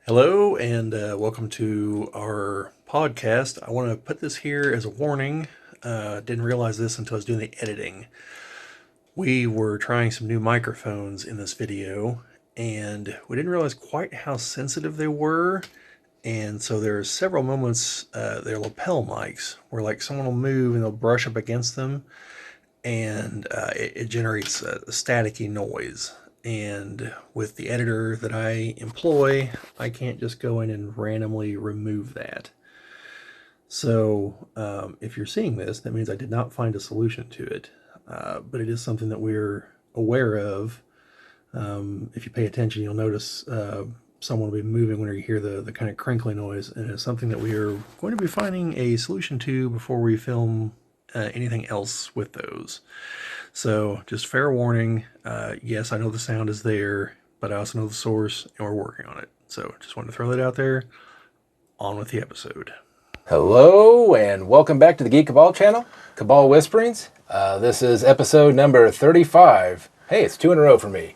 Hello and welcome to our podcast. I want to put this here as a warning. Didn't realize this until I was doing the editing. We were trying some new microphones in this video and we didn't realize quite how sensitive they were. And so there are several moments, they're lapel mics, where like someone will move and they'll brush up against them and it generates a staticky noise. And with the editor that I employ, I can't just go in and randomly remove that. So if you're seeing this, that means I did not find a solution to it. But it is something that we're aware of. If you pay attention, you'll notice someone will be moving when you hear the kind of crinkly noise. And it's something that we are going to be finding a solution to before we film anything else with those. So just fair warning, yes, I know the sound is there, but I also know the source and we're working on it. So just wanted to throw that out there. On with the episode. Hello and welcome back to the Geek Cabal channel, Cabal Whisperings. This is episode number 35. Hey, it's 2 in a row for me.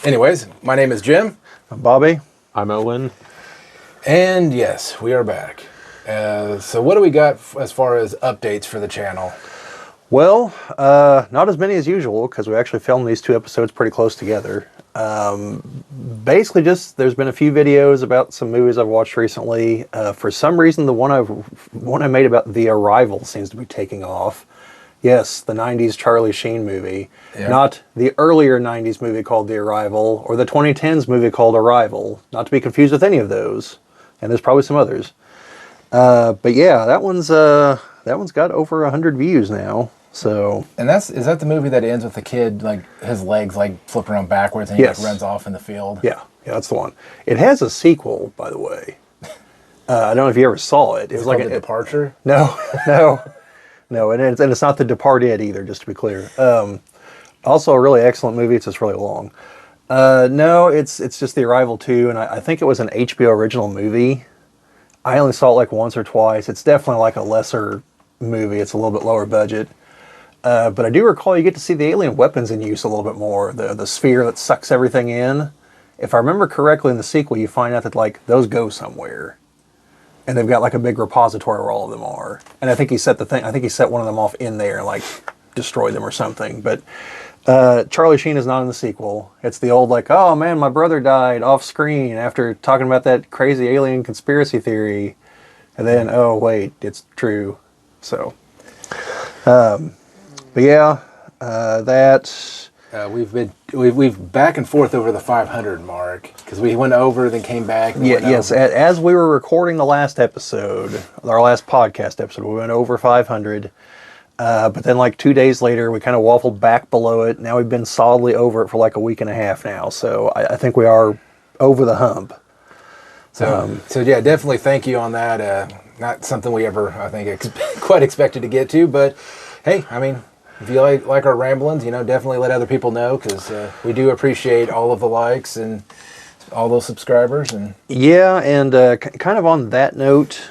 Anyways, my name is Jim. I'm Bobbie. I'm Owen. And yes, we are back. So what do we got as far as updates for the channel? Well, not as many as usual because we actually filmed these 2 episodes pretty close together. Basically just there's been a few videos about some movies I've watched recently. For some reason the one I made about The Arrival seems to be taking off. Yes, the 90s Charlie Sheen movie. Yeah. Not the earlier 90s movie called The Arrival or the 2010s movie called Arrival. Not to be confused with any of those. And there's probably some others. But yeah, that one's got over 100 views now. So, and is that the movie that ends with the kid, like his legs like flip around backwards and he like runs off in the field? Yeah, that's the one. It has a sequel, by the way. I don't know if you ever saw it. It was like a Departure. No, and it's not The Departed either. Just to be clear. Also, a really excellent movie. It's just really long. No, it's just The Arrival 2, and I think it was an HBO original movie. I only saw it like once or twice. It's definitely like a lesser movie. It's a little bit lower budget. But I do recall you get to see the alien weapons in use a little bit more. The sphere that sucks everything in. If I remember correctly in the sequel, you find out that like those go somewhere. And they've got like a big repository where all of them are. And I think he set one of them off in there and like destroyed them or something. But Charlie Sheen is not in the sequel. It's the old like, oh man, my brother died off screen after talking about that crazy alien conspiracy theory. And then, oh wait, it's true. So, but yeah, we've back and forth over the 500 mark because we went over, then came back. Yes. As we were recording the last episode, our last podcast episode, we went over 500. But then like 2 days later, we kind of waffled back below it. Now we've been solidly over it for like a week and a half now. So I think we are over the hump. So yeah, definitely thank you on that. Not something we ever, I think, quite expected to get to, but hey, I mean, if you like our ramblings, definitely let other people know because we do appreciate all of the likes and all those subscribers. And yeah, and kind of on that note,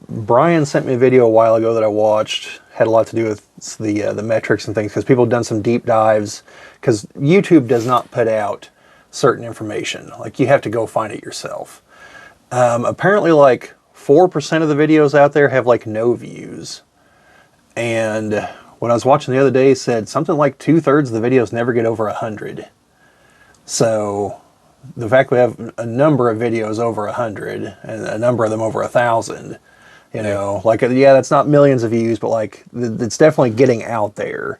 Brian sent me a video a while ago that I watched. Had a lot to do with the metrics and things because people have done some deep dives because YouTube does not put out certain information. Like you have to go find it yourself. Apparently like 4% of the videos out there have like no views. And what I was watching the other day said something like 2/3 of the videos never get over 100. So the fact we have a number of videos over 100 and a number of them over 1,000, like, yeah, that's not millions of views, but like it's definitely getting out there.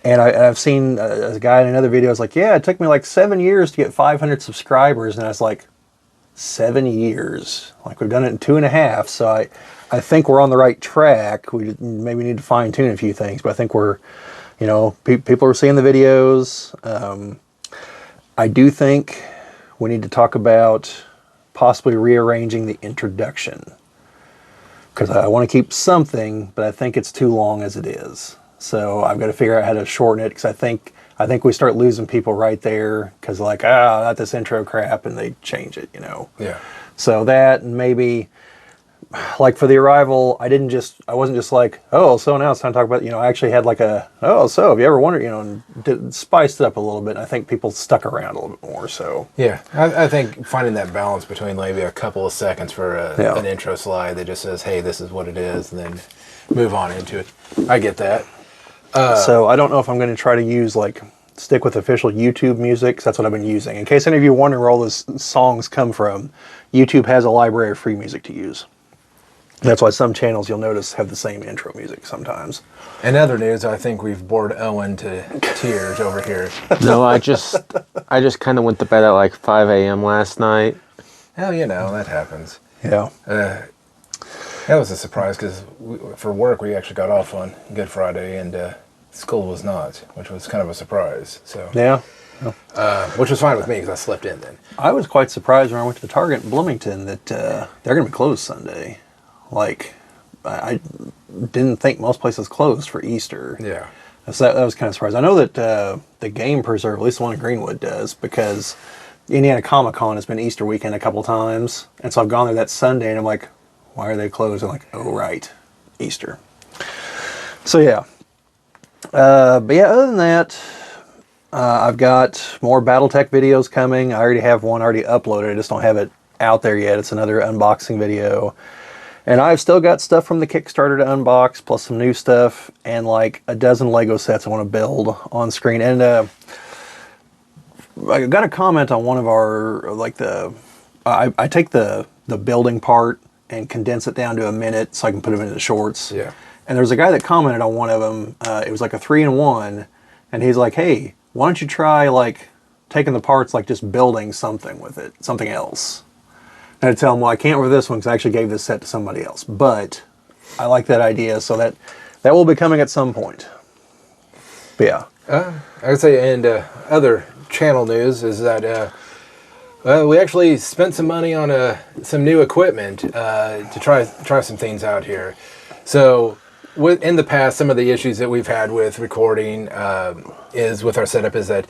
And I've seen a guy in another video is like, yeah, it took me like 7 years to get 500 subscribers. And I was like, 7 years? Like we've done it in 2.5. So I think we're on the right track. We maybe need to fine tune a few things, but I think we're, people are seeing the videos. I do think we need to talk about possibly rearranging the introduction because I want to keep something, but I think it's too long as it is. So I've got to figure out how to shorten it because I think we start losing people right there because like, not this intro crap, and they change it, Yeah. So that, and maybe like for the arrival, I wasn't just like, oh, so now it's time to talk about, I actually had like so have you ever wondered, and spiced it up a little bit. And I think people stuck around a little bit more. So yeah, I think finding that balance between maybe a couple of seconds for an intro slide that just says, hey, this is what it is, and then move on into it. I get that. So I don't know if I'm going to try to stick with official YouTube music, 'cause that's what I've been using. In case any of you are wondering where all those songs come from, YouTube has a library of free music to use. That's why some channels you'll notice have the same intro music sometimes. In other news, I think we've bored Owen to tears over here. No, I just kind of went to bed at like 5 a.m. last night. Hell, that happens. Yeah. That was a surprise because for work we actually got off on Good Friday and school was not, which was kind of a surprise. So Yeah. which was fine with me because I slept in then. I was quite surprised when I went to the Target in Bloomington that they're going to be closed Sunday. Like, I didn't think most places closed for Easter. Yeah. So that was kind of surprising. I know that the Game Preserve, at least the one in Greenwood, does, because Indiana Comic Con has been Easter weekend a couple times. And so I've gone there that Sunday and I'm like, why are they closed? I'm like, oh, right, Easter. So yeah. But yeah, other than that, I've got more Battletech videos coming. I already have one already uploaded. I just don't have it out there yet. It's another unboxing video. And I've still got stuff from the Kickstarter to unbox, plus some new stuff, and like a dozen Lego sets I want to build on screen. And I got a comment on one of our, I take the building part and condense it down to a minute so I can put them into the shorts. Yeah. And there's a guy that commented on one of them. It was like a 3-in-1, and he's like, hey, why don't you try like taking the parts, like just building something with it, something else. And I tell him, well, I can't with this one because I actually gave this set to somebody else. But I like that idea, so that will be coming at some point. But yeah. I would say, and other channel news is that we actually spent some money on some new equipment to try some things out here. So in the past, some of the issues that we've had with recording is with our setup is that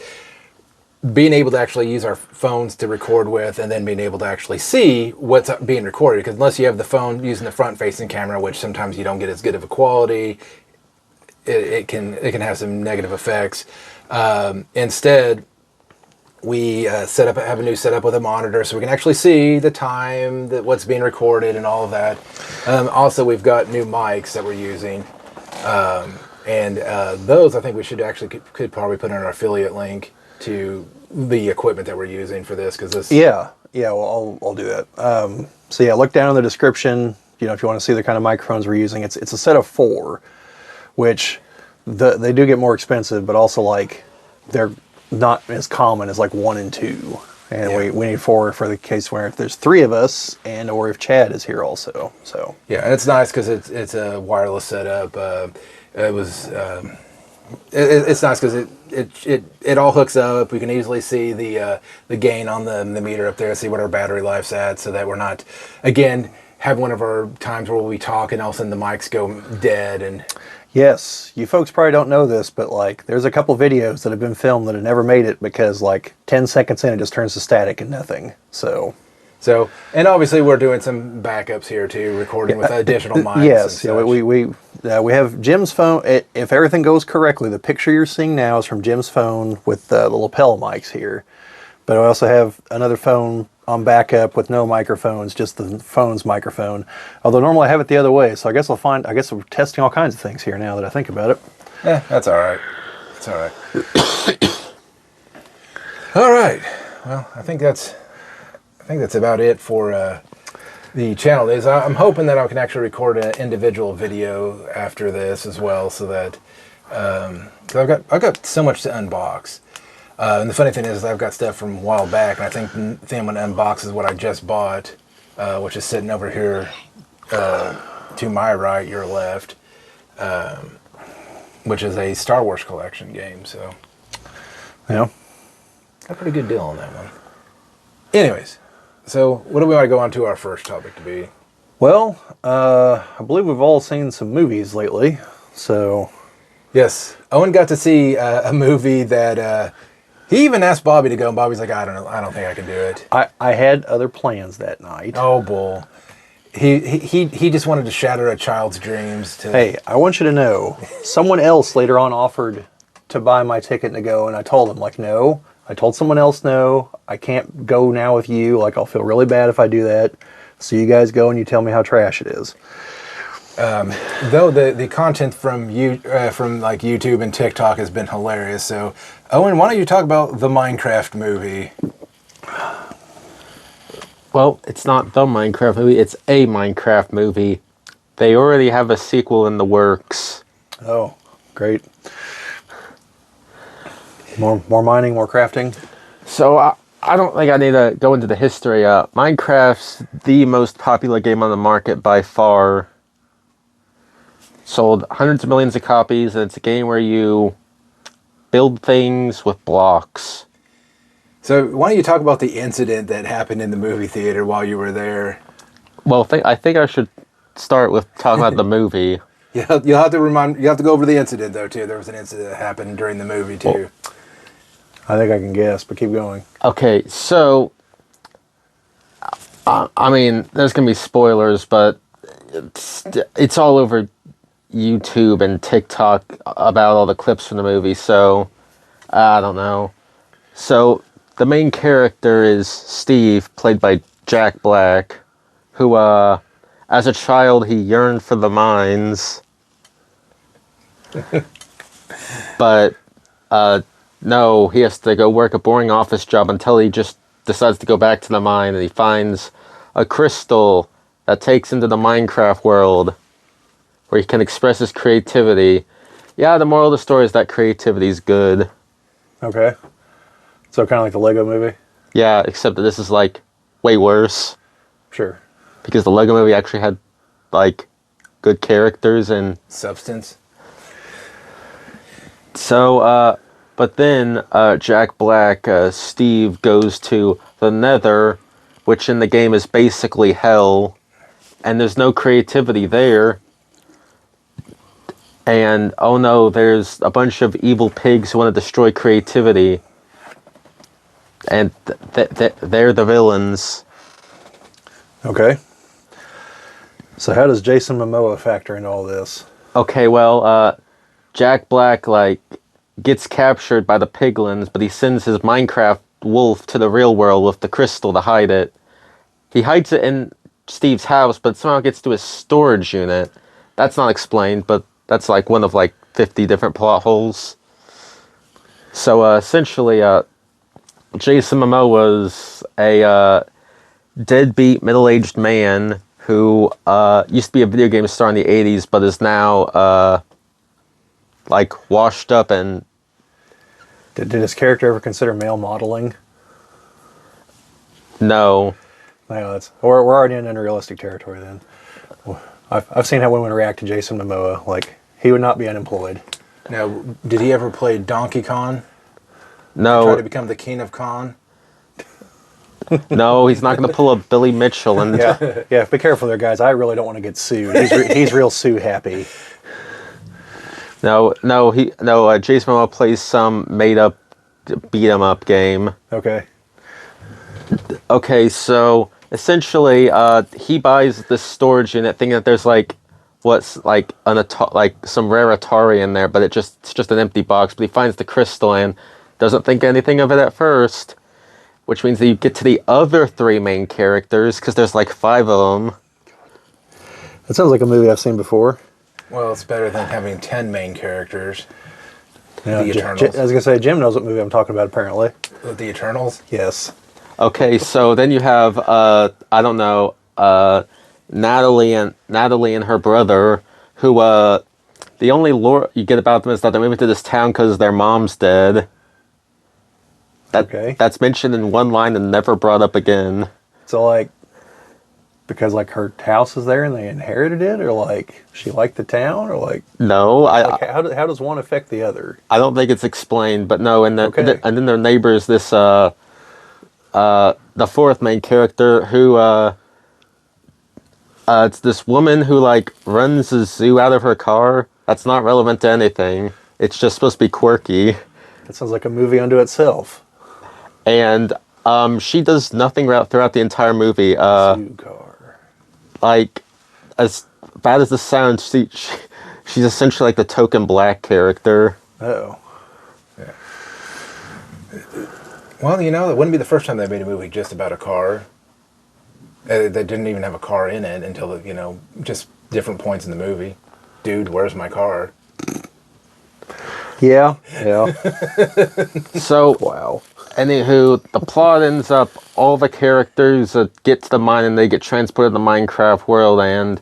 being able to actually use our phones to record with and then being able to actually see what's being recorded, because unless you have the phone using the front facing camera, which sometimes you don't get as good of a quality, it can have some negative effects. Instead, we have a new setup with a monitor so we can actually see the time, what's being recorded and all of that. Also, we've got new mics that we're using. And those I think we should actually could probably put in our affiliate link to the equipment that we're using for this, because this. Yeah. Well, I'll do that. So yeah, look down in the description. If you want to see the kind of microphones we're using, it's a set of 4, which they do get more expensive, but also like they're not as common as like 1 and 2. And yeah. we need 4 for the case where if there's 3 of us or if Chad is here also. So yeah, and it's nice because it's a wireless setup. It's nice because it all hooks up. We can easily see the gain on the meter up there, see what our battery life's at, so that we're not, again, have one of our times where we talk and all of a sudden the mics go dead. And yes, you folks probably don't know this, but like there's a couple videos that have been filmed that have never made it because like 10 seconds in it just turns to static and nothing. So, and obviously we're doing some backups here too, recording with additional mics. Yes, we have Jim's phone. If everything goes correctly, the picture you're seeing now is from Jim's phone with the lapel mics here. But I also have another phone on backup with no microphones, just the phone's microphone. Although normally I have it the other way, so I guess we're testing all kinds of things here now that I think about it. Yeah, that's all right. It's all right. All right. Well, I think that's about it for the channel. I'm hoping that I can actually record an individual video after this as well, so that because I've got so much to unbox. And the funny thing is I've got stuff from a while back, and I think the thing I'm going to unbox is what I just bought, which is sitting over here to my right, your left, which is a Star Wars collection game. So yeah, got a pretty good deal on that one. Anyways. So, what do we want to go on to our first topic to be? Well, I believe we've all seen some movies lately, so... Yes. Owen got to see a movie that he even asked Bobbie to go, and Bobbie's like, I don't know, I don't think I can do it. I had other plans that night. Oh, bull. He just wanted to shatter a child's dreams. Hey, I want you to know, someone else later on offered to buy my ticket to go, and I told them, like, no. I told someone else no. I can't go now with you. Like, I'll feel really bad if I do that. So you guys go and you tell me how trash it is. Though the content from like YouTube and TikTok has been hilarious. So, Owen, why don't you talk about the Minecraft movie? Well, it's not the Minecraft movie, it's a Minecraft movie. They already have a sequel in the works. Oh, great. More mining, more crafting. So I don't think I need to go into the history. Minecraft's the most popular game on the market by far. Sold hundreds of millions of copies, and it's a game where you build things with blocks. So why don't you talk about the incident that happened in the movie theater while you were there? Well, I think I should start with talking about the movie. Yeah, you'll have to go over the incident though too. There was an incident that happened during the movie too. I think I can guess, but keep going. Okay, so I mean, there's gonna be spoilers, but it's all over YouTube and TikTok about all the clips from the movie. So I don't know. So the main character is Steve, played by Jack Black, who as a child he yearned for the mines, but no, he has to go work a boring office job until he just decides to go back to the mine, and he finds a crystal that takes him to the Minecraft world where he can express his creativity. Yeah, the moral of the story is that creativity is good. Okay. So kind of like the Lego movie? Yeah, except that this is like way worse. Sure. Because the Lego movie actually had like good characters and Substance. so but then Jack Black, Steve goes to the Nether, which in the game is basically hell, and there's no creativity there. And oh no, there's a bunch of evil pigs who want to destroy creativity. And they're the villains. Okay. So how does Jason Momoa factor into all this? Okay, well, Jack Black, like, gets captured by the piglins, but he sends his Minecraft wolf to the real world with the crystal to hide it. He hides it in Steve's house, but somehow gets to his storage unit. That's not explained, but that's like one of like 50 different plot holes. So essentially, Jason Momoa was a deadbeat middle-aged man who used to be a video game star in the 80s, but is now like washed up and... Did his character ever consider male modeling? No. No, we're already in unrealistic territory then. I've seen how women react to Jason Momoa. Like, he would not be unemployed. Now, did he ever play Donkey Kong? No. Try to become the king of Kong? No, he's not going to pull a Billy Mitchell. And Yeah, be careful there, guys. I really don't want to get sued. He's real sue happy. No, Jason Momoa plays some made-up beat-em-up game. Okay. Okay, so essentially, he buys this storage unit, thinking that there's like what's like some rare Atari in there, but it's just an empty box. But he finds the crystal and doesn't think anything of it at first, which means that you get to the other three main characters because there's like 5 of them. That sounds like a movie I've seen before. Well, it's better than having 10 main characers. Yeah, The Eternals. I was gonna say Jim knows what movie I'm talking about. Apparently. The Eternals? Yes. Okay, so then you have I don't know, Natalie and her brother, who the only lore you get about them is that they're moving to this town because their mom's dead. That's mentioned in one line and never brought up again. So like, because like her house is there and they inherited it, or like she liked the town, or like no, how does one affect the other? I don't think it's explained, but no, and Okay. and then their neighbors, this the fourth main character who it's this woman who like runs a zoo out of her car. That's not relevant to anything. It's just supposed to be quirky. That sounds like a movie unto itself. And she does nothing throughout the entire movie. Zoo car. like, as bad as this sounds, she's essentially like the token black character. Oh. Yeah. Well, you know, it wouldn't be the first time they made a movie just about a car. That didn't even have a car in it until, you know, just different points in the movie. Dude, where's my car? Yeah. So, Wow. anywho, the plot ends up all the characters get to the mine and they get transported to the Minecraft world, and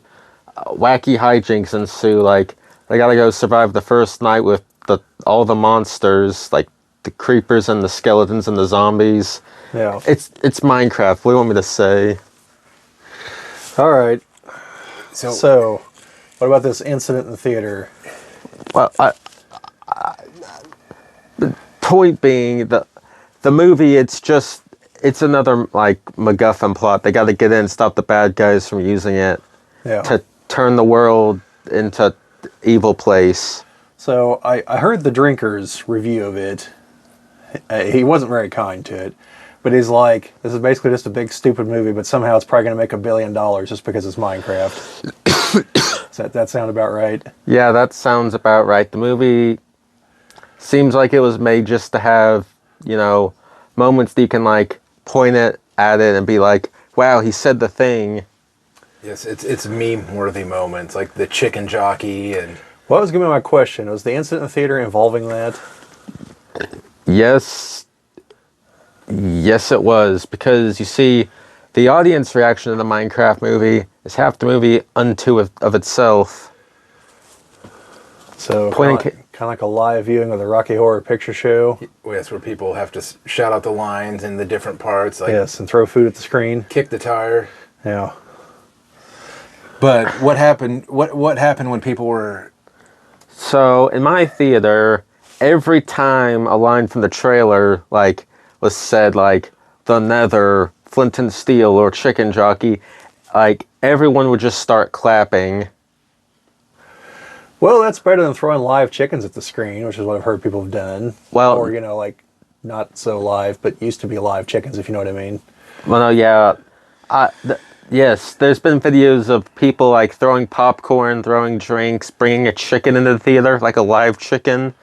wacky hijinks ensue. Like, they gotta go survive the first night with all the monsters, like the creepers and the skeletons and the zombies. Yeah. It's Minecraft. What do you want me to say? All right. So So, what about this incident in the theater? Well, the point being, the movie, it's another, like, MacGuffin plot. They got to get in and stop the bad guys from using it Yeah. to turn the world into evil place. So I heard the Drinker's review of it. He wasn't very kind to it, but he's like, this is basically just a big stupid movie, but somehow it's probably going to make $1 billion just because it's Minecraft. Does that sound about right? Yeah, that sounds about right. The movie seems like it was made just to have, you know, moments that you can, like, point it at it and be like, wow, he said the thing. yes, it's meme-worthy moments, like the chicken jockey and... Well, that was going to be my question. Was the incident in the theater involving that? Yes, it was, because you see, the audience reaction to the Minecraft movie is half the movie unto of itself. So Pointing kind of like a live viewing of the Rocky Horror Picture Show. Yes, where people have to shout out the lines in the different parts, like Yes, and throw food at the screen. kick the tire. Yeah. But what happened? What happened when people were? So in my theater, every time a line from the trailer, like, was said, like, the Nether, Flint and Steel, or Chicken Jockey, like, everyone would just start clapping. Well, that's better than throwing live chickens at the screen, which is what I've heard people have done. Well- or, you know, like, not so live, but used to be live chickens, if you know what I mean. Well, no, yeah. Yes, there's been videos of people, like, throwing popcorn, throwing drinks, bringing a chicken into the theater, like a live chicken,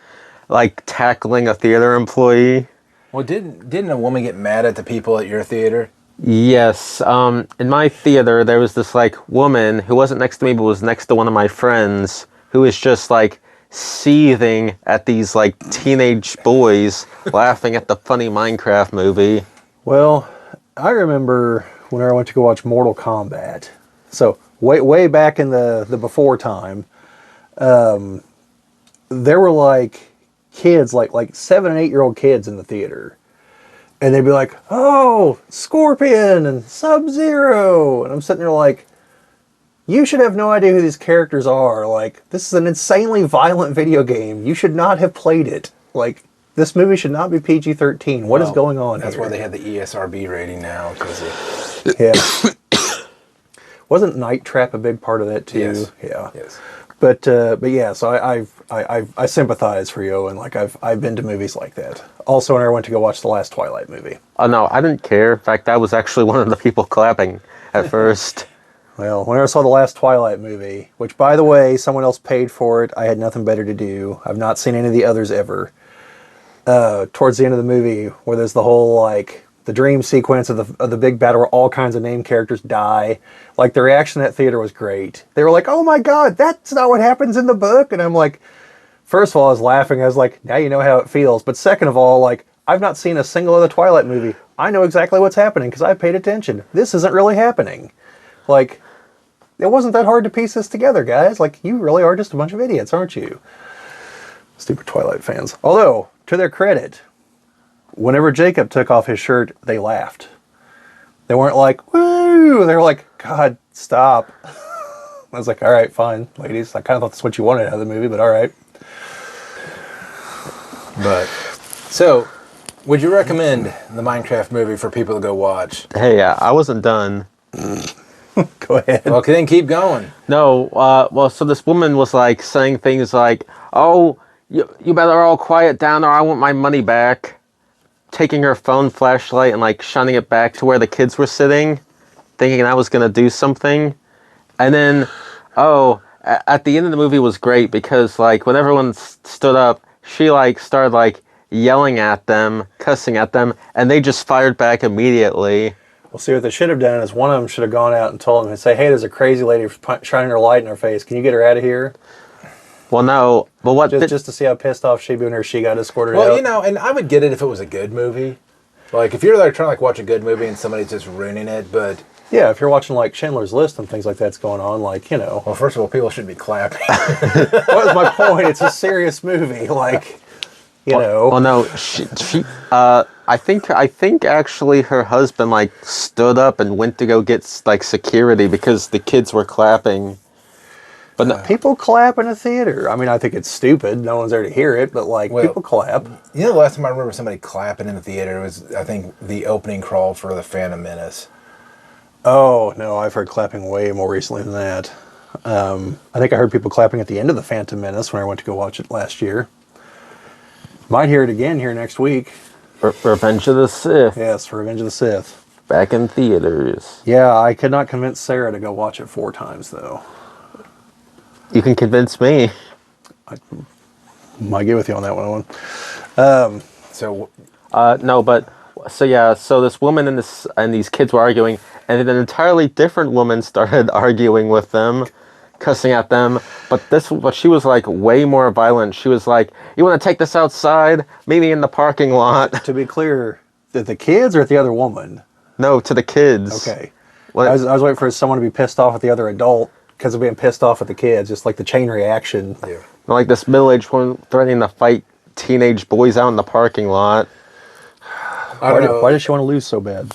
like tackling a theater employee. Well, didn't a woman get mad at the people at your theater? Yes, in my theater, there was this, like, woman who wasn't next to me, but was next to one of my friends, who was just, like, seething at these, like, teenage boys laughing at the funny Minecraft movie. Well, I remember when I went to go watch Mortal Kombat. So, way back in the before time, there were, like, kids, like 7 and 8 year old kids in the theater. And they'd be like, oh, Scorpion and Sub-Zero. And I'm sitting there like, you should have no idea who these characters are. Like, this is an insanely violent video game. You should not have played it. Like, this movie should not be PG-13. What is going on That's here? why they have the ESRB rating now. Yeah. Wasn't Night Trap a big part of that too? Yes. Yeah. Yes. But yeah, so I sympathize for you, and like I've been to movies like that. Also, when I went to go watch the last Twilight movie. Oh, no, I didn't care. In fact, I was actually one of the people clapping at first. Well, when I saw the last Twilight movie, which, by the way, someone else paid for it, I had nothing better to do. I've not seen any of the others ever. Towards the end of the movie, where there's the whole, like, the dream sequence of the big battle where all kinds of named characters die, like, the reaction in that theater was great. They were like, oh my god, that's not what happens in the book! And I'm like, first of all, I was laughing. I was like, now you know how it feels. But second of all, like, I've not seen a single other Twilight movie. I know exactly what's happening because I paid attention. This isn't really happening. Like, it wasn't that hard to piece this together, guys. Like, you really are just a bunch of idiots, aren't you? Stupid Twilight fans. Although, to their credit, whenever Jacob took off his shirt, they laughed. They weren't like, woo! They were like, God, stop. I was like, all right, fine, ladies. I kind of thought that's what you wanted out of the movie, but all right. But, so, would you recommend the Minecraft movie for people to go watch? Hey, I wasn't done. Go ahead. Well, then keep going. No, well, so this woman was, like, saying things like, oh, you better all quiet down or I want my money back. Taking her phone flashlight and, like, shining it back to where the kids were sitting, thinking I was going to do something. And then, at the end of the movie was great because like when everyone stood up, she like started like yelling at them, cussing at them, and they just fired back immediately. Well, see, what they should have done is one of them should have gone out and told them and say, "Hey, there's a crazy lady shining her light in her face. Can you get her out of here?" Well, no, but what? Just to see how pissed off she'd be when she got escorted out. Well, you know, and I would get it if it was a good movie. Like, if you're like trying to like watch a good movie and somebody's just ruining it, but... Yeah, if you're watching like Schindler's List and things like that's going on, like, you know... Well, first of all, people should be clapping. What was my point? It's a serious movie, like, you know... Well, no, I think actually her husband, like, stood up and went to go get, like, security because the kids were clapping. But no, people clap in a theater. I mean, I think it's stupid. No one's there to hear it, but like people clap. You know, the last time I remember somebody clapping in the theater was, I think, the opening crawl for The Phantom Menace. Oh, no, I've heard clapping way more recently than that. I think I heard people clapping at the end of The Phantom Menace when I went to go watch it last year. Might hear it again here next week. Revenge of the Sith. Yes, Revenge of the Sith. Back in theaters. Yeah, I could not convince Sarah to go watch it 4 times, though. You can convince me. I might get with you on that one, Owen. So this woman and these kids were arguing, and then an entirely different woman started arguing with them, cussing at them. But she was like way more violent. She was like, "You want to take this outside? Meet me in the parking lot." To be clear, the kids or at the other woman? No, to the kids. Okay. I was waiting for someone to be pissed off at the other adult because of being pissed off at the kids, just like the chain reaction. Yeah. Like this middle-aged woman threatening to fight teenage boys out in the parking lot. Why does she want to lose so bad?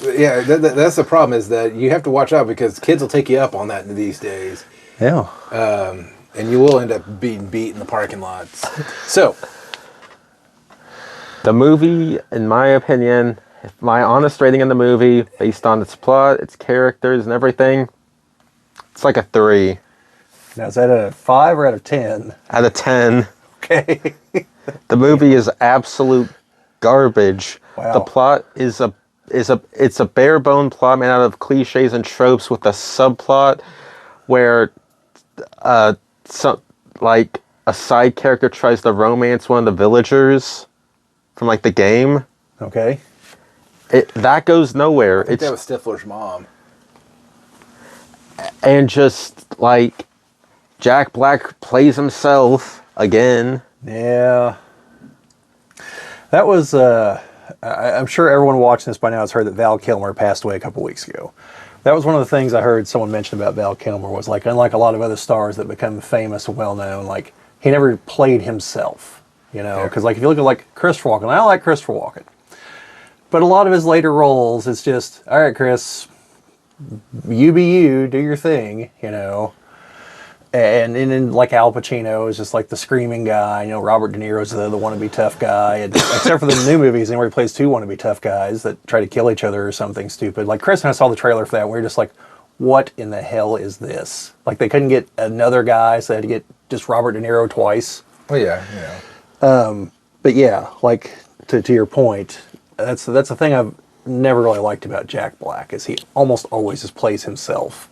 Yeah, that's the problem, is that you have to watch out because kids will take you up on that these days. Yeah. And you will end up being beat in the parking lots. So, the movie, in my opinion, my honest rating in the movie, based on its plot, its characters, and everything, it's like a 3. Now, is that a 5 or out of 10? Out of 10. Okay. The movie is absolute garbage. Wow. The plot is a bare bone plot made out of cliches and tropes with a subplot where a side character tries to romance one of the villagers from like the game. Okay. That goes nowhere. I think that was Stifler's mom. And just like Jack Black plays himself again. Yeah. That was, I'm sure everyone watching this by now has heard that Val Kilmer passed away a couple weeks ago. That was one of the things I heard someone mention about Val Kilmer was like, unlike a lot of other stars that become famous and well-known, like he never played himself, you know? Because like if you look at like Christopher Walken, I don't like Christopher Walken. But a lot of his later roles, it's just, all right, Chris, you be you, do your thing, you know. And then like Al Pacino is just like the screaming guy, you know. Robert De Niro's the wannabe tough guy, and except for the new movies, where he plays 2 wannabe tough guys that try to kill each other or something stupid. Like Chris and I saw the trailer for that, and we were just like, what in the hell is this? Like they couldn't get another guy, so they had to get just Robert De Niro twice. Well, yeah. But yeah, like to your point, that's the thing I've never really liked about Jack Black is he almost always just plays himself.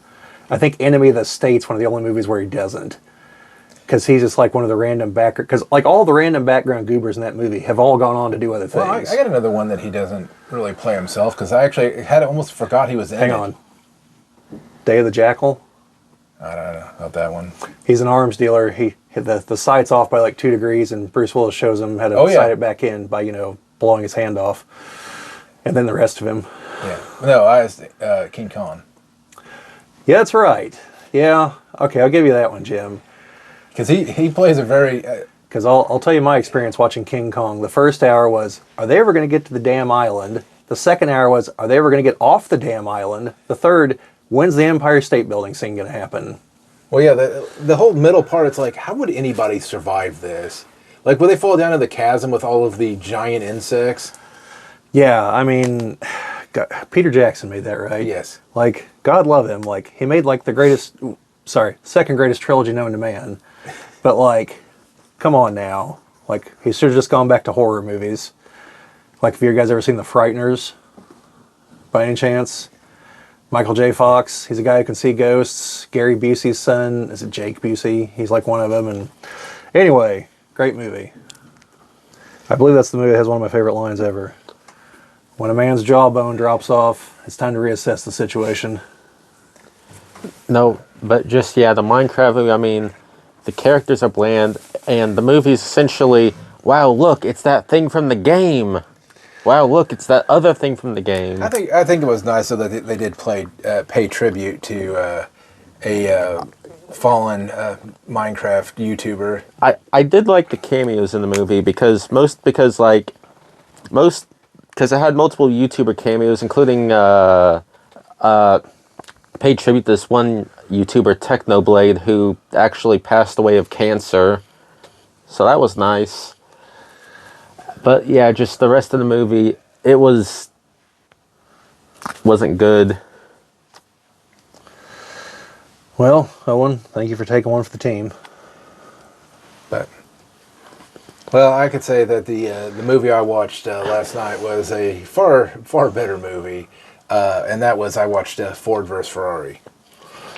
I think Enemy of the State's one of the only movies where he doesn't. Because he's just like one of the random background... Because like all the random background goobers in that movie have all gone on to do other things. Well, I got another one that he doesn't really play himself, because I actually had almost forgot he was in it. Hang on. Day of the Jackal? I don't know about that one. He's an arms dealer. He the sight's off by like 2 degrees, and Bruce Willis shows him how to sight it back in by, you know, blowing his hand off. And then the rest of him. Yeah. No, I was King Kong. Yeah, that's right. Yeah. Okay, I'll give you that one, Jim. Because he plays a very... Because I'll tell you my experience watching King Kong. The first hour was, are they ever going to get to the damn island? The second hour was, are they ever going to get off the damn island? The third, when's the Empire State Building scene going to happen? Well, yeah, the whole middle part, it's like, how would anybody survive this? Like, would they fall down in the chasm with all of the giant insects? Yeah, I mean... God, Peter Jackson made that, right? Yes. Like, God love him. Like, he made, like, second greatest trilogy known to man. But, like, come on now. Like, he should have just gone back to horror movies. Like, have you guys ever seen The Frighteners? By any chance? Michael J. Fox, he's a guy who can see ghosts. Gary Busey's son, is it Jake Busey? He's like one of them. And anyway, great movie. I believe that's the movie that has one of my favorite lines ever. When a man's jawbone drops off, it's time to reassess the situation. No, but just, yeah, the Minecraft movie, I mean, the characters are bland, and the movie's essentially, wow, look, it's that thing from the game. Wow, look, it's that other thing from the game. I think it was nice so that they did pay tribute to a fallen Minecraft YouTuber. I did like the cameos in the movie because it had multiple YouTuber cameos, including paid tribute to this one YouTuber, Technoblade, who actually passed away of cancer. So that was nice. But yeah, just the rest of the movie, it wasn't good. Well, Owen, thank you for taking one for the team. But well, I could say that the movie I watched last night was a far better movie, and that was I watched Ford vs Ferrari,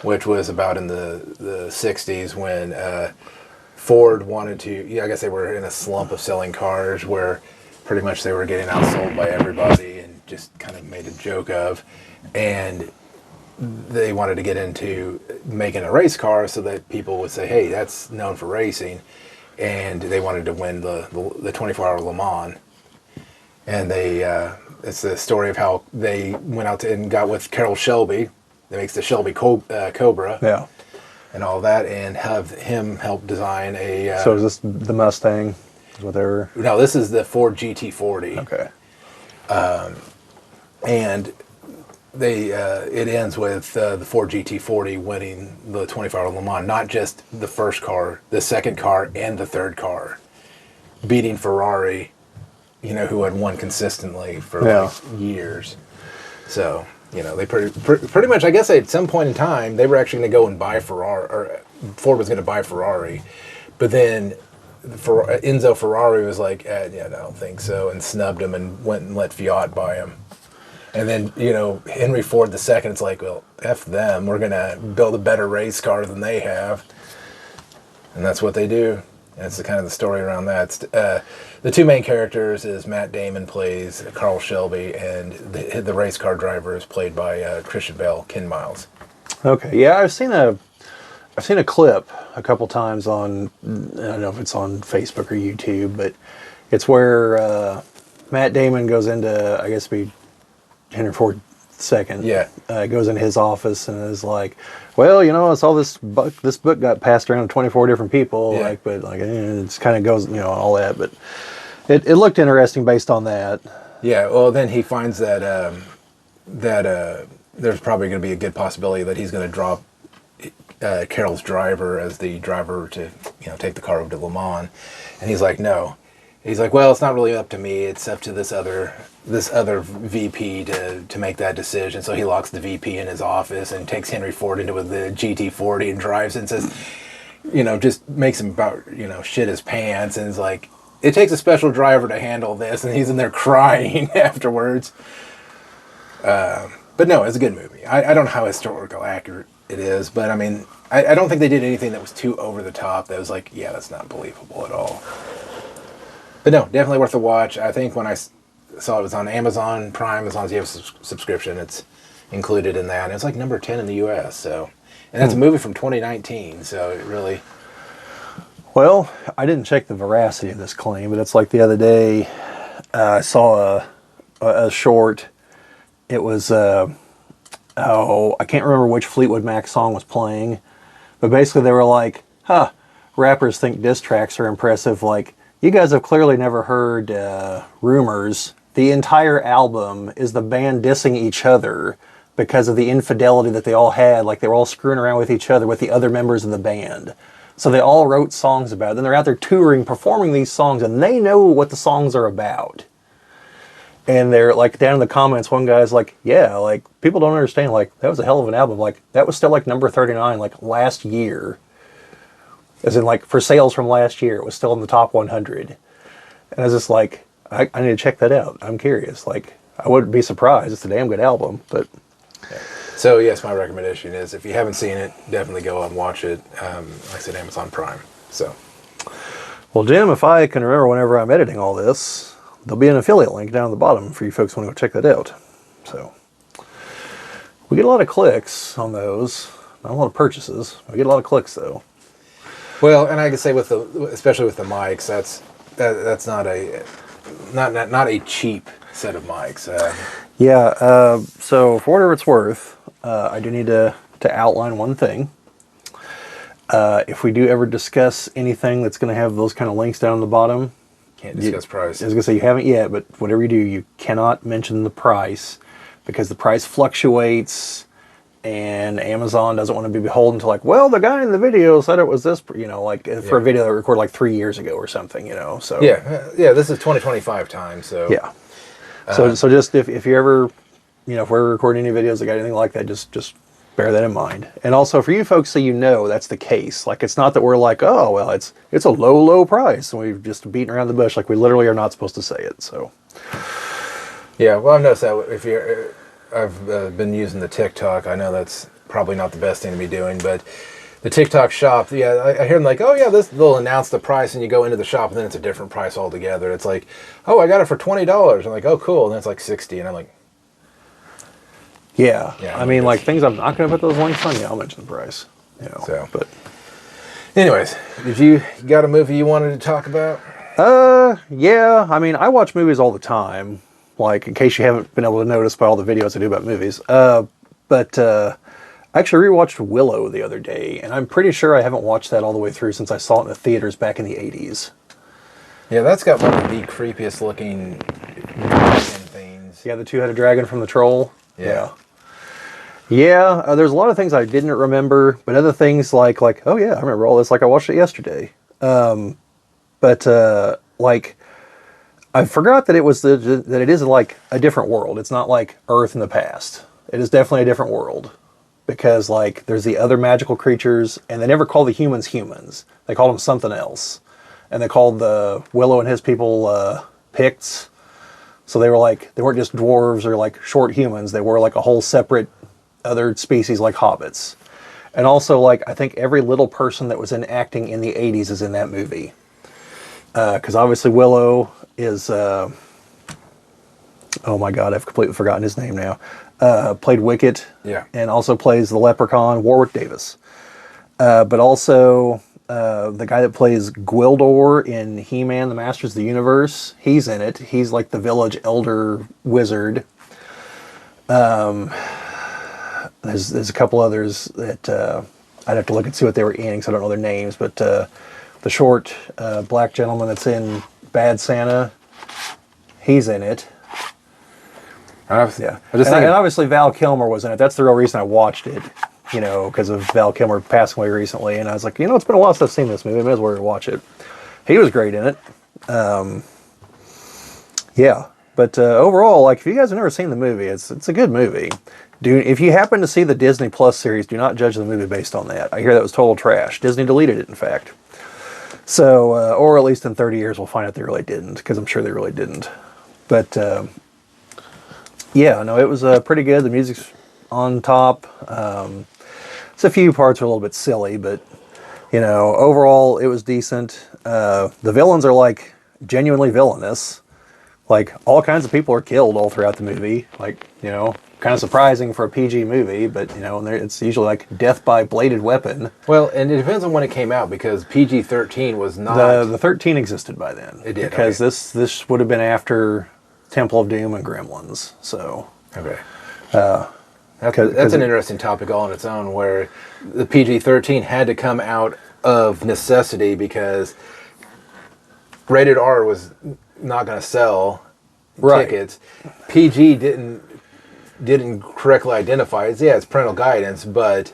which was about in the 60s when Ford wanted to. Yeah, I guess they were in a slump of selling cars where pretty much they were getting outsold by everybody and just kind of made a joke of, and they wanted to get into making a race car so that people would say, hey, that's known for racing. And they wanted to win the 24-hour Le Mans. And it's the story of how they went out and got with Carroll Shelby, that makes the Shelby Cobra. Yeah. And all that, and have him help design a... So is this the Mustang? Is what they were... No, this is the Ford GT40. Okay. And it ends with the Ford GT40 winning the 24-hour Le Mans. Not just the first car, the second car, and the third car. Beating Ferrari, who had won consistently for like years. So... they pretty much, I guess at some point in time, they were actually going to go and buy Ferrari, or Ford was going to buy Ferrari. But then Enzo Ferrari was like, yeah, I don't think so, and snubbed him and went and let Fiat buy him. And then, Henry Ford II, it's like, well, F them, we're going to build a better race car than they have. And that's what they do. And it's kind of the story around that. The two main characters is Matt Damon plays Carl Shelby, and the race car driver is played by Christian Bale, Ken Miles. Okay, yeah, I've seen a clip a couple times on, I don't know if it's on Facebook or YouTube, but it's where Matt Damon goes into, I guess it'd be Henry Ford II. Yeah. Goes in his office and is like, well, I saw this book got passed around to 24 different people, yeah. It's kind of goes, all that, but it looked interesting based on that. Yeah, well, then he finds that there's probably going to be a good possibility that he's going to drop Carroll's driver as the driver to, take the car over to Le Mans, and he's like, no. He's like, well, it's not really up to me. It's up to this other VP to make that decision. So he locks the VP in his office and takes Henry Ford into the GT40 and drives and says, just makes him about, shit his pants. And it's like, it takes a special driver to handle this. And he's in there crying afterwards. But no, it's a good movie. I don't know how historical accurate it is. But I mean, I don't think they did anything that was too over the top. That was like, yeah, that's not believable at all. But no, definitely worth a watch. I think when I saw it was on Amazon Prime, as long as you have a subscription, it's included in that. And it's like number 10 in the U.S. So, and that's a movie from 2019. So it really... Well, I didn't check the veracity of this claim, but it's like the other day I saw a short. It was, I can't remember which Fleetwood Mac song was playing, but basically they were like, rappers think diss tracks are impressive. Like, you guys have clearly never heard Rumors. The entire album is the band dissing each other because of the infidelity that they all had. Like, they were all screwing around with each other with the other members of the band. So they all wrote songs about it. Then they're out there touring, performing these songs, and they know what the songs are about. And they're like, down in the comments, one guy's like, yeah, like, people don't understand. Like, that was a hell of an album. Like, that was still like number 39, like, last year. As in, like, for sales from last year, it was still in the top 100. And I was just like, I need to check that out. I'm curious. Like, I wouldn't be surprised. It's a damn good album, but... Yeah. So yes, my recommendation is if you haven't seen it, definitely go and watch it. Like I said, Amazon Prime. So. Well, Jim, if I can remember whenever I'm editing all this, there'll be an affiliate link down at the bottom for you folks who want to go check that out. So we get a lot of clicks on those. Not a lot of purchases. We get a lot of clicks though. Well, and I can say especially with the mics, that's not a cheap set of mics. Yeah. So for whatever it's worth, I do need to outline one thing. If we do ever discuss anything that's going to have those kind of links down on the bottom, can't discuss price. I was going to say you haven't yet, but whatever you do, you cannot mention the price because the price fluctuates. And Amazon doesn't want to be beholden to like, well, the guy in the video said it was this, like for a video that we recorded like 3 years ago or something, so. Yeah, this is 2025 time, so. Yeah. So just if you ever, if we're recording any videos that got anything like that, just bear that in mind. And also for you folks so that's the case. Like it's not that we're like, oh, well, it's a low price. And we've just beaten around the bush. Like we literally are not supposed to say it, so. Yeah, well, I've noticed that I've been using the TikTok. I know that's probably not the best thing to be doing, but the TikTok shop, yeah, I hear them like, oh yeah, they'll announce the price and you go into the shop and then it's a different price altogether. It's like, oh, I got it for $20. I'm like, oh, cool. And then it's like 60 and I'm like, yeah. I mean, like things I'm not going to put those links on, I'll mention the price, So, but anyways, did you got a movie you wanted to talk about? Yeah. I mean, I watch movies all the time. Like, in case you haven't been able to notice by all the videos I do about movies. But I actually rewatched Willow the other day, and I'm pretty sure I haven't watched that all the way through since I saw it in the theaters back in the 80s. Yeah, that's got one of the creepiest looking dragon things. Yeah, the two-headed dragon from the Troll. Yeah. Yeah, there's a lot of things I didn't remember, but other things like, oh yeah, I remember all this, like I watched it yesterday. Like, I forgot that that it is like a different world. It's not like Earth in the past. It is definitely a different world because like there's the other magical creatures, and they never call the humans. They call them something else, and they called the Willow and his people Picts. So they weren't just dwarves or like short humans. They were like a whole separate other species like hobbits. And also like I think every little person that was in acting in the 80s is in that movie. Because obviously Willow is, oh my God, I've completely forgotten his name now. Played Wicket, yeah, and also plays the Leprechaun, Warwick Davis. But also the guy that plays Gwildor in He-Man, the Masters of the Universe, he's in it. He's like the village elder wizard. There's a couple others that I'd have to look and see what they were in, because I don't know their names, but the short black gentleman that's in Bad Santa, he's in it. Yeah, and obviously Val Kilmer was in it. That's the real reason I watched it, because of Val Kilmer passing away recently. And I was like, it's been a while since I've seen this movie. I may as well watch it. He was great in it. Yeah, but overall, like if you guys have never seen the movie, it's a good movie. If you happen to see the Disney Plus series, do not judge the movie based on that. I hear that was total trash. Disney deleted it, in fact. So, or at least in 30 years, we'll find out they really didn't, because I'm sure they really didn't. But, yeah, no, it was pretty good. The music's on top. It's a few parts are a little bit silly, but, overall, it was decent. The villains are, like, genuinely villainous. Like, all kinds of people are killed all throughout the movie. Like, kind of surprising for a PG movie, but it's usually like death by bladed weapon. Well, and it depends on when it came out, because PG-13 was not. The 13 existed by then. It did, because okay. This would have been after Temple of Doom and Gremlins. So okay, that's an interesting topic all on its own, where the PG-13 had to come out of necessity because rated R was not going to sell tickets. PG didn't correctly identify it. Yeah, it's parental guidance, but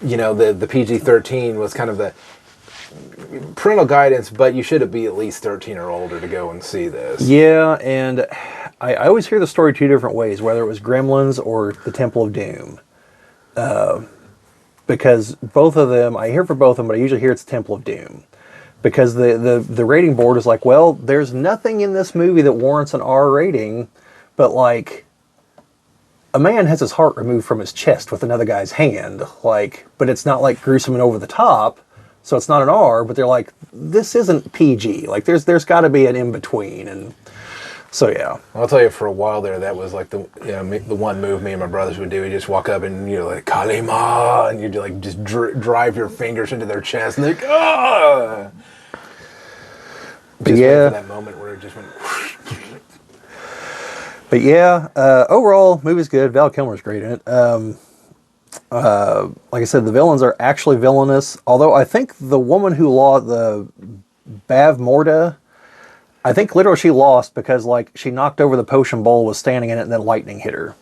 the PG-13 was kind of the parental guidance, but you should be at least 13 or older to go and see this. Yeah, and I always hear the story two different ways, whether it was Gremlins or the Temple of Doom. Because both of them, I hear for both of them, but I usually hear it's the Temple of Doom. Because the rating board is like, well, there's nothing in this movie that warrants an R rating, but like a man has his heart removed from his chest with another guy's hand, like, but it's not like gruesome and over the top, so it's not an R, but they're like, this isn't PG. Like, there's got to be an in-between, and so, yeah. I'll tell you, for a while there, that was like the one move me and my brothers would do. We'd just walk up and you're like, Kalima, and you'd like just drive your fingers into their chest and like, ah! Just wait for that moment where it just went. But yeah, overall, movie's good. Val Kilmer's great in it. Like I said, the villains are actually villainous. Although I think the woman who lost, the Bav Morda, I think literally she lost because like she knocked over the potion bowl, was standing in it, and then lightning hit her.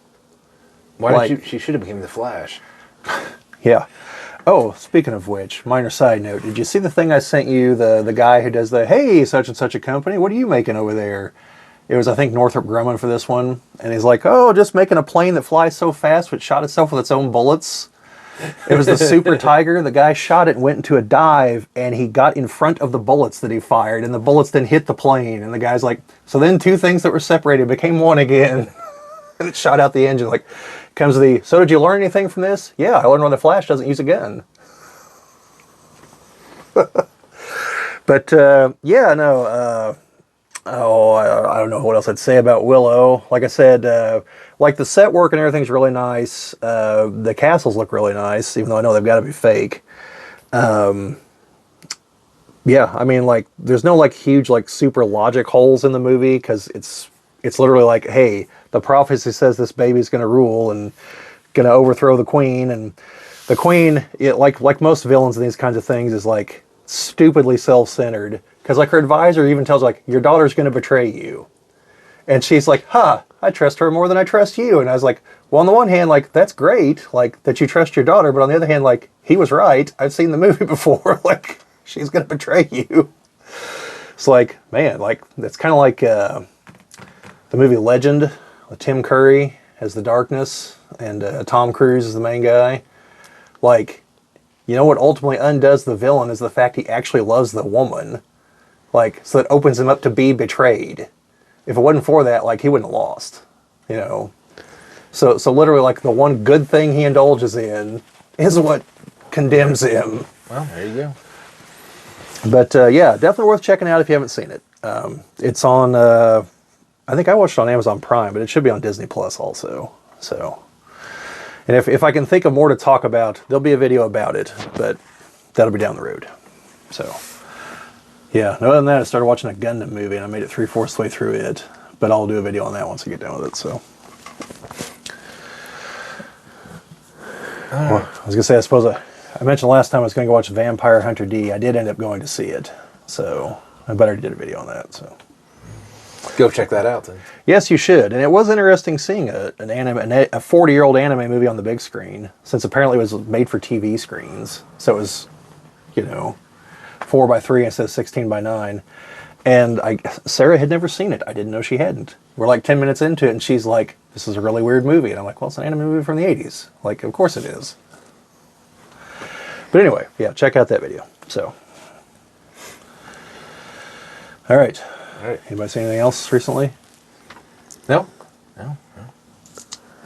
Why did she should have become the Flash. Yeah. Oh, speaking of which, minor side note, did you see the thing I sent you, the guy who does the, hey, such and such a company, what are you making over there? It was, I think, Northrop Grumman for this one. And he's like, oh, just making a plane that flies so fast it shot itself with its own bullets. It was the Super Tiger. The guy shot it and went into a dive, and he got in front of the bullets that he fired, and the bullets then hit the plane. And the guy's like, so then two things that were separated became one again. And it shot out the engine. Like, comes the, so did you learn anything from this? Yeah, I learned why the Flash doesn't use a gun. But, yeah, no, I don't know what else I'd say about Willow. Like I said, like the set work and everything's really nice. The castles look really nice, even though I know they've got to be fake. Yeah, I mean, like, there's no like huge like super logic holes in the movie because it's literally like, hey, the prophecy says this baby's going to rule and going to overthrow the queen, and the queen, like most villains in these kinds of things, is like stupidly self-centered. Because like her advisor even tells her, like, your daughter's going to betray you. And she's like, I trust her more than I trust you. And I was like, well, on the one hand, like, that's great, like, that you trust your daughter. But on the other hand, like, he was right. I've seen the movie before. Like, she's going to betray you. It's like, man, like, that's kind of like the movie Legend with Tim Curry as the Darkness. And Tom Cruise is the main guy. Like, you know what ultimately undoes the villain is the fact he actually loves the woman. Like, so it opens him up to be betrayed. If it wasn't for that, like, he wouldn't have lost, you know. So literally, like, the one good thing he indulges in is what condemns him. Well, there you go. But, yeah, definitely worth checking out if you haven't seen it. It's on, I think I watched it on Amazon Prime, but it should be on Disney Plus also. So, and if I can think of more to talk about, there'll be a video about it, but that'll be down the road. So, yeah, other than that, I started watching a Gundam movie, and I made it 3/4 the way through it. But I'll do a video on that once I get done with it, so. Well, I was going to say, I suppose I mentioned last time I was going to go watch Vampire Hunter D. I did end up going to see it, so I better did a video on that, so. Go check that out, then. Yes, you should. And it was interesting seeing a 40-year-old anime movie on the big screen, since apparently it was made for TV screens. So it was, you know, 4:3 instead of 16:9. And Sarah had never seen it. I didn't know she hadn't. We're like 10 minutes into it, and she's like, this is a really weird movie. And I'm like, well, it's an anime movie from the 80s. Like, of course it is. But anyway, yeah, check out that video. So, all right. Anybody see anything else recently? No.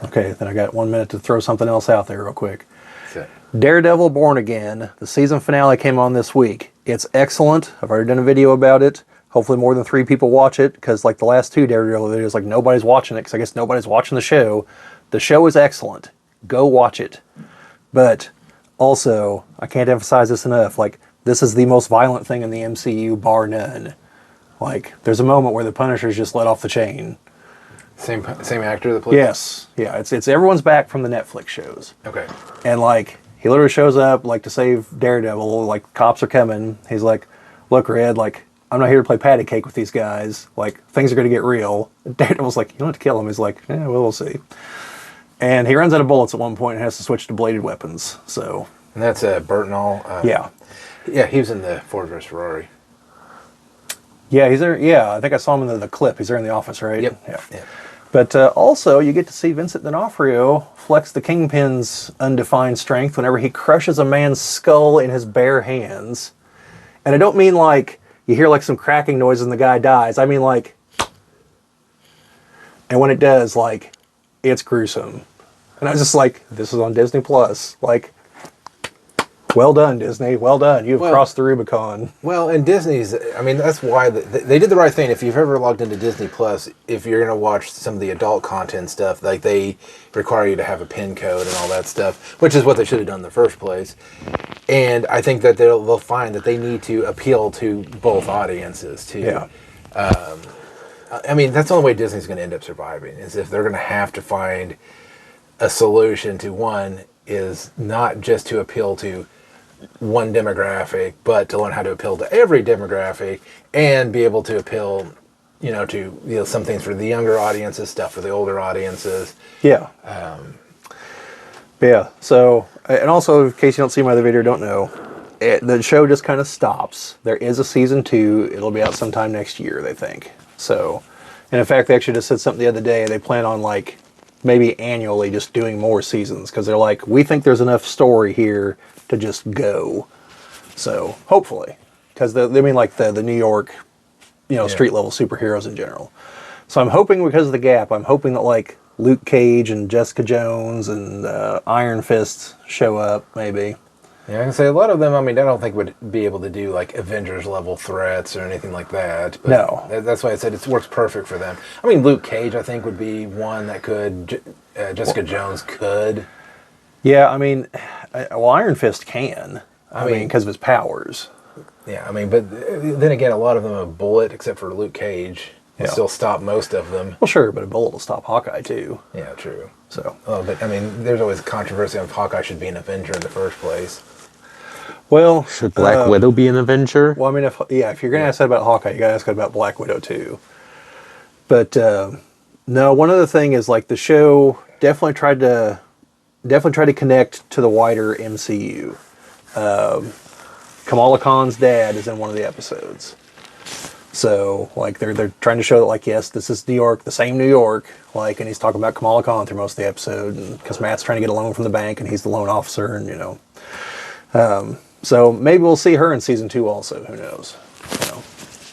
Okay, then I got 1 minute to throw something else out there real quick. Okay. Daredevil Born Again. The season finale came on this week. It's excellent. I've already done a video about it. Hopefully more than 3 people watch it, because like the last 2 Daredevil videos, like nobody's watching it, because I guess nobody's watching the show. The show is excellent. Go watch it. But also, I can't emphasize this enough, like, this is the most violent thing in the MCU, bar none. Like, there's a moment where the Punisher's just let off the chain. Same actor that plays? Yes. Yeah, it's everyone's back from the Netflix shows. Okay. And, like, he literally shows up, like, to save Daredevil. Like, cops are coming. He's like, look, Red, like, I'm not here to play patty cake with these guys. Like, things are going to get real. And Daredevil's like, you don't have to kill him. He's like, yeah, well, we'll see. And he runs out of bullets at one point and has to switch to bladed weapons. So. And that's Burtonall. Yeah. Yeah, he was in the Ford vs. Ferrari. Yeah, he's there. Yeah, I think I saw him in the clip. He's there in the office, right? Yep. Yeah. But also, you get to see Vincent D'Onofrio flex the Kingpin's undefined strength whenever he crushes a man's skull in his bare hands. And I don't mean like you hear like some cracking noise and the guy dies. I mean like, and when it does, like, it's gruesome. And I was just like, this is on Disney Plus. Like, well done, Disney. Well done. You've crossed the Rubicon. Well, and Disney's, I mean, that's why they did the right thing. If you've ever logged into Disney Plus, if you're going to watch some of the adult content stuff, like they require you to have a PIN code and all that stuff, which is what they should have done in the first place. And I think that they'll find that they need to appeal to both audiences, too. Yeah. I mean, that's the only way Disney's going to end up surviving, is if they're going to have to find a solution to one is not just to appeal to one demographic, but to learn how to appeal to every demographic and be able to appeal, to some things for the younger audiences, stuff for the older audiences. Yeah. Yeah. So, and also, in case you don't see my other video, don't know, the show just kind of stops. There is a season 2. It'll be out sometime next year, they think. So, and in fact, they actually just said something the other day. They plan on like maybe annually just doing more seasons because they're like, we think there's enough story here to just go. So hopefully, because they mean like the New York, street level superheroes in general. So I'm hoping because of the gap, I'm hoping that like Luke Cage and Jessica Jones and Iron Fist show up maybe. Yeah, I can say a lot of them, I mean, I don't think would be able to do like Avengers level threats or anything like that. But no. That's why I said it works perfect for them. I mean, Luke Cage, I think, would be one that could. Jessica Jones could. Yeah, I mean, Iron Fist can. I mean, because of his powers. Yeah, I mean, but then again, a lot of them have bullet, except for Luke Cage. He'll still stop most of them. Well, sure, but a bullet will stop Hawkeye, too. Yeah, true. So. But, I mean, there's always a controversy on if Hawkeye should be an Avenger in the first place. Well, should Black Widow be an Avenger? Well, I mean, if you're going to ask that about Hawkeye, you got to ask that about Black Widow, too. But, no, one other thing is, like, the show definitely tried to connect to the wider MCU. Kamala Khan's dad is in one of the episodes. So, like, they're trying to show that, like, yes, this is New York, the same New York, like, and he's talking about Kamala Khan through most of the episode, and because Matt's trying to get a loan from the bank, and he's the loan officer, and, so maybe we'll see her in season 2 also, who knows,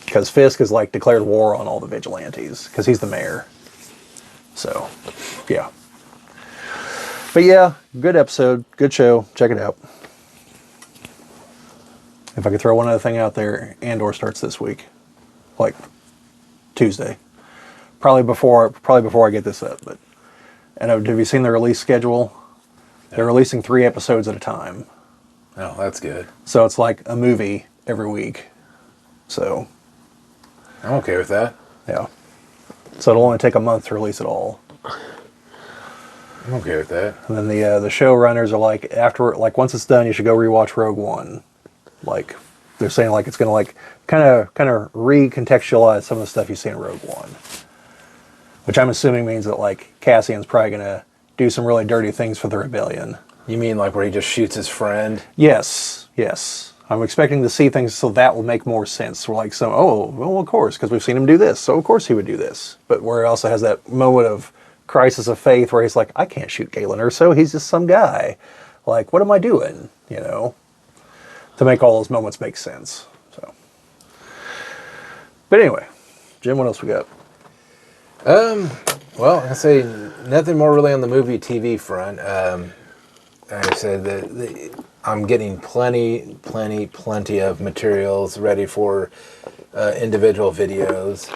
because Fisk has, like, declared war on all the vigilantes, because he's the mayor. So, yeah. But yeah, good episode, good show, check it out. If I could throw one other thing out there, Andor starts this week. Like Tuesday, probably before I get this up. But have you seen the release schedule? No. They're releasing 3 episodes at a time. Oh, that's good. So it's like a movie every week. So I'm okay with that. Yeah. So it'll only take a month to release it all. I'm okay with that. And then the showrunners are like, once it's done, you should go rewatch Rogue One. Like, they're saying like it's going to like kind of recontextualize some of the stuff you see in Rogue One, which I'm assuming means that like Cassian's probably going to do some really dirty things for the rebellion. You mean like where he just shoots his friend? Yes. I'm expecting to see things so that will make more sense. We're like, well, of course, because we've seen him do this, so of course he would do this. But where he also has that moment of crisis of faith where he's like, I can't shoot Galen Erso, he's just some guy. Like, what am I doing? To make all those moments make sense. So, but anyway, Jim, what else we got? Well, I say nothing more really on the movie TV front. I said that I'm getting plenty of materials ready for individual videos.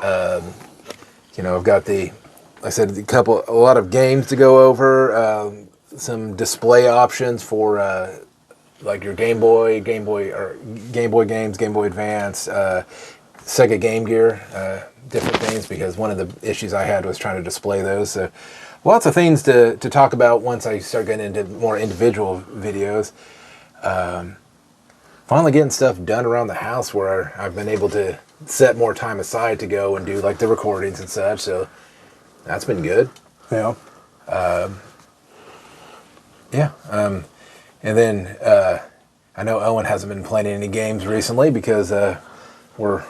I've got a lot of games to go over, some display options for like your Game Boy games, Game Boy Advance, Sega Game Gear, different things, because one of the issues I had was trying to display those. So lots of things to talk about once I start getting into more individual videos. Finally getting stuff done around the house where I've been able to set more time aside to go and do like the recordings and such. So that's been good. Yeah. And then I know Owen hasn't been playing any games recently because we're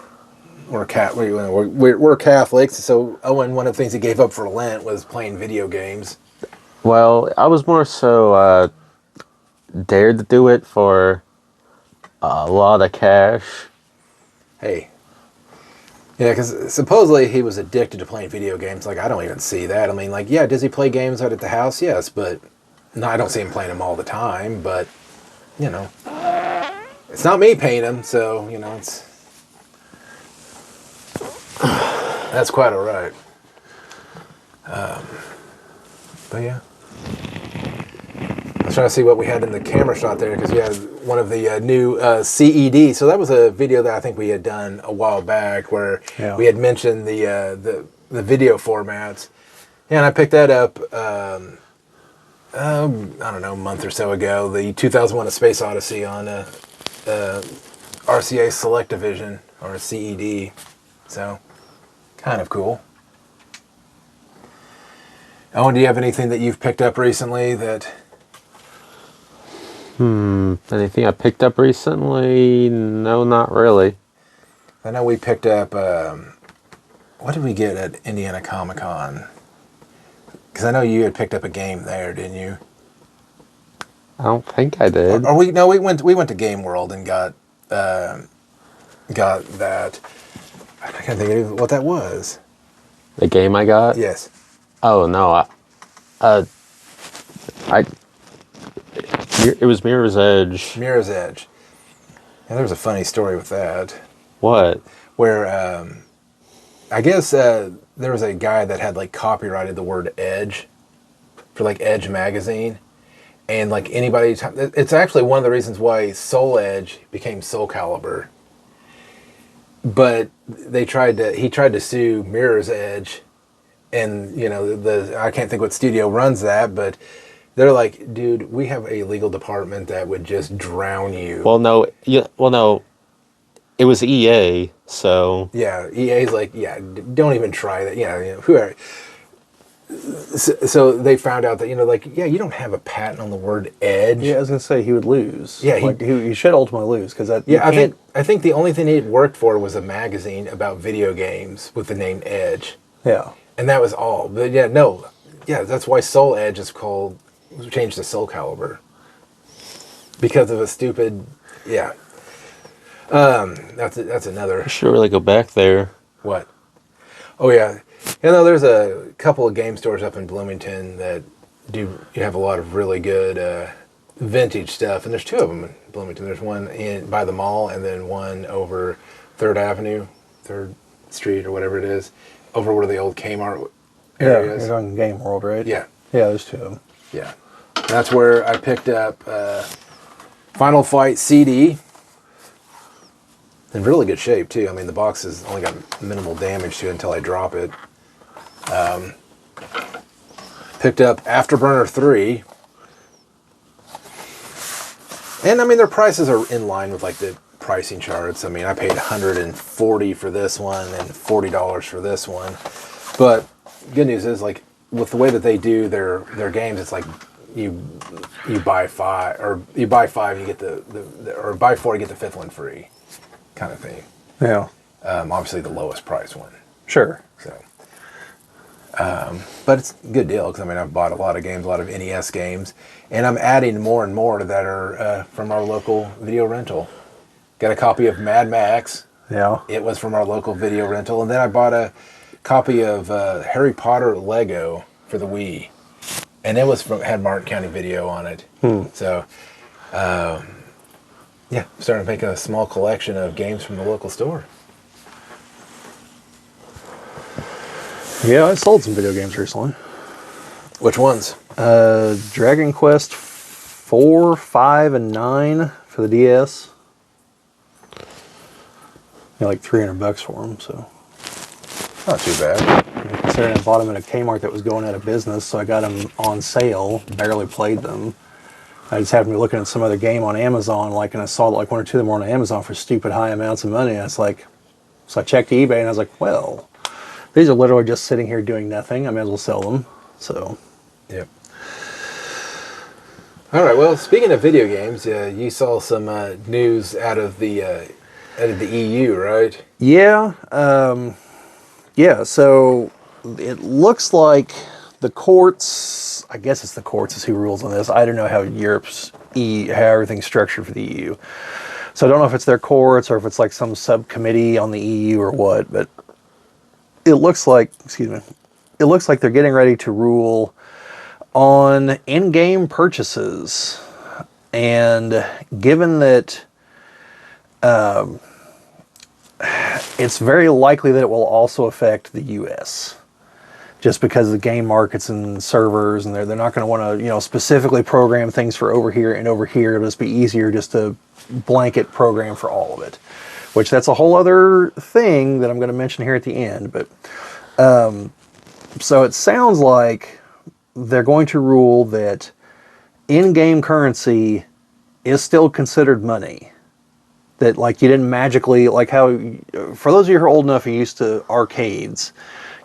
Catholics. So Owen, one of the things he gave up for Lent was playing video games. Well, I was more so dared to do it for a lot of cash. Hey, Yeah, because supposedly he was addicted to playing video games. Like, I don't even see that. I mean, like, yeah, does he play games out at the house? Yes, but no, I don't see him playing them all the time. But, you know, it's not me paying him, so, you know, that's quite all right. But yeah. I was trying to see what we had in the camera shot there, because we had one of the new CED. So that was a video that I think we had done a while back where we had mentioned the video formats. Yeah, and I picked that up, I don't know, a month or so ago. The 2001 A Space Odyssey on RCA Select Division, or CED. So, kind of cool. Owen, do you have anything that you've picked up recently that... Anything I picked up recently? No, not really. I know we picked up, what did we get at Indiana Comic-Con? Because I know you had picked up a game there, didn't you? I don't think I did. Or we went to Game World and got that. I can't think of what that was. The game I got? Yes. Oh no, it was Mirror's Edge. Mirror's Edge. And there was a funny story with that. What? Where I guess there was a guy that had like copyrighted the word Edge for like Edge magazine, and like anybody, it's actually one of the reasons why Soul Edge became Soul Calibur. But he tried to sue Mirror's Edge, and you know I can't think what studio runs that, but they're like, dude, we have a legal department that would just drown you. Well, no, it was EA, so yeah, EA's like, yeah, don't even try that. Yeah, you know, who are. So they found out that, you know, like, yeah, you don't have a patent on the word edge. Yeah, I was gonna say he would lose. Yeah, he should ultimately lose because that. Yeah, I think the only thing he had worked for was a magazine about video games with the name Edge. Yeah, and that was all. But yeah, no, yeah, that's why Soul Edge is changed to Soul Calibur because of a stupid. Yeah, that's another. I should really go back there. What? Oh yeah. You know, there's a couple of game stores up in Bloomington that you have a lot of really good vintage stuff, and there's two of them in Bloomington. There's one by the mall, and then one over 3rd Street, or whatever it is, over where the old Kmart area is. You're on Game World, right? Yeah. Yeah, there's two of them. Yeah. And that's where I picked up Final Fight CD. In really good shape, too. I mean, the box has only got minimal damage to it until I drop it. Picked up Afterburner 3. And, I mean, their prices are in line with, like, the pricing charts. I mean, I paid $140 for this one and $40 for this one. But good news is, like, with the way that they do their games, it's like you buy 5, or you buy 5, you get or buy 4, you get the 5th one free. Kind of thing. Yeah. Obviously the lowest price one. Sure. So, but it's a good deal because I mean I've bought a lot of games, a lot of NES games, and I'm adding more and more that are from our local video rental. Got a copy of Mad Max. Yeah. It was from our local video rental, and then I bought a copy of Harry Potter Lego for the Wii, and it had Martin County Video on it. So. Yeah, I'm starting to make a small collection of games from the local store. Yeah, I sold some video games recently. Which ones? Dragon Quest 4, 5, and 9 for the DS. Yeah, like $300 for them, so. Not too bad. Considering I bought them at a Kmart that was going out of business, so I got them on sale, barely played them. I just happened to be looking at some other game on Amazon, and I saw like 1 or 2 of them were on Amazon for stupid high amounts of money. And it's like, so I checked eBay, and I was like, well, these are literally just sitting here doing nothing. I may as well sell them. So, yep. All right. Well, speaking of video games, you saw some news out of the EU, right? yeah, yeah. So it looks like the courts, I guess it's the courts is who rules on this. I don't know how how everything's structured for the EU. So I don't know if it's their courts or if it's like some subcommittee on the EU or what, but it looks like, excuse me, it looks like they're getting ready to rule on in-game purchases. And given that it's very likely that it will also affect the US, just because of the game markets and servers, and they're not going to want to, you know, specifically program things for over here and over here. It'll just be easier just to blanket program for all of it, which that's a whole other thing that I'm going to mention here at the end. But so it sounds like they're going to rule that in-game currency is still considered money. That, like, you didn't magically, like how, for those of you who are old enough and used to arcades,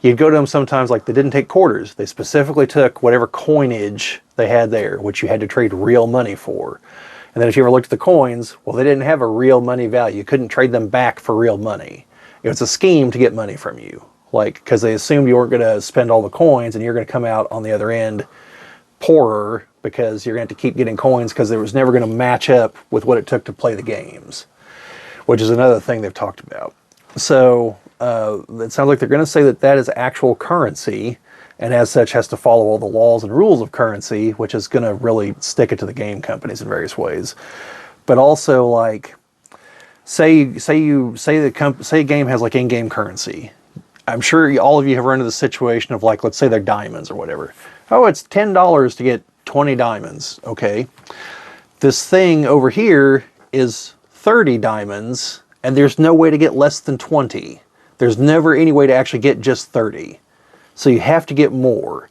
you'd go to them sometimes, like, they didn't take quarters. They specifically took whatever coinage they had there, which you had to trade real money for. And then if you ever looked at the coins, well, they didn't have a real money value. You couldn't trade them back for real money. It was a scheme to get money from you. Like, because they assumed you weren't going to spend all the coins and you're going to come out on the other end poorer because you're going to have to keep getting coins because it was never going to match up with what it took to play the games, which is another thing they've talked about. So it sounds like they're going to say that that is actual currency, and as such has to follow all the laws and rules of currency, which is going to really stick it to the game companies in various ways. But also, like, say a game has like in-game currency. I'm sure all of you have run into the situation of, like, let's say they're diamonds or whatever. Oh, it's $10 to get 20 diamonds. Okay, this thing over here is 30 diamonds, and there's no way to get less than 20. There's never any way to actually get just 30. So you have to get more,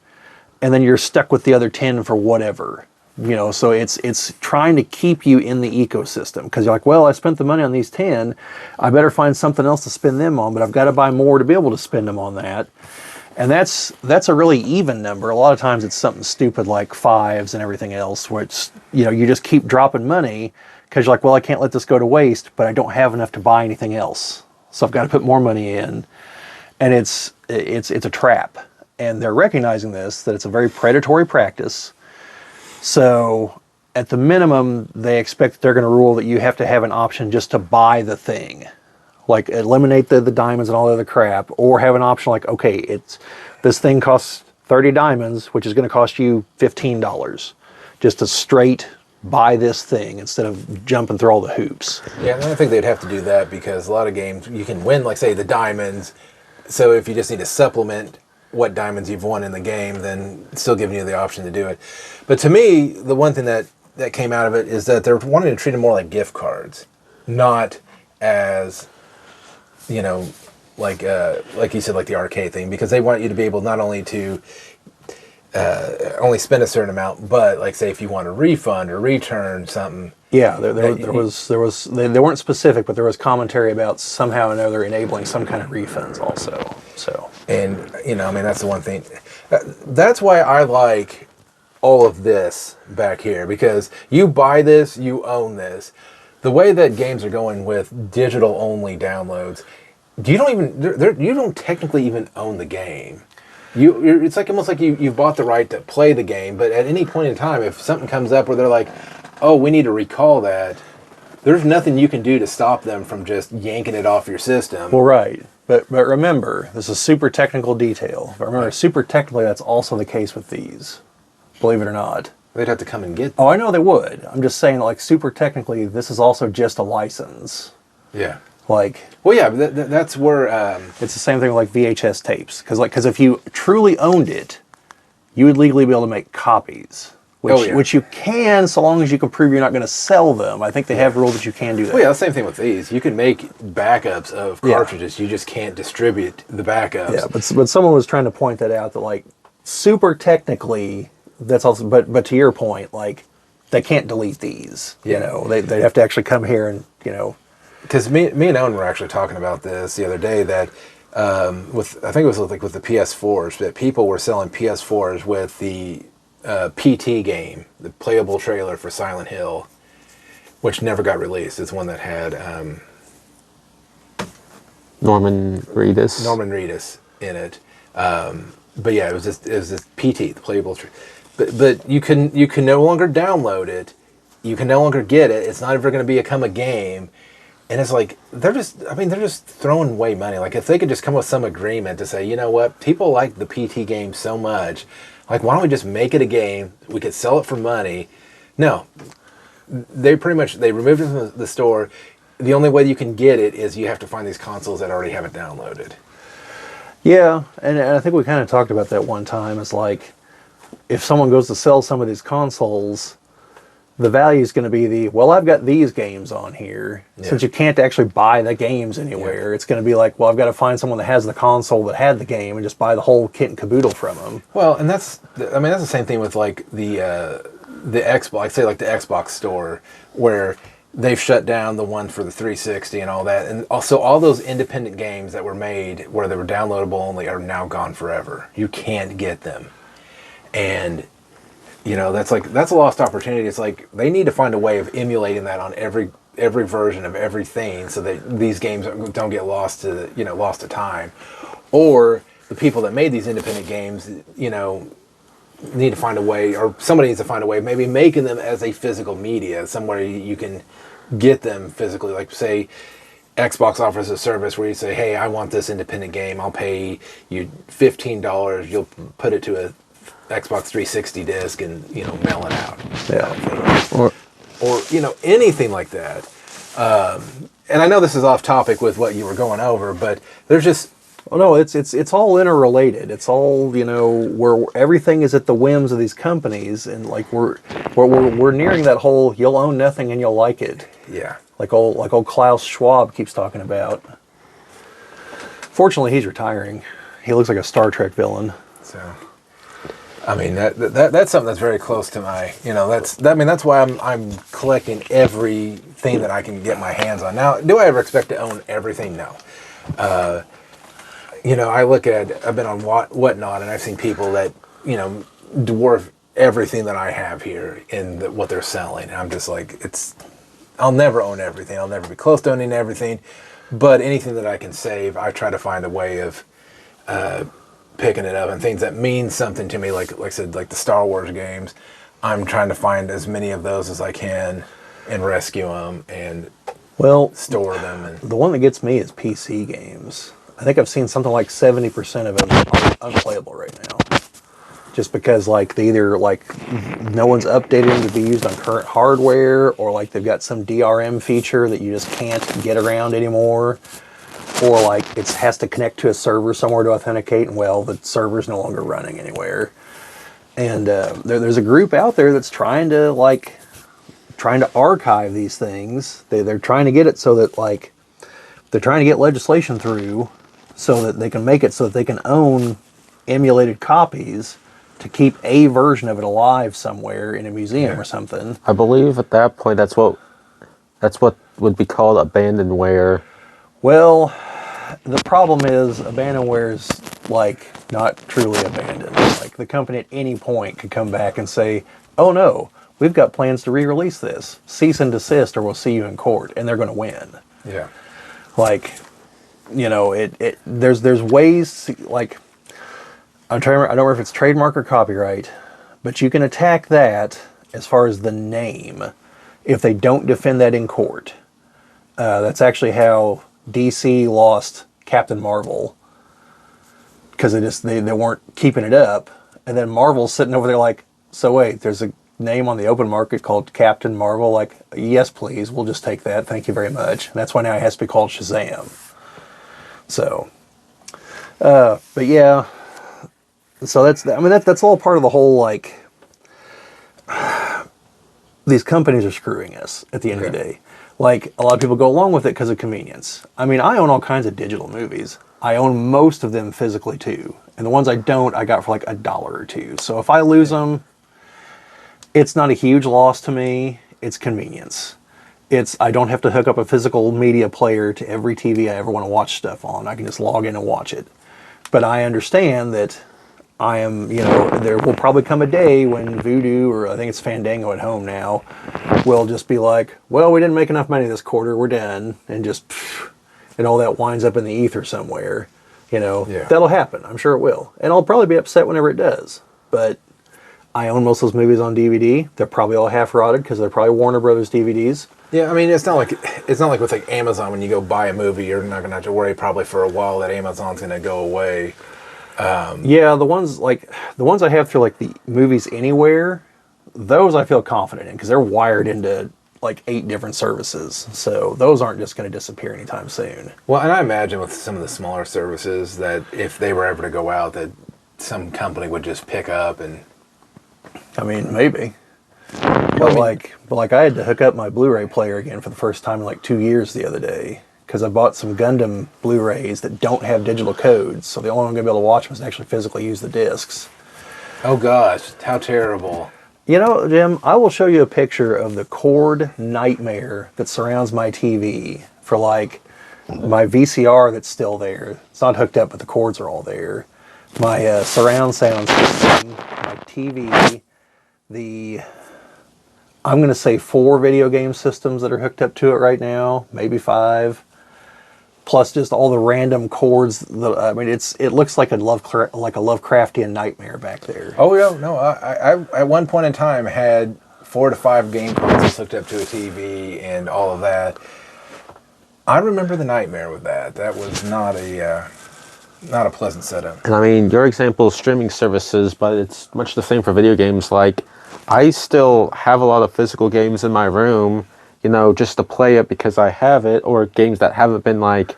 and then you're stuck with the other 10 for whatever. You know, so it's trying to keep you in the ecosystem, because you're like, well, I spent the money on these 10, I better find something else to spend them on, but I've got to buy more to be able to spend them on that. And that's a really even number. A lot of times it's something stupid like fives and everything else, where it's, you know, you just keep dropping money because you're like, well, I can't let this go to waste, but I don't have enough to buy anything else, so I've got to put more money in. And it's a trap, and they're recognizing this, that it's a very predatory practice. So at the minimum, they expect that they're going to rule that you have to have an option just to buy the thing, like eliminate the diamonds and all the other crap, or have an option like, okay, this thing costs 30 diamonds, which is going to cost you $15, just to straight buy this thing instead of jumping through all the hoops. Yeah, and I think they'd have to do that because a lot of games you can win, like, say, the diamonds. So if you just need to supplement what diamonds you've won in the game, then it's still giving you the option to do it. But to me, the one thing that came out of it is that they're wanting to treat them more like gift cards, not as, you know, like you said, like the arcade thing, because they want you to be able not only to only spend a certain amount, but, like, say if you want a refund or return something. Yeah, there was they weren't specific, but there was commentary about somehow or another enabling some kind of refunds also. So, and, you know, I mean, that's the one thing. That's why I like all of this back here, because you buy this, you own this. The way that games are going with digital only downloads, you don't technically even own the game. It's like almost like you've bought the right to play the game, but at any point in time, if something comes up where they're like, oh, we need to recall that, there's nothing you can do to stop them from just yanking it off your system. well, right. But remember, this is super technical detail. But remember, super technically, that's also the case with these. Believe it or not. They'd have to come and get them. Oh, I know they would. I'm just saying, like, super technically, this is also just a license. Yeah. Like, well, yeah, but that's where it's the same thing with, like, VHS tapes. Because if you truly owned it, you would legally be able to make copies. Which you can, so long as you can prove you're not going to sell them. I think they have rules that you can do that. Well, yeah, the same thing with these. You can make backups of cartridges. You just can't distribute the backups. Yeah, but someone was trying to point that out, that, like, super technically, that's also, but to your point, like, they can't delete these. You know, they have to actually come here and, you know. Because me and Owen were actually talking about this the other day, that I think it was like with the PS4s, that people were selling PS4s with the PT game, the playable trailer for Silent Hill, which never got released. It's one that had Norman Reedus in it. But yeah, it was this PT, the playable trailer. But you can no longer download it. You can no longer get it. It's not ever going to become a game. And it's like, they're just throwing away money. Like, if they could just come up with some agreement to say, you know what, people like the PT game so much, like, why don't we just make it a game? We could sell it for money. No. They removed it from the store. The only way you can get it is you have to find these consoles that already have it downloaded. Yeah, and I think we kind of talked about that one time. It's like, if someone goes to sell some of these consoles, the value is going to be well, I've got these games on here. Yeah. Since you can't actually buy the games anywhere, it's going to be like, well, I've got to find someone that has the console that had the game and just buy the whole kit and caboodle from them. Well, and that's the same thing with like the Xbox, say like the Xbox store, where they've shut down the one for the 360 and all that, and also all those independent games that were made where they were downloadable only are now gone forever. You can't get them, and that's a lost opportunity. It's like they need to find a way of emulating that on every version of everything, so that these games don't get lost to time, or the people that made these independent games, need to find a way, or somebody needs to find a way of maybe making them as a physical media, somewhere you can get them physically. Like, say, Xbox offers a service where you say, hey, I want this independent game, I'll pay you $15, you'll put it to a Xbox 360 disc and, mail it out. Yeah. Or anything like that. And I know this is off topic with what you were going over, but there's just... Oh no, it's all interrelated. It's all, where everything is at the whims of these companies, and like we're nearing that whole you'll own nothing and you'll like it. Yeah. Like old Klaus Schwab keeps talking about. Fortunately, he's retiring. He looks like a Star Trek villain. So, I mean that's something that's very close to my, that's why I'm collecting everything that I can get my hands on. Now, do I ever expect to own everything? No. I've been on Whatnot, and I've seen people that, dwarf everything that I have here in what they're selling. And I'm just like, I'll never own everything. I'll never be close to owning everything. But anything that I can save, I try to find a way of picking it up. And things that mean something to me, like I said, like the Star Wars games, I'm trying to find as many of those as I can and rescue them and store them. And the one that gets me is PC games. I think I've seen something like 70% of them are unplayable right now. Just because they either no one's updated them to be used on current hardware, or like they've got some DRM feature that you just can't get around anymore, or like it has to connect to a server somewhere to authenticate, and the server's no longer running anywhere. And there's a group out there that's trying to archive these things. They're trying to get it so that they're trying to get legislation through so that they can make it so that they can own emulated copies to keep a version of it alive somewhere in a museum or something. I believe at that point that's what would be called abandonware. Well, the problem is abandonware is not truly abandoned. Like, the company at any point could come back and say, oh no, we've got plans to re-release this. Cease and desist or we'll see you in court, and they're going to win. Yeah. There's ways, I don't remember if it's trademark or copyright, but you can attack that as far as the name if they don't defend that in court. That's actually how DC lost Captain Marvel, because they weren't keeping it up, and then Marvel's sitting over there so wait, there's a name on the open market called Captain Marvel, yes please, we'll just take that, thank you very much. And that's why now it has to be called Shazam. So, but yeah, so that's all part of the whole, these companies are screwing us at the end of the day. A lot of people go along with it because of convenience. I own all kinds of digital movies. I own most of them physically too. And the ones I don't, I got for $1 or $2. So if I lose them, it's not a huge loss to me. It's convenience. I don't have to hook up a physical media player to every TV I ever want to watch stuff on. I can just log in and watch it. But I understand that I am, there will probably come a day when Voodoo, or I think it's Fandango at home now, will just be like, well, we didn't make enough money this quarter, we're done. And and all that winds up in the ether somewhere. That'll happen. I'm sure it will. And I'll probably be upset whenever it does. But I own most of those movies on DVD. They're probably all half rotted because they're probably Warner Brothers DVDs. Yeah, I mean, it's not like with like Amazon when you go buy a movie, you're not gonna have to worry probably for a while that Amazon's gonna go away. Yeah, the ones I have through like the Movies Anywhere, those I feel confident in because they're wired into like 8 different services. So those aren't just going to disappear anytime soon. Well, and I imagine with some of the smaller services that if they were ever to go out, that some company would just pick up and. I mean, maybe. Well, But like I had to hook up my Blu-ray player again for the first time in like 2 years the other day because I bought some Gundam Blu-rays that don't have digital codes. So the only way I'm going to be able to watch them is actually physically use the discs. Oh gosh, how terrible. You know, Jim, I will show you a picture of the cord nightmare that surrounds my TV for like my VCR that's still there. It's not hooked up, but the cords are all there. My surround sound system, my TV, I'm going to say 4 video game systems that are hooked up to it right now, maybe 5. Plus just all the random cords. I mean, it looks like a Lovecraftian nightmare back there. Oh yeah, no, I at one point in time had 4 to 5 game consoles hooked up to a TV and all of that. I remember the nightmare with that. That was not a pleasant setup. And I mean, your example is streaming services, but it's much the same for video games. Like, I still have a lot of physical games in my room, you know, just to play it because I have it, or games that haven't been, like,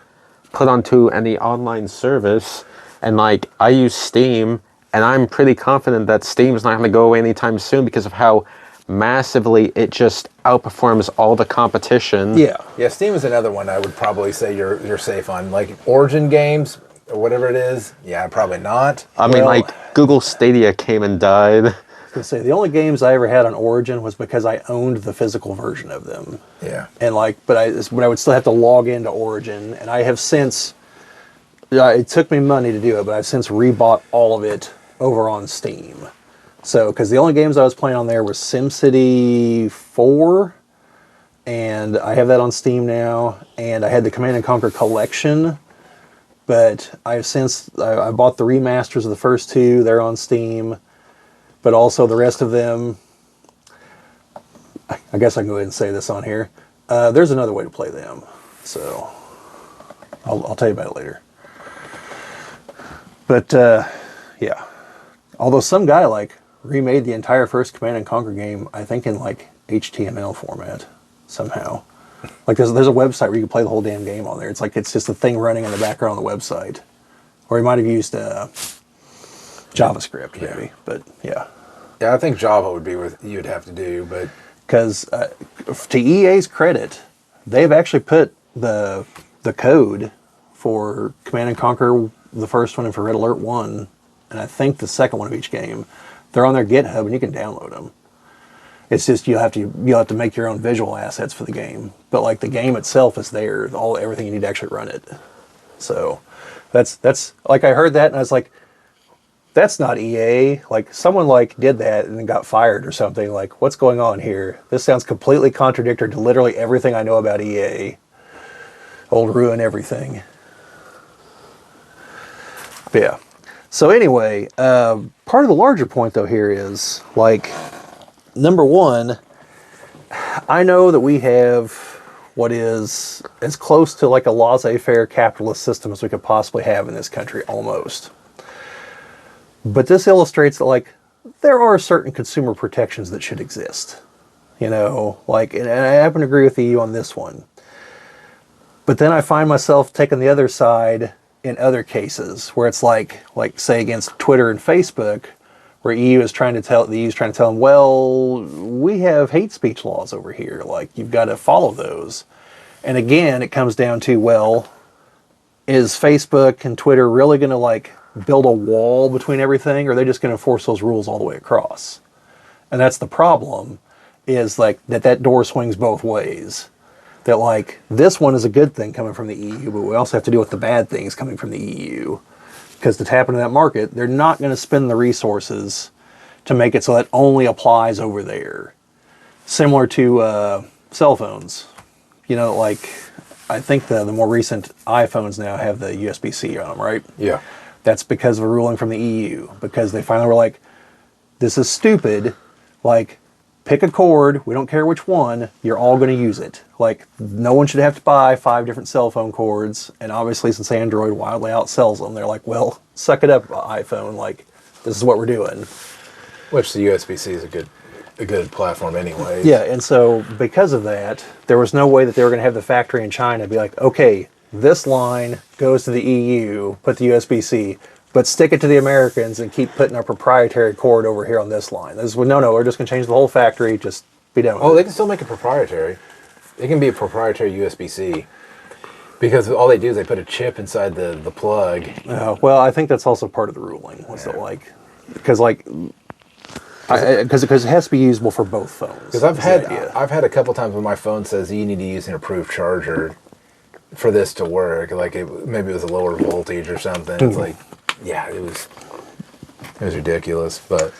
put onto any online service. And, like, I use Steam, and I'm pretty confident that Steam's not going to go away anytime soon because of how massively it just outperforms all the competition. Yeah. Yeah, Steam is another one I would probably say you're safe on. Like, Origin games, or whatever it is, yeah, probably not. I mean, like, Google Stadia came and died. Say the only games I ever had on Origin was because I owned the physical version of them. Yeah. And like, but I would still have to log into Origin, and I have since. It took me money to do it, but I've since rebought all of it over on Steam. So, because the only games I was playing on there were SimCity 4, and I have that on Steam now, and I had the Command & Conquer Collection, but I bought the remasters of the first 2, they're on Steam. But also the rest of them, I guess I can go ahead and say this on here. There's another way to play them. So I'll tell you about it later. But yeah. Although some guy like remade the entire first Command & Conquer game, I think in like HTML format somehow. Like there's a website where you can play the whole damn game on there. It's like it's just a thing running in the background on the website. Or he might have used JavaScript maybe, but yeah. Yeah, I think Java would be what you'd have to do, but because to EA's credit, they've actually put the code for Command & Conquer, the first one, and for Red Alert 1, and I think the second one of each game. They're on their GitHub, and you can download them. It's just you'll have to make your own visual assets for the game, but like the game itself is there, everything you need to actually run it. So that's like I heard that and I was like, that's not EA. Like someone like did that and then got fired or something. Like, what's going on here? This sounds completely contradictory to literally everything I know about EA. Old ruin everything. But yeah. So anyway, part of the larger point though here is like, number one, I know that we have what is as close to like a laissez-faire capitalist system as we could possibly have in this country, almost. But this illustrates that, like, there are certain consumer protections that should exist. You know, like, and I happen to agree with you on this one. But then I find myself taking the other side in other cases where it's like say against Twitter and Facebook, where the EU is trying to tell them, well, we have hate speech laws over here. Like, you've got to follow those. And again, it comes down to, well, is Facebook and Twitter really going to, like, build a wall between everything, or are they just going to enforce those rules all the way across? And that's the problem, is like that door swings both ways. That like this one is a good thing coming from the EU, but we also have to deal with the bad things coming from the EU. Because to tap into that market, they're not going to spend the resources to make it so that only applies over there. Similar to cell phones. You know, like I think the more recent iPhones now have the USB-C on them, right? yeah. That's because of a ruling from the EU, because they finally were like, this is stupid. Like, pick a cord. We don't care which one. You're all going to use it. Like, no one should have to buy 5 different cell phone cords. And obviously, since Android wildly outsells them, they're like, well, suck it up, iPhone. Like, this is what we're doing. Which the USB-C is a good platform anyway. Yeah, and so because of that, there was no way that they were going to have the factory in China be like, okay, this line goes to the EU, put the USB-C, but stick it to the Americans and keep putting our proprietary cord over here on this line. This is, well, no, we're just going to change the whole factory, just be done with it. Oh, they can still make it proprietary. It can be a proprietary USB-C. Because all they do is they put a chip inside the plug. Well, I think that's also part of the ruling. Was that like, because it has to be usable for both phones. Because I've had a couple times when my phone says you need to use an approved charger for this to work. Like maybe it was a lower voltage or something. It's like, yeah, it was ridiculous. But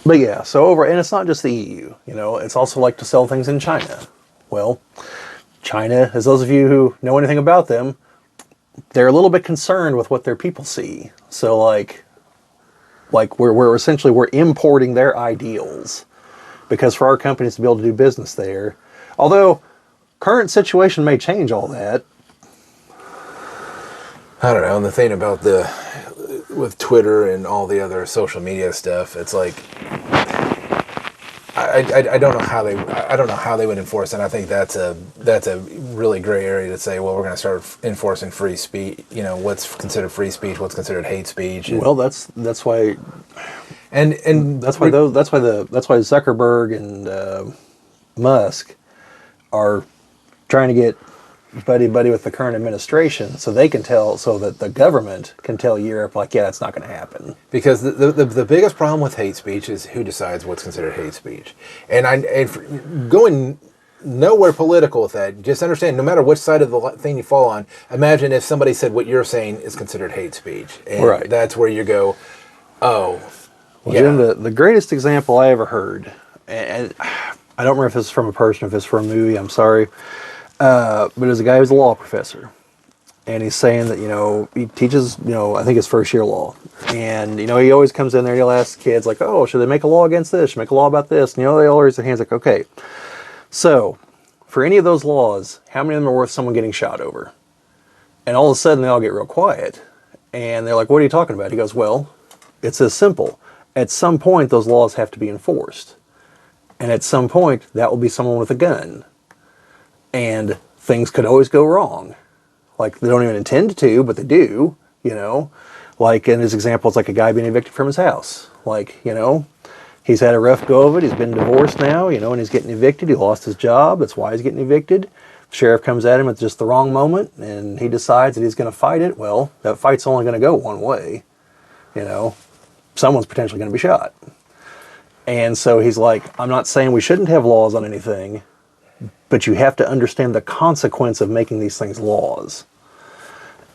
yeah, so and it's not just the EU. You know, it's also like to sell things in China. Well, China, as those of you who know anything about them, they're a little bit concerned with what their people see. So like we're essentially importing their ideals, because for our companies to be able to do business there, although current situation may change all that. I don't know. And the thing about with Twitter and all the other social media stuff, it's like I don't know how they would enforce it. And I think that's a really gray area to say, well, we're going to start enforcing free speech. You know, what's considered free speech, what's considered hate speech. Well, that's why, and that's why Zuckerberg and Musk are trying to get buddy with the current administration, so they can tell, so that the government can tell Europe, like, yeah, that's not going to happen. Because the biggest problem with hate speech is who decides what's considered hate speech. And going nowhere political with that, just understand, no matter which side of the thing you fall on, imagine if somebody said what you're saying is considered hate speech. And right. That's where you go, oh, well, yeah. Jim, the greatest example I ever heard, and I don't remember if this is from a person, if it's from a movie, I'm sorry, but there's a guy who's a law professor, and he's saying that, you know, he teaches, you know, I think it's first year law, and, you know, he always comes in there and he'll ask kids, like, oh, should they make a law against this? Should they make a law about this? And, you know, they all raise their hands like, okay, so for any of those laws, how many of them are worth someone getting shot over? And all of a sudden they all get real quiet, and they're like, what are you talking about? He goes, well, it's as simple. At some point, those laws have to be enforced. And at some point, that will be someone with a gun. And things could always go wrong. Like, they don't even intend to, but they do, you know. Like, in his example, it's like a guy being evicted from his house. Like, you know, he's had a rough go of it. He's been divorced now, you know, and he's getting evicted. He lost his job. That's why he's getting evicted. The sheriff comes at him at just the wrong moment, and he decides that he's going to fight it. Well, that fight's only going to go one way, you know. Someone's potentially going to be shot. And so he's like, I'm not saying we shouldn't have laws on anything, but you have to understand the consequence of making these things laws.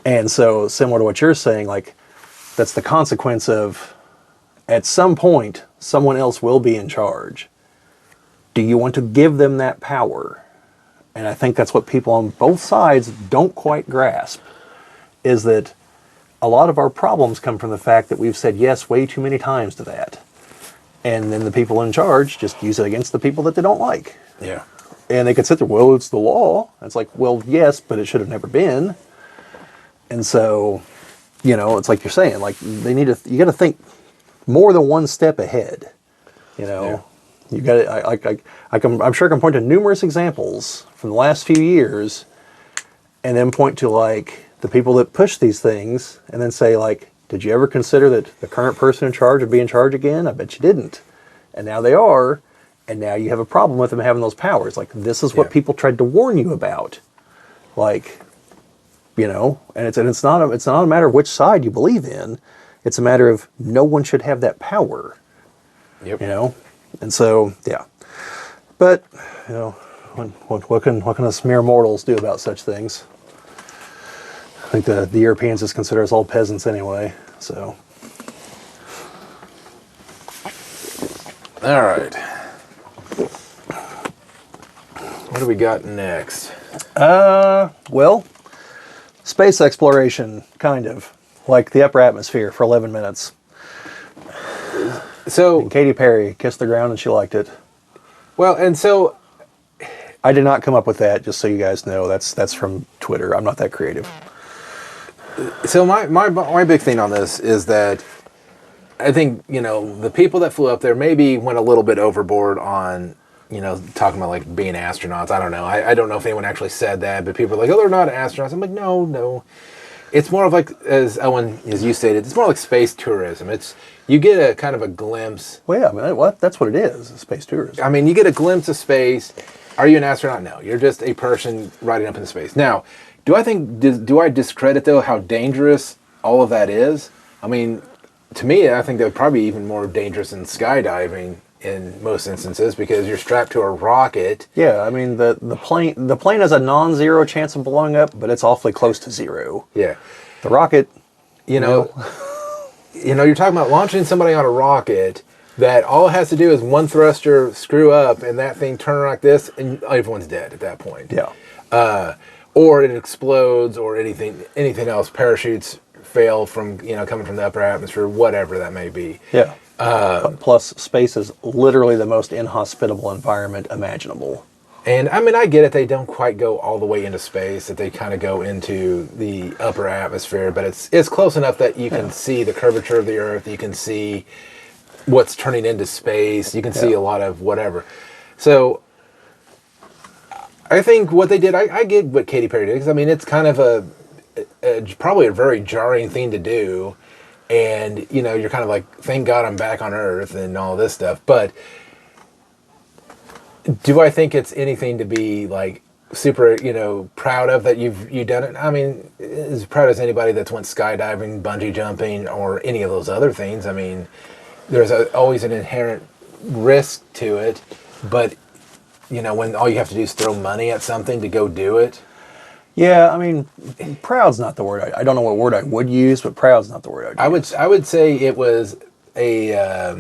And so, similar to what you're saying, like, that's the consequence of, at some point, someone else will be in charge. Do you want to give them that power? And I think that's what people on both sides don't quite grasp, is that a lot of our problems come from the fact that we've said yes way too many times to that. And then the people in charge just use it against the people that they don't like. Yeah. And they could sit there, well, it's the law. It's like, well, yes, but it should have never been. And so, you know, it's like you're saying, like, you got to think more than one step ahead. You know, yeah. You got to, I'm sure I can point to numerous examples from the last few years, and then point to, like, the people that push these things, and then say, like, did you ever consider that the current person in charge would be in charge again? I bet you didn't. And now they are, and now you have a problem with them having those powers. Like, this is what people tried to warn you about. Like, you know, and it's not a matter of which side you believe in. It's a matter of no one should have that power. Yep. You know? And so, yeah. But, you know, what can us mere mortals do about such things? I think the Europeans just consider us all peasants anyway, so. All right. What do we got next? Well, space exploration, kind of. Like the upper atmosphere for 11 minutes. So Katy Perry kissed the ground and she liked it. well, and so I did not come up with that, just so you guys know. That's from Twitter. I'm not that creative. So my big thing on this is that I think, you know, the people that flew up there maybe went a little bit overboard on, you know, talking about like being astronauts. I don't know. I don't know if anyone actually said that, but people are like, oh, they're not astronauts. I'm like, no. It's more of like, as Owen, as you stated, it's more like space tourism. It's, you get a kind of a glimpse. Well, yeah, I mean, that's what it is, space tourism. I mean, you get a glimpse of space. Are you an astronaut? No. You're just a person riding up in space. Now, do I discredit, though, how dangerous all of that is? I mean, to me, I think that would probably be even more dangerous than skydiving in most instances, because you're strapped to a rocket. Yeah, I mean, the plane has a non-zero chance of blowing up, but it's awfully close to zero. Yeah. The rocket, You know, you're talking about launching somebody on a rocket that all it has to do is one thruster screw up and that thing turn like this and everyone's dead at that point. yeah. Or it explodes or anything else. Parachutes fail from, you know, coming from the upper atmosphere, whatever that may be. Yeah. Plus, space is literally the most inhospitable environment imaginable. And I mean, I get it. They don't quite go all the way into space, that they kind of go into the upper atmosphere, but it's close enough that you can see the curvature of the Earth. You can see what's turning into space. You can see a lot of whatever. So I think what they did, I get what Katy Perry did, because I mean, it's kind of probably a very jarring thing to do. And, you know, you're kind of like, thank God I'm back on Earth and all this stuff. But do I think it's anything to be like super, you know, proud of that you've done it? I mean, as proud as anybody that's went skydiving, bungee jumping, or any of those other things. I mean, there's always an inherent risk to it. But, you know, when all you have to do is throw money at something to go do it. Yeah, I mean, proud's not the word. I don't know what word I would use, but proud's not the word I'd use. I would say it was I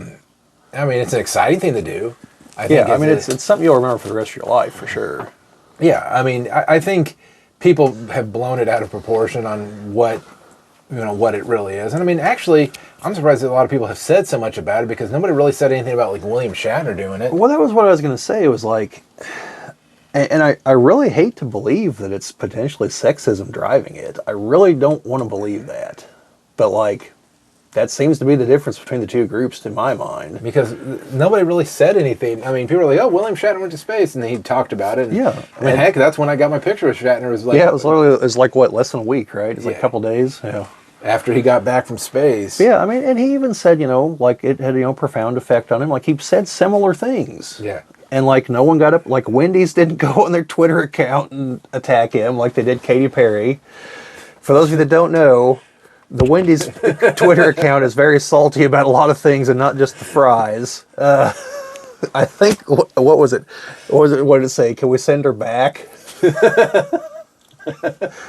mean, it's an exciting thing to do. It's something you'll remember for the rest of your life, for sure. Yeah, I mean, I think people have blown it out of proportion on what it really is. And I mean, actually, I'm surprised that a lot of people have said so much about it, because nobody really said anything about like William Shatner doing it. Well, that was what I was going to say. It was like, and I really hate to believe that it's potentially sexism driving it. I really don't want to believe that. But like, that seems to be the difference between the two groups in my mind. Because nobody really said anything. I mean, people were like, oh, William Shatner went to space, and he talked about it. And, yeah. I mean, heck, that's when I got my picture of Shatner. It was like, yeah, it was like, what, less than a week, right? It's like a couple days. Yeah. After he got back from space. Yeah, I mean, and he even said, you know, like it had, you know, profound effect on him. Like he said similar things. Yeah. And like no one got up, like Wendy's didn't go on their Twitter account and attack him like they did Katy Perry. For those of you that don't know, the Wendy's Twitter account is very salty about a lot of things and not just the fries. I think, what was it? What did it say? Can we send her back?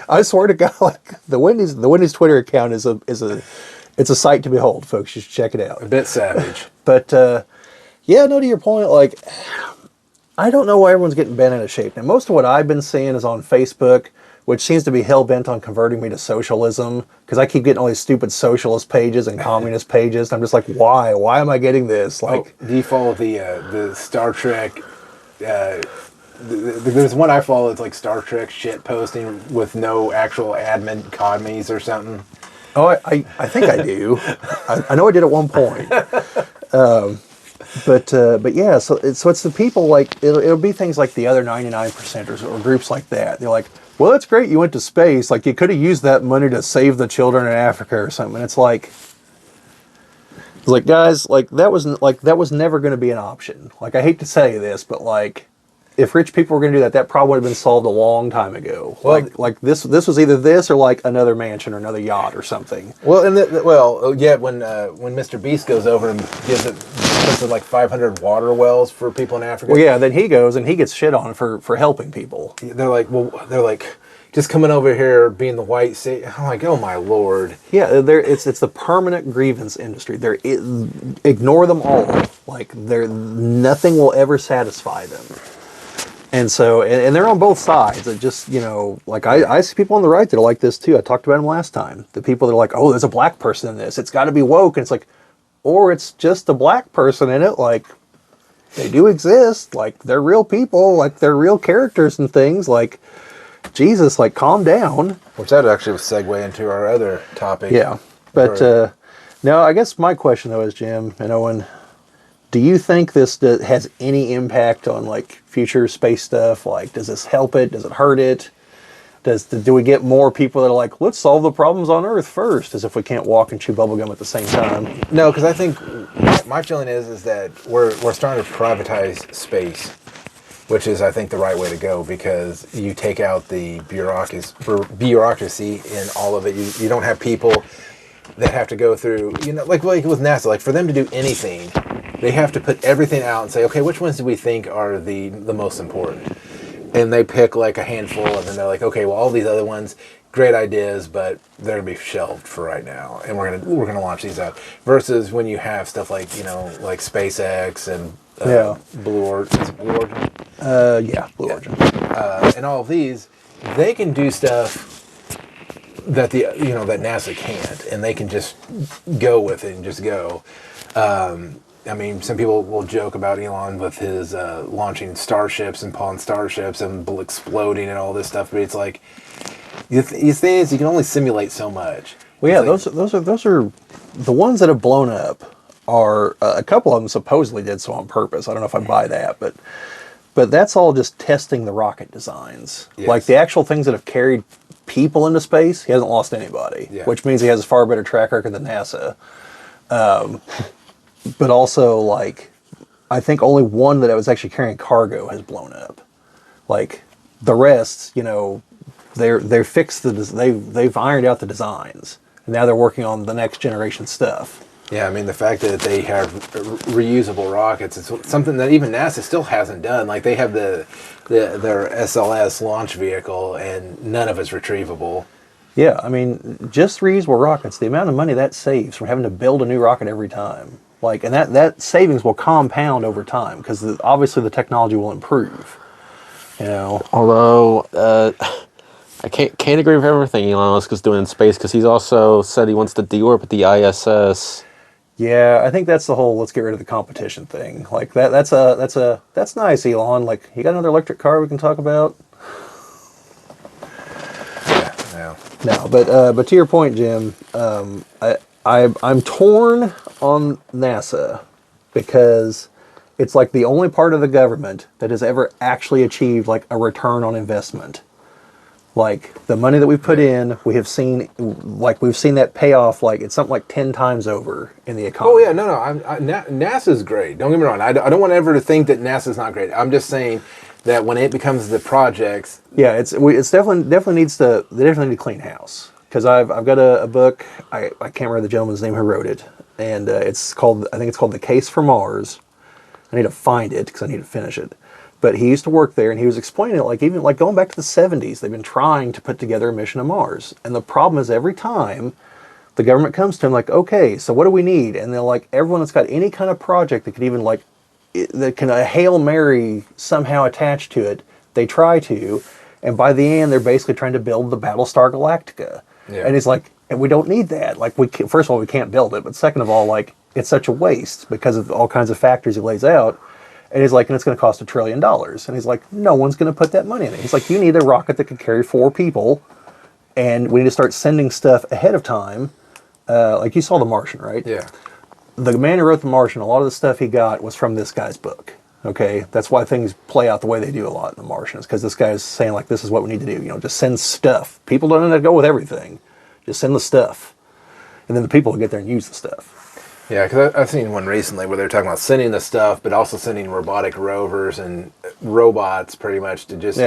I swear to God, like the Wendy's Twitter account is a sight to behold, folks. You should check it out. A bit savage. But yeah, no, to your point, like I don't know why everyone's getting bent out of shape. Now, most of what I've been seeing is on Facebook, which seems to be hell-bent on converting me to socialism, because I keep getting all these stupid socialist pages and communist pages. And I'm just like, why? Why am I getting this? Like, do you follow the Star Trek? There's one I follow that's like Star Trek shit posting with no actual admin commies or something. Oh, I think I do. I know I did at one point. But yeah, so it's the people, like, it'll be things like the other 99%ers or groups like that. They're like, well, that's great you went to space. Like, you could have used that money to save the children in Africa or something. And it's like, guys, like, that was never going to be an option. Like, I hate to tell you this, but like, if rich people were going to do that, that problem would have been solved a long time ago. Well, like this was either this or like another mansion or another yacht or something. Well, and when Mr. Beast goes over and puts in like 500 water wells for people in Africa. Well, yeah, then he goes and he gets shit on for helping people. They're like, just coming over here being the white state. I'm like, oh my Lord. Yeah, it's the permanent grievance industry. Ignore them all. Like, nothing will ever satisfy them. And so, and they're on both sides. It just, you know, like I see people on the right that are like this too. I talked about them last time. The people that are like, oh, there's a black person in this. It's got to be woke. And it's like, or it's just a black person in it. Like, they do exist. Like, they're real people. Like, they're real characters and things. Like, Jesus, like, calm down. Which that actually would segue into our other topic. Yeah. But, no, I guess my question, though, is, Jim and Owen, do you think this has any impact on, like, future space stuff? Like, does this help it? Does it hurt it? Do we get more people that are like, let's solve the problems on Earth first, as if we can't walk and chew bubblegum at the same time? No, because I think my feeling is that we're starting to privatize space, which is, I think, the right way to go, because you take out the bureaucracy in all of it. You don't have people that have to go through, like with NASA, like for them to do anything, they have to put everything out and say, okay, which ones do we think are the most important? And they pick like a handful, and then they're like, okay, well, all these other ones, great ideas, but they're gonna be shelved for right now, and we're gonna launch these out. Versus when you have stuff like like SpaceX and Blue Origin. Is it Blue Origin? Blue Origin. And all of these, they can do stuff that that NASA can't, and they can just go with it and just go. I mean, some people will joke about Elon with his launching starships and pawn starships and exploding and all this stuff, but it's like, the thing is, you can only simulate so much. Well, yeah, like, those are the ones that have blown up. Are a couple of them supposedly did so on purpose. I don't know if I buy that, but that's all just testing the rocket designs. Yes. Like the actual things that have carried people into space, he hasn't lost anybody, which means he has a far better track record than NASA. But also, like, I think only one that was actually carrying cargo has blown up. Like, the rest, they're fixed they've ironed out the designs. And now they're working on the next generation stuff. Yeah, I mean, the fact that they have reusable rockets, it's something that even NASA still hasn't done. Like, they have their SLS launch vehicle, and none of it's retrievable. Yeah, I mean, just reusable rockets, the amount of money that saves from having to build a new rocket every time. Like, and that savings will compound over time, because obviously the technology will improve. Although I can't agree with everything Elon Musk is doing in space, because he's also said he wants to deorbit the ISS. Yeah, I think that's the whole let's get rid of the competition thing. Like that's nice, Elon. Like, you got another electric car we can talk about? Yeah. No, but to your point, Jim, I'm torn on NASA, because it's like the only part of the government that has ever actually achieved like a return on investment. Like, the money that we put in, we've seen that pay off, like, it's something like 10 times over in the economy. Oh, yeah, no. NASA's great. Don't get me wrong. I don't want ever to think that NASA's not great. I'm just saying that when it becomes the projects... Yeah, it's definitely needs to, they definitely need to clean house. Because I've got a book, I can't remember the gentleman's name who wrote it, and I think it's called The Case for Mars. I need to find it, because I need to finish it. But he used to work there, and he was explaining it, like, even like going back to the 70s, they've been trying to put together a mission to Mars. And the problem is, every time the government comes to him, like, okay, so what do we need? And they're like, everyone that's got any kind of project that could even, like, that can a Hail Mary somehow attach to it, they try to. And by the end, they're basically trying to build the Battlestar Galactica. Yeah. And he's like, and we don't need that. Like, first of all, we can't build it. But second of all, like, it's such a waste because of all kinds of factors he lays out. And he's like, and it's going to cost $1 trillion. And he's like, no one's going to put that money in it. He's like, you need a rocket that can carry 4 people, and we need to start sending stuff ahead of time. Like, you saw The Martian, right? Yeah. The man who wrote The Martian, a lot of the stuff he got was from this guy's book. Okay, that's why things play out the way they do a lot in The Martian, is because this guy's saying, like, this is what we need to do. Just send stuff. People don't have to go with everything. Just send the stuff. And then the people will get there and use the stuff. Yeah, because I've seen one recently where they're talking about sending the stuff, but also sending robotic rovers and robots pretty much to just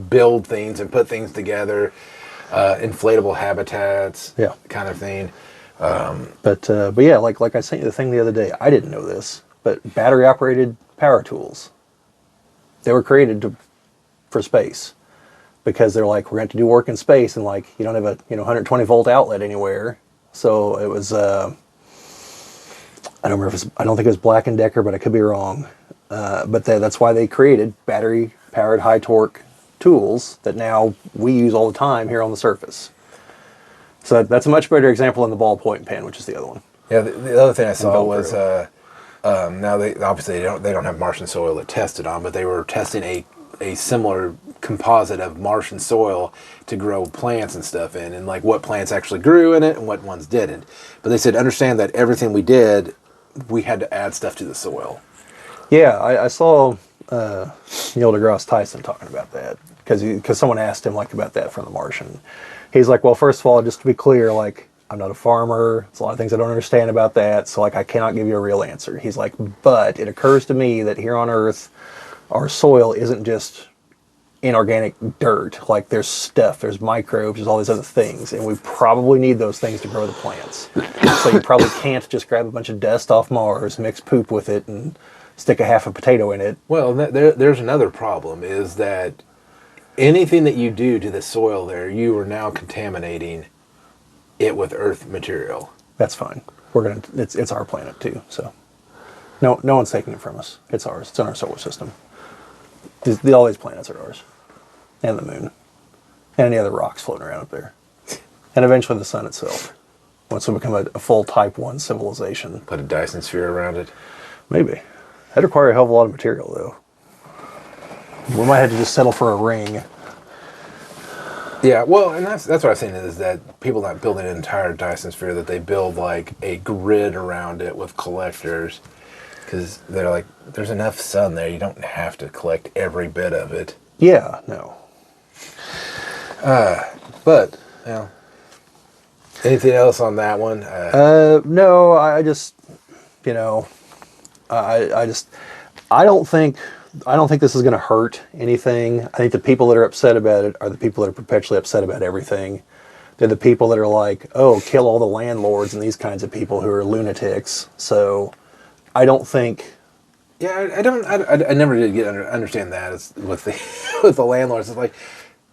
build things and put things together, inflatable habitats, kind of thing. But yeah, like I sent you the thing the other day. I didn't know this, but battery-operated power tools. They were created for space, because they're like, we're going to do work in space, and like, you don't have a 120 volt outlet anywhere. So it was I don't think it was Black & Decker, but I could be wrong. But that's why they created battery-powered high-torque tools that now we use all the time here on the surface. So that's a much better example than the ballpoint pen, which is the other one. Yeah, the other thing I saw go was through. now they obviously they don't have Martian soil to test it on, but they were testing a similar composite of Martian soil to grow plants and stuff in, and like what plants actually grew in it and what ones didn't. But they said understand that everything we did, we had to add stuff to the soil. Yeah, I saw Neil deGrasse Tyson talking about that because someone asked him like about that from The Martian. He's like, well, first of all, just to be clear, like I'm not a farmer. There's a lot of things I don't understand about that, so like I cannot give you a real answer. He's like, but it occurs to me that here on Earth, our soil isn't just inorganic dirt. Like there's stuff, there's microbes, there's all these other things, and we probably need those things to grow the plants. So you probably can't just grab a bunch of dust off Mars, mix poop with it, and stick a half a potato in it. Well, there's another problem is that anything that you do to the soil there, you are now contaminating it with earth material. That's fine. It's our planet too, so no one's taking it from us. It's ours. It's in our solar system. All these planets are ours, and the moon, and any other rocks floating around up there, and eventually the sun itself. Once we become a full Type 1 civilization. Put a Dyson sphere around it. Maybe. That'd require a hell of a lot of material, though. We might have to just settle for a ring. Yeah, well, and that's what I've seen is that people not building an entire Dyson sphere, that they build like a grid around it with collectors, because they're like, there's enough sun there, you don't have to collect every bit of it. Yeah, no. But, you know, anything else on that one? No, I just, you know, I don't think this is going to hurt anything. I think the people that are upset about it are the people that are perpetually upset about everything. They're the people that are like, oh, kill all the landlords and these kinds of people who are lunatics. So I don't think... Yeah, I never did understand that with the with the landlords. It's like,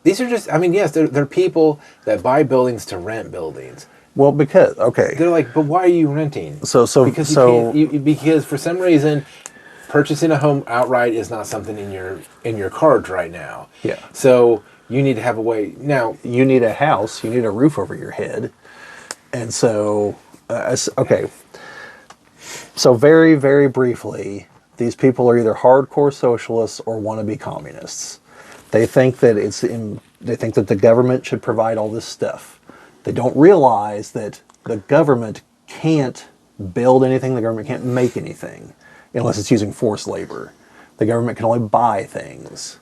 these are just, I mean, yes, they're people that buy buildings to rent buildings. Well, because, okay. They're like, but why are you renting? Because because for some reason, purchasing a home outright is not something in your cards right now. Yeah. So you need to have a way now. You need a house. You need a roof over your head, and so okay. So very, very briefly, these people are either hardcore socialists or wannabe communists. They think that the government should provide all this stuff. They don't realize that the government can't build anything. The government can't make anything unless it's using forced labor. The government can only buy things.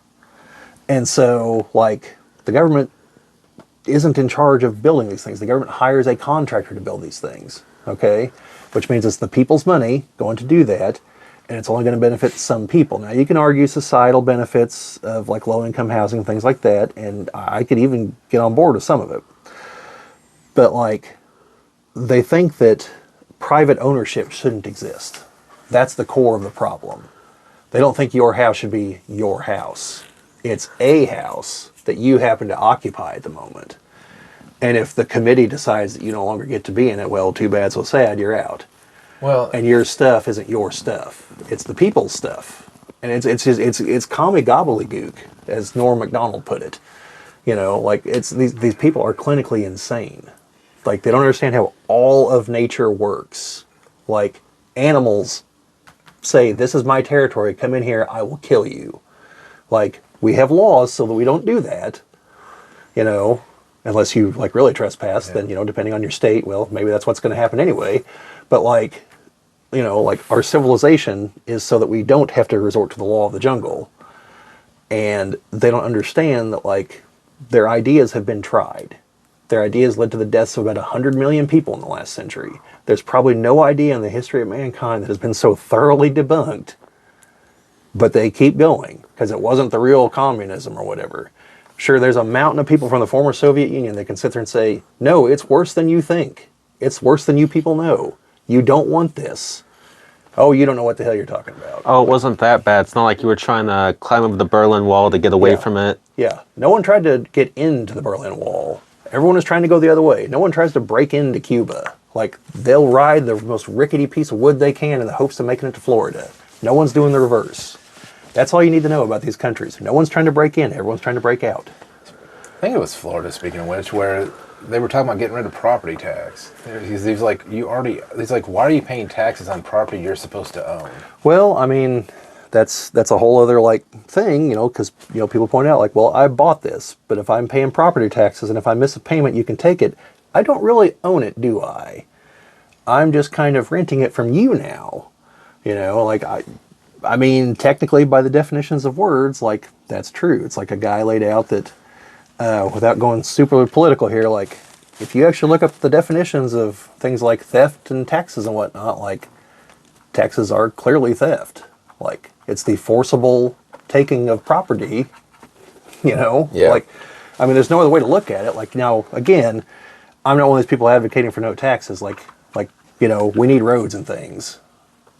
And so, like, the government isn't in charge of building these things. The government hires a contractor to build these things, okay? Which means it's the people's money going to do that, and it's only going to benefit some people. Now, you can argue societal benefits of, like, low-income housing and things like that, and I could even get on board with some of it. But, like, they think that private ownership shouldn't exist. That's the core of the problem. They don't think your house should be your house. It's a house that you happen to occupy at the moment. And if the committee decides that you no longer get to be in it, well, too bad, so sad, you're out. Well, And your stuff isn't your stuff. It's the people's stuff. And it's commie gobbledygook, as Norm Macdonald put it. You know, like, it's these people are clinically insane. Like, they don't understand how all of nature works. Like, animals say, this is my territory, come in here, I will kill you. Like, we have laws so that we don't do that, you know, unless you, like, really trespass, then, you know, depending on your state, well, maybe that's what's going to happen anyway. But, like, you know, like, our civilization is so that we don't have to resort to the law of the jungle. And they don't understand that, like, their ideas have been tried. Their ideas led to the deaths of about 100 million people in the last century. There's probably no idea in the history of mankind that has been so thoroughly debunked, but they keep going because it wasn't the real communism or whatever. Sure, there's a mountain of people from the former Soviet Union that can sit there and say, no, it's worse than you think. It's worse than you people know. You don't want this. Oh, you don't know what the hell you're talking about. Oh, it wasn't that bad. It's not like you were trying to climb up the Berlin Wall to get away from it. Yeah. No one tried to get into the Berlin Wall. Everyone is trying to go the other way. No one tries to break into Cuba. Like, they'll ride the most rickety piece of wood they can in the hopes of making it to Florida. No one's doing the reverse. That's all you need to know about these countries. No one's trying to break in. Everyone's trying to break out. I think it was Florida, speaking of which, where they were talking about getting rid of property tax. He's like, he's like, why are you paying taxes on property you're supposed to own? Well, I mean, that's a whole other like thing, because people point out like, well, I bought this, but if I'm paying property taxes and if I miss a payment, you can take it. I don't really own it, do I? I'm just kind of renting it from you now. Like I mean, technically by the definitions of words, like that's true. It's like a guy laid out that, without going super political here, like if you actually look up the definitions of things like theft and taxes and whatnot, like taxes are clearly theft. Like it's the forcible taking of property, Yeah. Like, I mean, there's no other way to look at it. Like now, again, I'm not one of these people advocating for no taxes. Like, we need roads and things.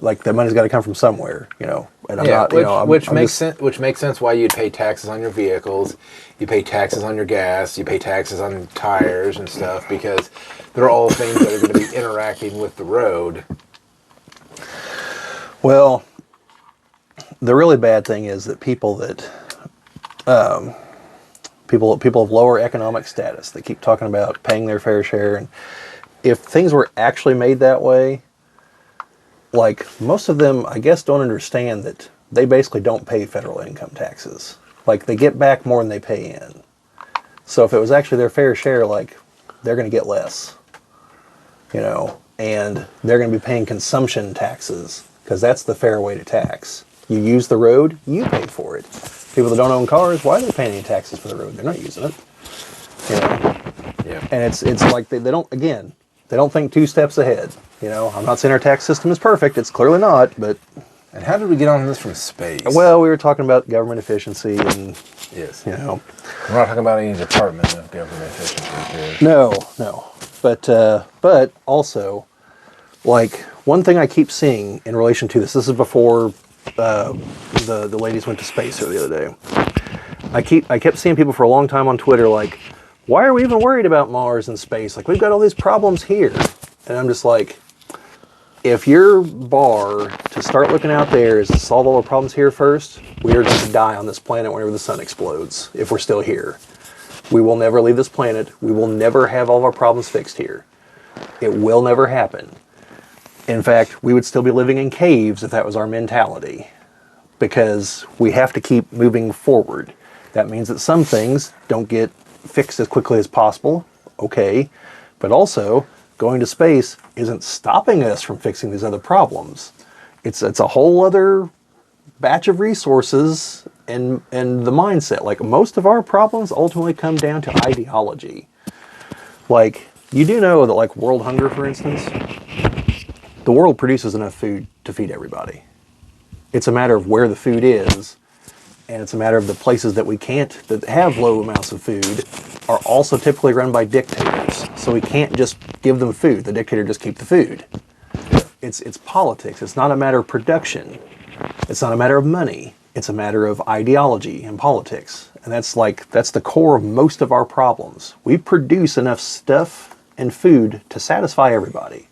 Like that money's got to come from somewhere, and I'm not, which makes sense. Which makes sense why you'd pay taxes on your vehicles, you pay taxes on your gas, you pay taxes on tires and stuff, because they're all things that are going to be interacting with the road. Well, the really bad thing is that people of lower economic status, they keep talking about paying their fair share, and if things were actually made that way, like most of them, I guess, don't understand that they basically don't pay federal income taxes. Like they get back more than they pay in. So if it was actually their fair share, like they're going to get less, and they're going to be paying consumption taxes because that's the fair way to tax. You use the road, you pay for it. People that don't own cars, why are they paying any taxes for the road? They're not using it. Yeah. And it's like they don't think two steps ahead. I'm not saying our tax system is perfect. It's clearly not, but... And how did we get on this from space? Well, we were talking about government efficiency and... Yes. We're not talking about any department of government efficiency here. No. But also, like, one thing I keep seeing in relation to this is before the ladies went to space here the other day. I kept seeing people for a long time on Twitter like, why are we even worried about Mars and space? Like, we've got all these problems here. And I'm just like, if your bar to start looking out there is to solve all the problems here first, we are going to die on this planet whenever the sun explodes, if we're still here. We will never leave this planet. We will never have all of our problems fixed here. It will never happen. In fact, we would still be living in caves if that was our mentality, because we have to keep moving forward. That means that some things don't get fixed as quickly as possible, okay, but also going to space isn't stopping us from fixing these other problems. It's a whole other batch of resources and the mindset. Like, most of our problems ultimately come down to ideology. Like, you do know that, like, world hunger, for instance, the world produces enough food to feed everybody. It's a matter of where the food is, and it's a matter of the places that that have low amounts of food are also typically run by dictators. So we can't just give them food. The dictator just keep the food. It's politics. It's not a matter of production. It's not a matter of money. It's a matter of ideology and politics. And that's the core of most of our problems. We produce enough stuff and food to satisfy everybody.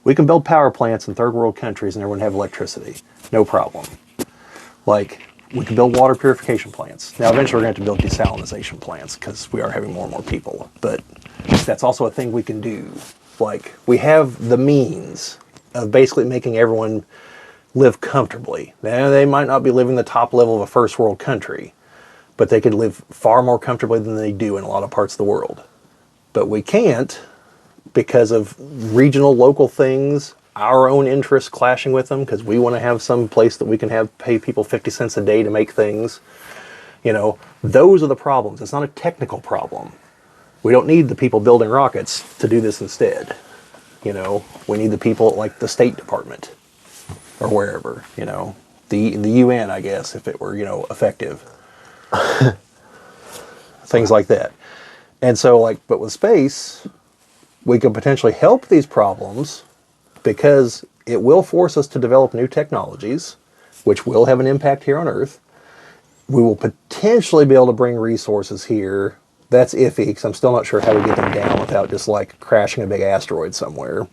We can build power plants in third world countries and everyone have electricity. No problem. Like, we can build water purification plants. Now, eventually we're going to have to build desalinization plants because we are having more and more people. But that's also a thing we can do. Like, we have the means of basically making everyone live comfortably. Now, they might not be living the top level of a first world country, but they could live far more comfortably than they do in a lot of parts of the world. But we can't because of regional, local things, our own interests clashing with them, because we want to have some place that we can pay people 50 cents a day to make things. Those are the problems. It's not a technical problem. We don't need the people building rockets to do this instead. We need the people at, like, the State Department or wherever, the UN, I guess, if it were, effective. Things like that. And so, but with space, we could potentially help these problems because it will force us to develop new technologies, which will have an impact here on Earth. We will potentially be able to bring resources here. That's iffy, because I'm still not sure how to get them down without just, like, crashing a big asteroid somewhere.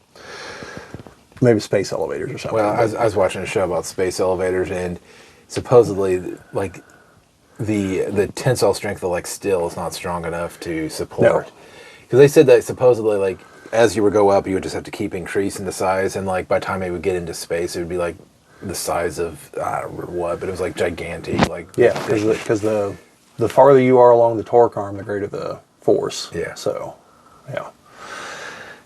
Maybe space elevators or something. Well, I was watching a show about space elevators, and supposedly, like, the tensile strength of, like, steel is not strong enough to support. Because they said that supposedly, like, as you would go up, you would just have to keep increasing the size, and like by the time it would get into space, it would be like the size of I don't remember what, but it was like gigantic. Like Yeah, because the farther you are along the torque arm, the greater the force. Yeah. So, yeah.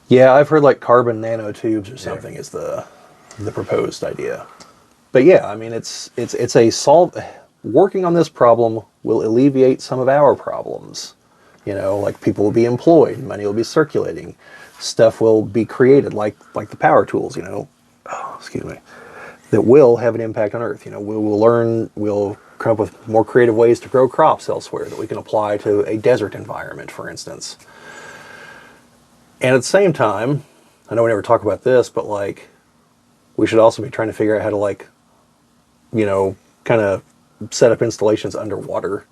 Yeah, I've heard like carbon nanotubes or something is the proposed idea. But yeah, I mean, it's a working on this problem will alleviate some of our problems. You know, like people will be employed, money will be circulating, stuff will be created, like the power tools. You know, excuse me, that will have an impact on Earth. You know, we'll come up with more creative ways to grow crops elsewhere that we can apply to a desert environment, for instance. And at the same time, I know we never talk about this, but like, we should also be trying to figure out how to like, you know, kind of set up installations underwater.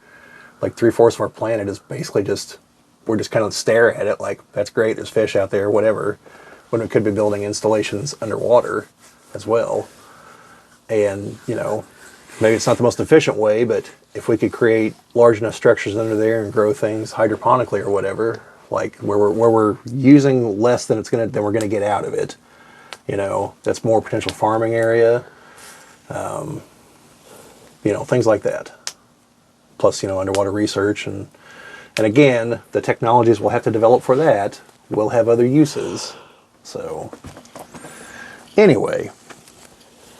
Like 3/4 of our planet is basically we're just kind of stare at it like, that's great, there's fish out there, whatever. When we could be building installations underwater as well. And, you know, maybe it's not the most efficient way, but if we could create large enough structures under there and grow things hydroponically or whatever, like where we're using less than we're gonna get out of it, you know, that's more potential farming area, you know, things like that. Plus, you know, underwater research and again, the technologies we'll have to develop for that will have other uses. So anyway,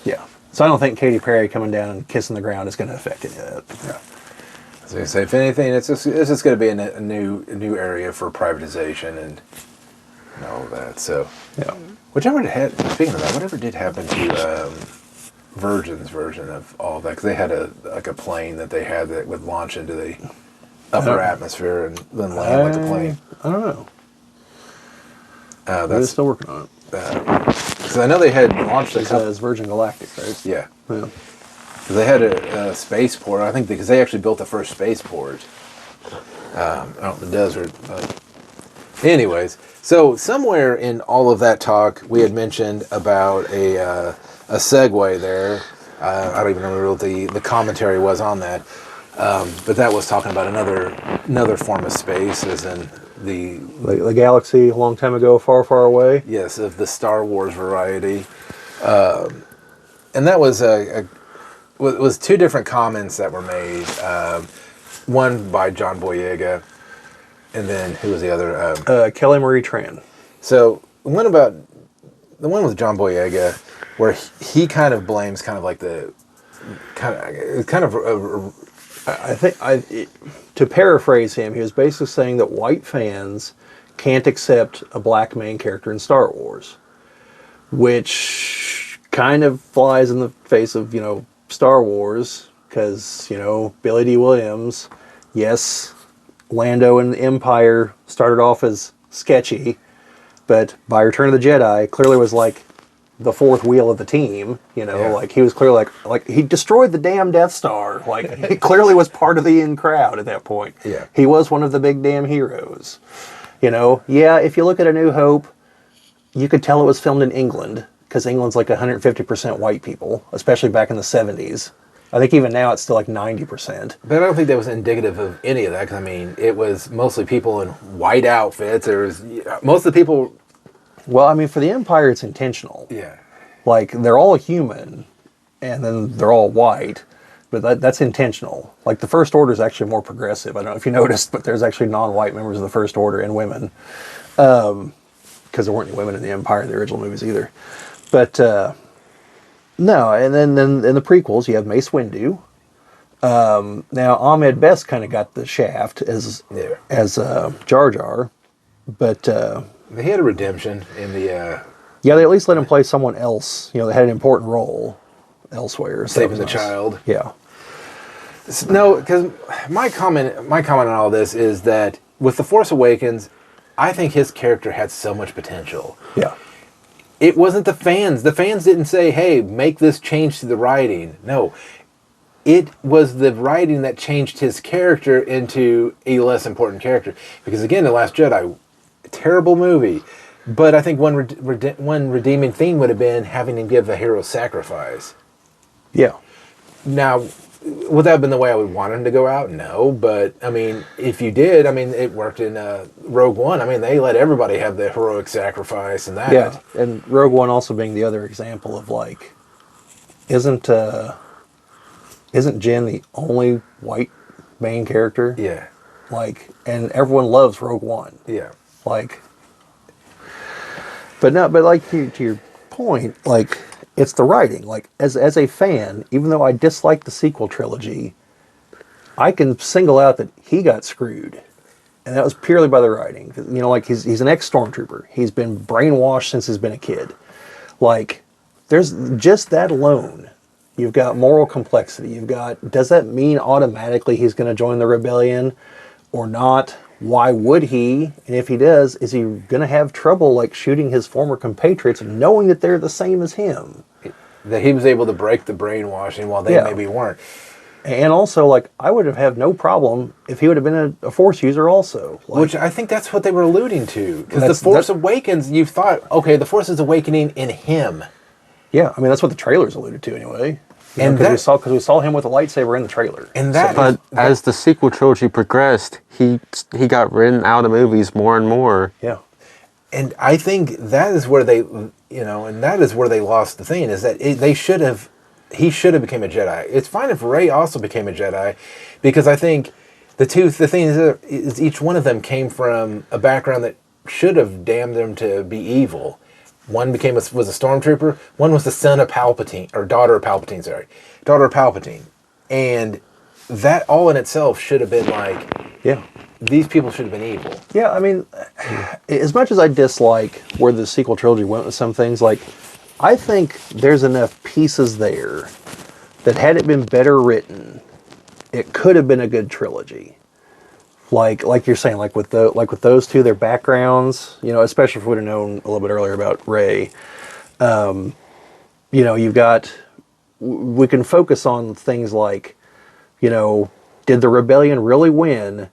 yeah. So I don't think Katy Perry coming down and kissing the ground is going to affect any of that. Yeah. So, say if anything, it's just going to be a new area for privatization and all of that. So Yeah. Speaking of that, whatever did happen to Virgin's version of all that? Because they had a plane that they had that would launch into the upper atmosphere and then land like a plane. I don't know. They're That's still working on it. because I know they had launched a couple. It's Virgin Galactic, right? Yeah. Yeah. Because they had a spaceport. I think because they actually built the first spaceport out in the desert. Anyways, so somewhere in all of that talk, we had mentioned about a segue there. I don't even remember what the commentary was on that. But that was talking about another form of space, as in the galaxy a long time ago, far, far away. Yes, of the Star Wars variety. And that was was two different comments that were made. One by John Boyega, and then who was the other? Kelly Marie Tran. So the one with John Boyega, where he kind of blames I think to paraphrase him, he was basically saying that white fans can't accept a black main character in Star Wars, which kind of flies in the face of, you know, Star Wars, because, you know, Billy D. Williams, yes, Lando and the Empire started off as sketchy, but by Return of the Jedi, clearly was like the fourth wheel of the team, you know, Yeah. like he was clearly like he destroyed the damn Death Star. Like he clearly was part of the in crowd at that point. Yeah. He was one of the big damn heroes. You know, yeah, if you look at A New Hope, you could tell it was filmed in England, because England's like 150% white people, especially back in the 70s. I think even now it's still like 90%. But I don't think that was indicative of any of that, because I mean, it was mostly people in white outfits. There was most of the people. Well, I mean, for the Empire, it's intentional. Yeah. Like, they're all human, and then they're all white, but that's intentional. Like, the First Order is actually more progressive. I don't know if you noticed, but there's actually non-white members of the First Order and women. Because there weren't any women in the Empire in the original movies either. But, no, and then in the prequels, you have Mace Windu. Now, Ahmed Best kind of got the shaft as Jar Jar, but... They had a redemption in the... yeah, they at least let him play someone else. You know, they had an important role elsewhere. So Saving the Child. Yeah. No, because my comment on all this is that with The Force Awakens, I think his character had so much potential. Yeah. It wasn't the fans. The fans didn't say, hey, make this change to the writing. No. It was the writing that changed his character into a less important character. Because again, The Last Jedi, terrible movie. But I think one redeeming theme would have been having him give a hero sacrifice. Yeah. Now, would that have been the way I would want him to go out? No, but I mean, if you did, I mean, it worked in Rogue One. I mean, they let everybody have the heroic sacrifice and that. Yeah, and Rogue One also being the other example of like, isn't Jin the only white main character? Yeah. Like, and everyone loves Rogue One. Yeah. Like, but like to your point, like it's the writing. Like as a fan, even though I dislike the sequel trilogy, I can single out that he got screwed, and that was purely by the writing. You know, like he's an ex-stormtrooper. He's been brainwashed since he's been a kid. Like, there's just that alone. You've got moral complexity. You've got, does that mean automatically he's going to join the rebellion or not? Why would he? And if he does, is he going to have trouble like shooting his former compatriots knowing that they're the same as him? That he was able to break the brainwashing while they maybe weren't. And also, like, I would have had no problem if he would have been a Force user also. Like, which I think that's what they were alluding to. Because the Force Awakens, you thought, okay, the Force is awakening in him. Yeah, I mean, that's what the trailers alluded to anyway. And because we saw him with a lightsaber in the trailer. And that, but as the sequel trilogy progressed, he got written out of movies more and more. Yeah, and I think that is where they, and that is where they lost the thing. Is that he should have became a Jedi. It's fine if Rey also became a Jedi, because I think the thing is each one of them came from a background that should have damned them to be evil. One was a stormtrooper. One was the son of Palpatine, or daughter of Palpatine. Daughter of Palpatine, and that all in itself should have been like, yeah, these people should have been evil. Yeah, I mean, as much as I dislike where the sequel trilogy went with some things, like I think there's enough pieces there that had it been better written, it could have been a good trilogy. Like you're saying, like with those two, their backgrounds, especially if we would have known a little bit earlier about Rey, you've got, we can focus on things like, did the rebellion really win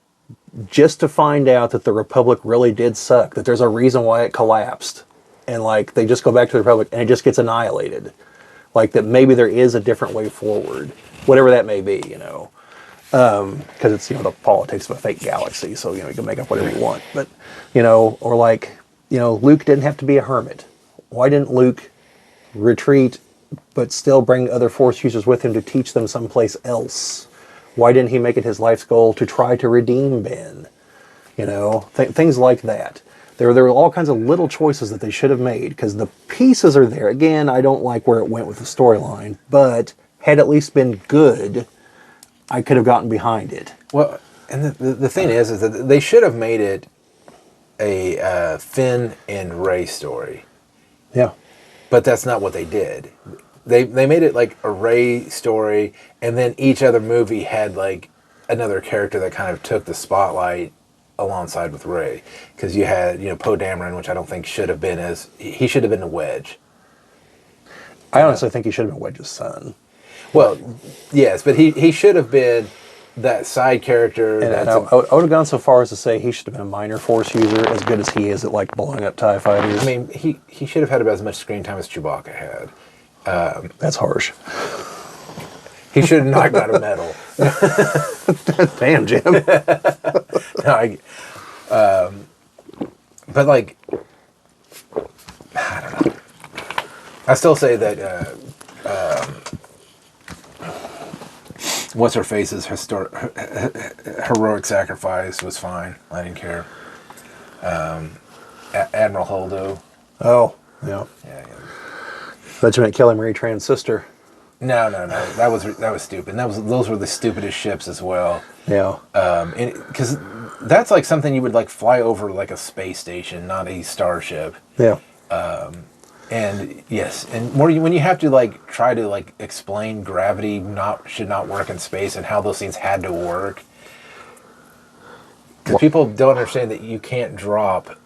just to find out that the Republic really did suck, that there's a reason why it collapsed, and like they just go back to the Republic and it just gets annihilated, like that maybe there is a different way forward, whatever that may be, because it's the politics of a fake galaxy, so you can make up whatever you want. But or like Luke didn't have to be a hermit. Why didn't Luke retreat but still bring other Force users with him to teach them someplace else? Why didn't he make it his life's goal to try to redeem Ben? Things like that. There were all kinds of little choices that they should have made, because the pieces are there. Again, I don't like where it went with the storyline, but had at least been good, I could have gotten behind it. Well, and the thing is that they should have made it a Finn and Rey story. Yeah. But that's not what they did. They made it like a Rey story, and then each other movie had like another character that kind of took the spotlight alongside with Rey. Because you had, Poe Dameron, which I don't think should have been he should have been a Wedge. I honestly think he should have been Wedge's son. Well, yes, but he should have been that side character. And I would have gone so far as to say he should have been a minor Force user, as good as he is at like blowing up TIE fighters. I mean, he should have had about as much screen time as Chewbacca had. That's harsh. He should have not got a medal. Damn, Jim. But like, I don't know. I still say that what's her face's heroic sacrifice was fine. I didn't care. Admiral Holdo. Oh, yeah. Yeah. Thought you meant Kelly Marie Tran's sister. No. That was stupid. Those were the stupidest ships as well. Yeah. Because that's like something you would like fly over like a space station, not a starship. Yeah. And yes, and when you have to like try to like explain gravity should not work in space and how those things had to work, because people don't understand that you can't drop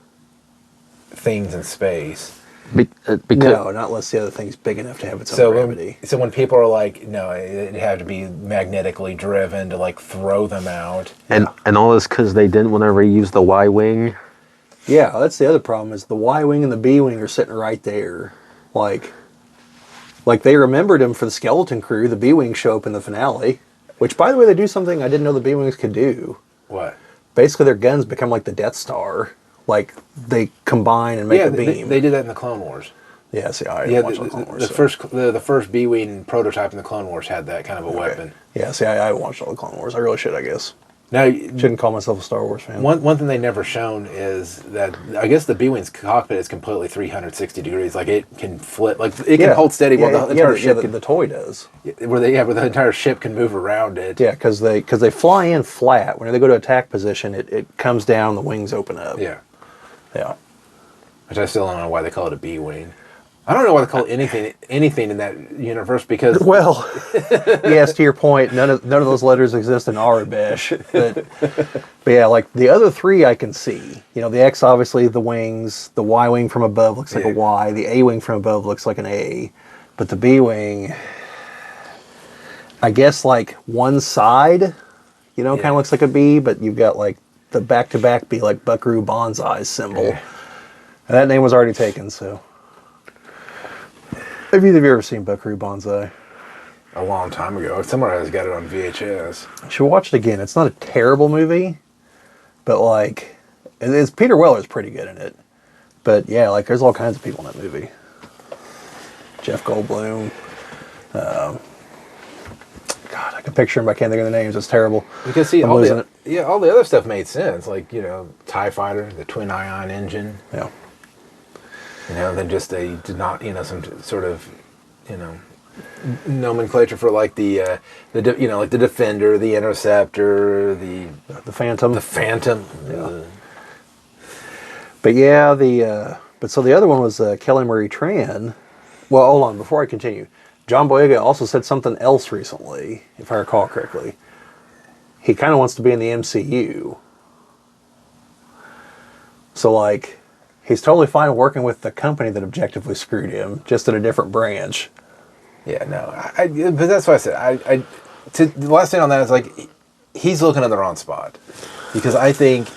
things in space. Because no, not unless the other thing's big enough to have its own gravity. So when people are like, no, it had to be magnetically driven to like throw them out. And all this because they didn't want to reuse the Y-wing. Yeah, that's the other problem, is the Y-wing and the B-wing are sitting right there. Like they remembered him for the Skeleton Crew. The B-wing show up in the finale. Which, by the way, they do something I didn't know the B-Wings could do. What? Basically, their guns become like the Death Star. Like, they combine and make a beam. They did that in the Clone Wars. Yeah, see, I didn't watch the Clone Wars. The first B-Wing prototype in the Clone Wars had that kind of a weapon. Yeah, see, I watched all the Clone Wars. I really should, I guess. Now, Shouldn't call myself a Star Wars fan. One thing they never shown is that I guess the B-Wing's cockpit is completely 360 degrees. Like it can flip, like it can hold steady while the entire ship the toy does. where the entire ship can move around it. Yeah, because they fly in flat. When they go to attack position, it comes down, the wings open up. Yeah. Yeah. Which I still don't know why they call it a B-Wing. I don't know why they call it anything in that universe because Well, yes, to your point, none of those letters exist in Arabish. But yeah, like the other three I can see. You know, the X obviously the wings, the Y wing from above looks like a Y, the A wing from above looks like an A, but the B wing, I guess like one side, you know, kind of looks like a B, but you've got like the back to back be like Buckaroo Banzai's symbol. Yeah. And that name was already taken, so. Have either of you ever seen Buckaroo Banzai? a long time ago. Somewhere has got it on VHS. You should watch it again. It's not a terrible movie, but like, Peter Weller's pretty good in it. But yeah, like there's all kinds of people in that movie. Jeff Goldblum. God, I can picture him, but I can't think of the names. It's terrible. Because see, I'm all losing the, it. yeah, all the other stuff made sense. Like, you know, TIE Fighter, the twin ion engine. Yeah. You know, then just they did not, you know, some sort of, you know, nomenclature for like the you know, like the Defender, the Interceptor, the Phantom. The Phantom. Yeah. But yeah, but so the other one was Kelly Marie Tran. Well, hold on, before I continue. John Boyega also said something else recently, if I recall correctly. He kind of wants to be in the MCU. So like, he's totally fine working with the company that objectively screwed him, just in a different branch. Yeah, no, but that's why I said the last thing on that is like he's looking in the wrong spot because I think,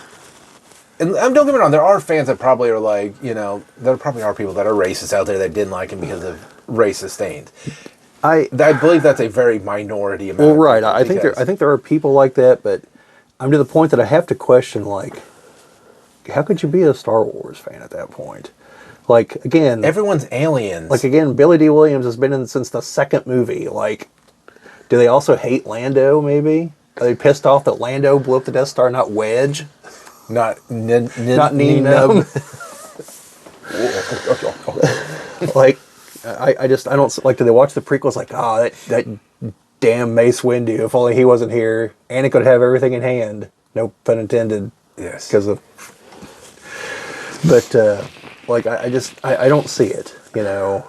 and don't get me wrong, there are fans that probably are like, you know, there probably are people that are racist out there that didn't like him because of racist things. I believe that's a very minority amount. Well, right, I think there are people like that, but I'm to the point that I have to question like, how could you be a Star Wars fan at that point? Like, again... Everyone's aliens. Like, again, Billy D. Williams has been in since the second movie. Like, do they also hate Lando, maybe? Are they pissed off that Lando blew up the Death Star, not Wedge? Not Nub. Like, I don't... Like, do they watch the prequels like, that damn Mace Windu, if only he wasn't here, Anakin could have everything in hand. No pun intended. Yes. Because of... But, like, I don't see it, you know.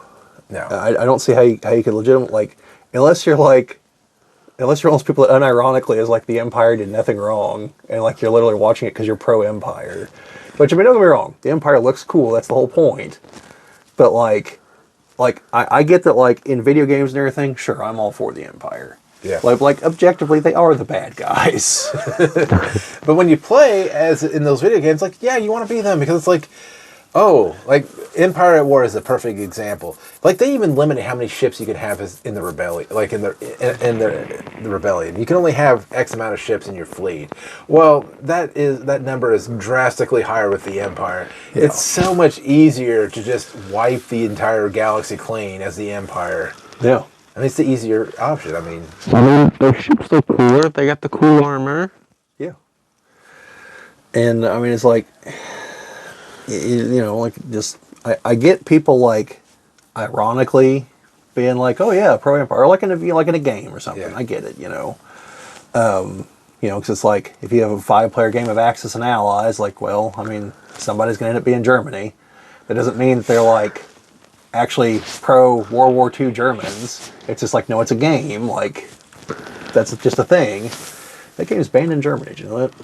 No. I don't see how you could legitimately, like, unless you're one of those people that unironically is like the Empire did nothing wrong, and like you're literally watching it because you're pro-Empire. Which, I mean, don't get me wrong, the Empire looks cool, that's the whole point. But like I get that, like, in video games and everything, sure, I'm all for the Empire. Yeah. Like objectively, they are the bad guys. But when you play as in those video games, like, yeah, you want to be them because it's like, oh, like Empire at War is a perfect example. Like they even limited how many ships you could have in the rebellion, like in the rebellion. You can only have X amount of ships in your fleet. Well, that number is drastically higher with the Empire. Yeah. It's so much easier to just wipe the entire galaxy clean as the Empire. Yeah. I mean, it's the easier option. I mean, their ships look cooler. They got the cool armor. Yeah. And I mean, it's like, you know, like just I get people like ironically being like, oh yeah, pro Empire, like in a game or something. Yeah. I get it, you know. You know, because it's like if you have a 5-player game of Axis and Allies, like, well, I mean, somebody's going to end up being Germany. That doesn't mean that they're like actually pro World War II Germans. It's just like, no, it's a game. Like, that's just a thing. That game is banned in Germany. Did you know that?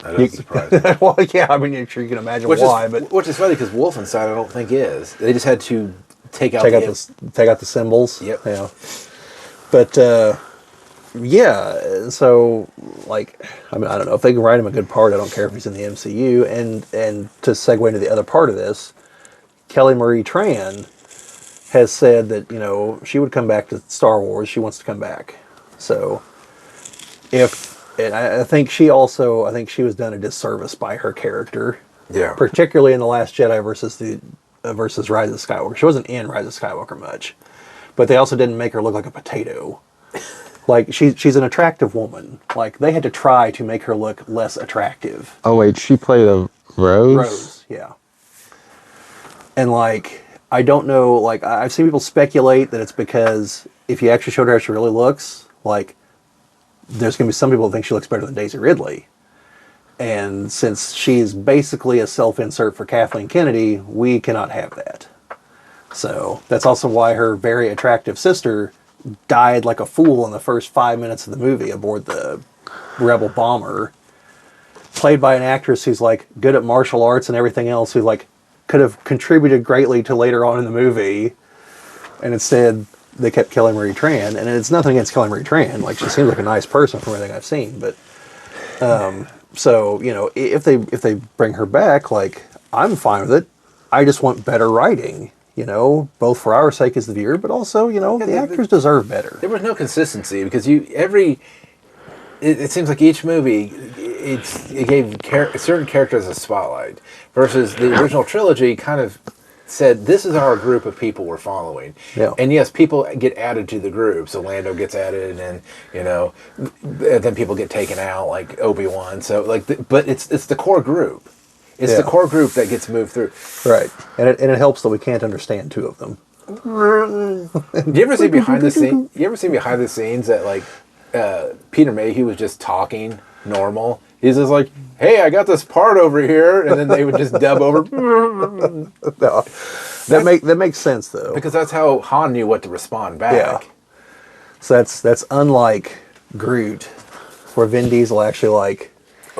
That is surprising. Well, yeah, I mean, I'm sure you can imagine why. Which is funny because Wolfenstein, I don't think is. They just had to take out the symbols. Yep. Yeah. But yeah, so like, I mean, I don't know if they can write him a good part. I don't care if he's in the MCU. And to segue into the other part of this, Kelly Marie Tran has said that, you know, she would come back to Star Wars. She wants to come back. So And I think she also, I think she was done a disservice by her character. Yeah. Particularly in The Last Jedi versus Rise of Skywalker. She wasn't in Rise of Skywalker much. But they also didn't make her look like a potato. Like, she's an attractive woman. Like, they had to try to make her look less attractive. Oh wait, she played a Rose? Rose, yeah. And, like, I don't know, like, I've seen people speculate that it's because if you actually showed her how she really looks, like, there's going to be some people who think she looks better than Daisy Ridley. And since she's basically a self-insert for Kathleen Kennedy, we cannot have that. So that's also why her very attractive sister died like a fool in the first 5 minutes of the movie aboard the Rebel bomber, played by an actress who's like good at martial arts and everything else, who like could have contributed greatly to later on in the movie, and instead they kept Kelly Marie Tran. And it's nothing against Kelly Marie Tran; like, she seems like a nice person from everything I've seen. But so, you know, if they bring her back, like, I'm fine with it. I just want better writing. You know, both for our sake as the viewer, but also, you know, the actors deserve better. There was no consistency because it seems like each movie it gave certain characters a spotlight versus the original trilogy kind of said, this is our group of people we're following. Yeah. And yes, people get added to the group. So Lando gets added, and you know, then people get taken out, like Obi-Wan. So like, but it's the core group. It's the core group that gets moved through. Right. And it helps that we can't understand two of them. You ever see behind the scenes? You ever see behind the scenes that like Peter Mayhew was just talking normal? He's just like, "Hey, I got this part over here," and then they would just dub over. No. That makes sense though, because that's how Han knew what to respond back. Yeah. So that's unlike Groot, where Vin Diesel actually like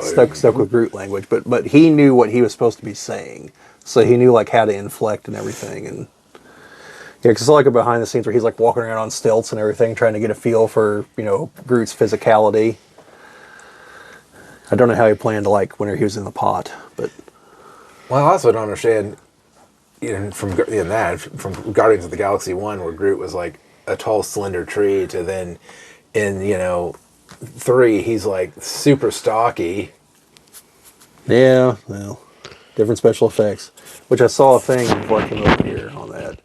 stuck with Groot language, but he knew what he was supposed to be saying, so he knew like how to inflect and everything. And yeah, because it's like a behind the scenes where he's like walking around on stilts and everything, trying to get a feel for, you know, Groot's physicality. I don't know how he planned to, like, when he was in the pot, but well, I also don't understand, you know, from Guardians of the Galaxy 1, where Groot was like a tall, slender tree, to then in, you know, 3 he's like super stocky. yeah, well, different special effects. Which I saw a thing before I came over here on that.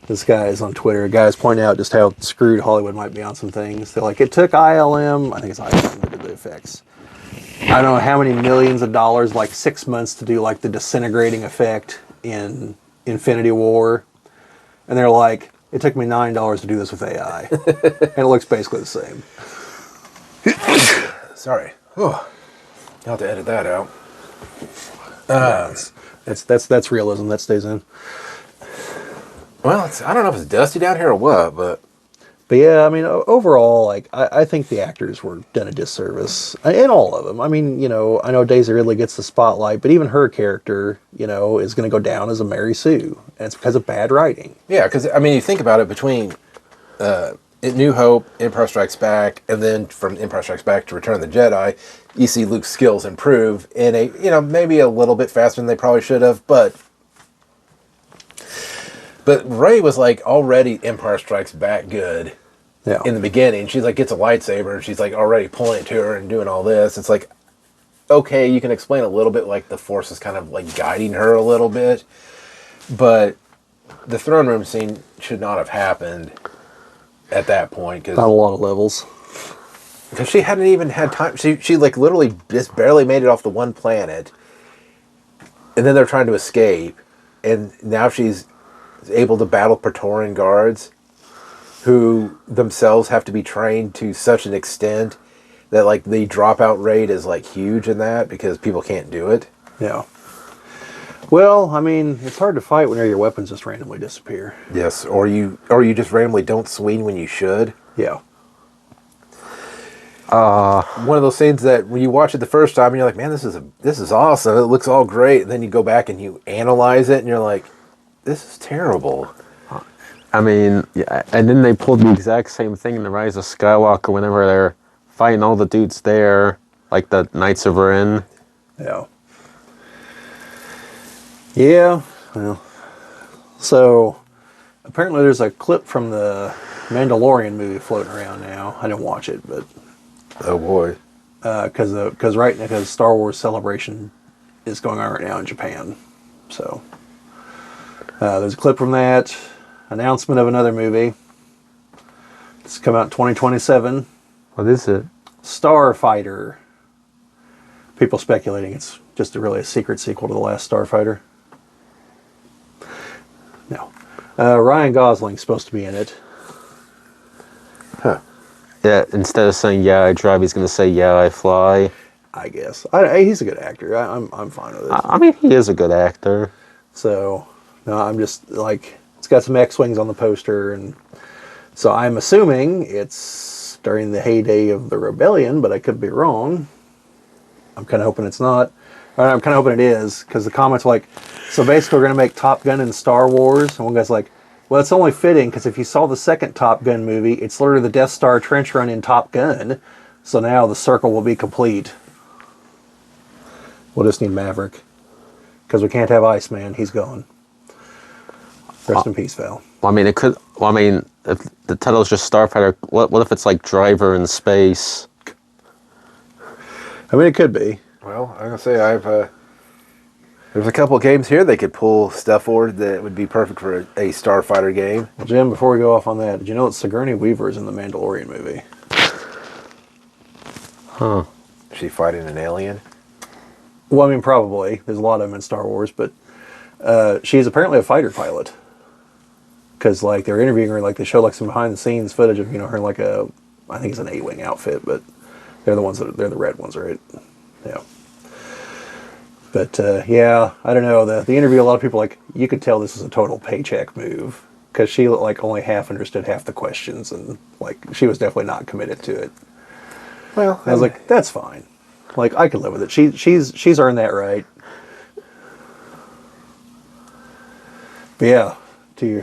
This guy is on Twitter. A guy's pointing out just how screwed Hollywood might be on some things. They're like, it took ILM, I think it's ILM that did the effects, I don't know how many millions of dollars, like 6 months, to do like the disintegrating effect in Infinity War. And they're like, it took me $9 to do this with AI. And it looks basically the same. Sorry. Oh, you'll have to edit that out. That's realism. That stays in. Well, I don't know if it's dusty down here or what, but yeah, I mean, overall, like, I think the actors were done a disservice in all of them. I mean, you know, I know Daisy Ridley gets the spotlight, but even her character, you know, is going to go down as a Mary Sue, and it's because of bad writing. yeah, because I mean, you think about it, between New Hope, Empire Strikes Back, and then from Empire Strikes Back to Return of the Jedi, you see Luke's skills improve in a, you know, maybe a little bit faster than they probably should have, but Rey was like already Empire Strikes Back good. Yeah. In the beginning, she's like, gets a lightsaber, and she's like already pulling it to her and doing all this. It's like, okay, you can explain a little bit, like the Force is kind of like guiding her a little bit, but the throne room scene should not have happened at that point, On a lot of levels. because she hadn't even had time. She like literally just barely made it off the one planet, and then they're trying to escape, and now she's able to battle Praetorian guards, who themselves have to be trained to such an extent that like the dropout rate is like huge in that, because people can't do it. Yeah. Well, I mean, it's hard to fight whenever your weapons just randomly disappear. Yes, or you just randomly don't swing when you should. Yeah. One of those scenes that when you watch it the first time and you're like, man, this is awesome. It looks all great. And then you go back and you analyze it and you're like, this is terrible. I mean, yeah, and then they pulled the exact same thing in The Rise of Skywalker whenever they're fighting all the dudes there, like the Knights of Ren. Yeah. Yeah. Well, so apparently there's a clip from the Mandalorian movie floating around now. I didn't watch it, but Oh boy. Because Star Wars Celebration is going on right now in Japan. So there's a clip from that. Announcement of another movie. It's come out in 2027. What is it? Starfighter. People speculating it's just really a secret sequel to the last Starfighter. No. Ryan Gosling's supposed to be in it. Huh. Yeah, instead of saying "yeah, I drive," he's going to say "yeah, I fly." I guess. He's a good actor. I'm fine with it. I mean, he is a good actor. So, no, I'm just like, it's got some X-Wings on the poster, and so I'm assuming it's during the heyday of the Rebellion, but I could be wrong. I'm kind of hoping it's not. I'm kind of hoping it is, because the comments were like, so basically we're going to make Top Gun in Star Wars, and one guy's like, well, it's only fitting, because if you saw the second Top Gun movie, it's literally the Death Star trench run in Top Gun, so now the circle will be complete. We'll just need Maverick. Because we can't have Iceman. He's gone. Rest in peace, Val. Well, I mean, it could. Well, I mean, if the title's just Starfighter, what if it's like Driver in space? I mean, it could be. Well, I'm gonna say there's a couple of games here they could pull stuff forward that would be perfect for a Starfighter game. Well, Jim, before we go off on that, did you know that Sigourney Weaver is in the Mandalorian movie? Huh. Is she fighting an alien? Well, I mean, probably. There's a lot of them in Star Wars, but she's apparently a fighter pilot. Because, like, they're interviewing her, like, they show, like, some behind-the-scenes footage of, her in, like, I think it's an A-Wing outfit, but they're the red ones, right? Yeah. But, yeah, I don't know. The interview, a lot of people, like, you could tell this is a total paycheck move. Because she, like, only half understood half the questions, and, like, she was definitely not committed to it. Well, I was like, that's fine. Like, I can live with it. She's earned that right. But yeah,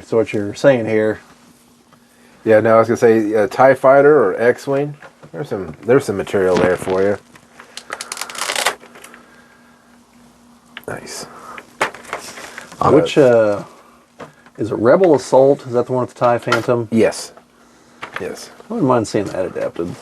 so what you're saying here. yeah. No, I was gonna say TIE Fighter or X-Wing. There's some material there for you. Nice. Which is it? Rebel Assault? Is that the one with the TIE Phantom? Yes. Yes. I wouldn't mind seeing that adapted.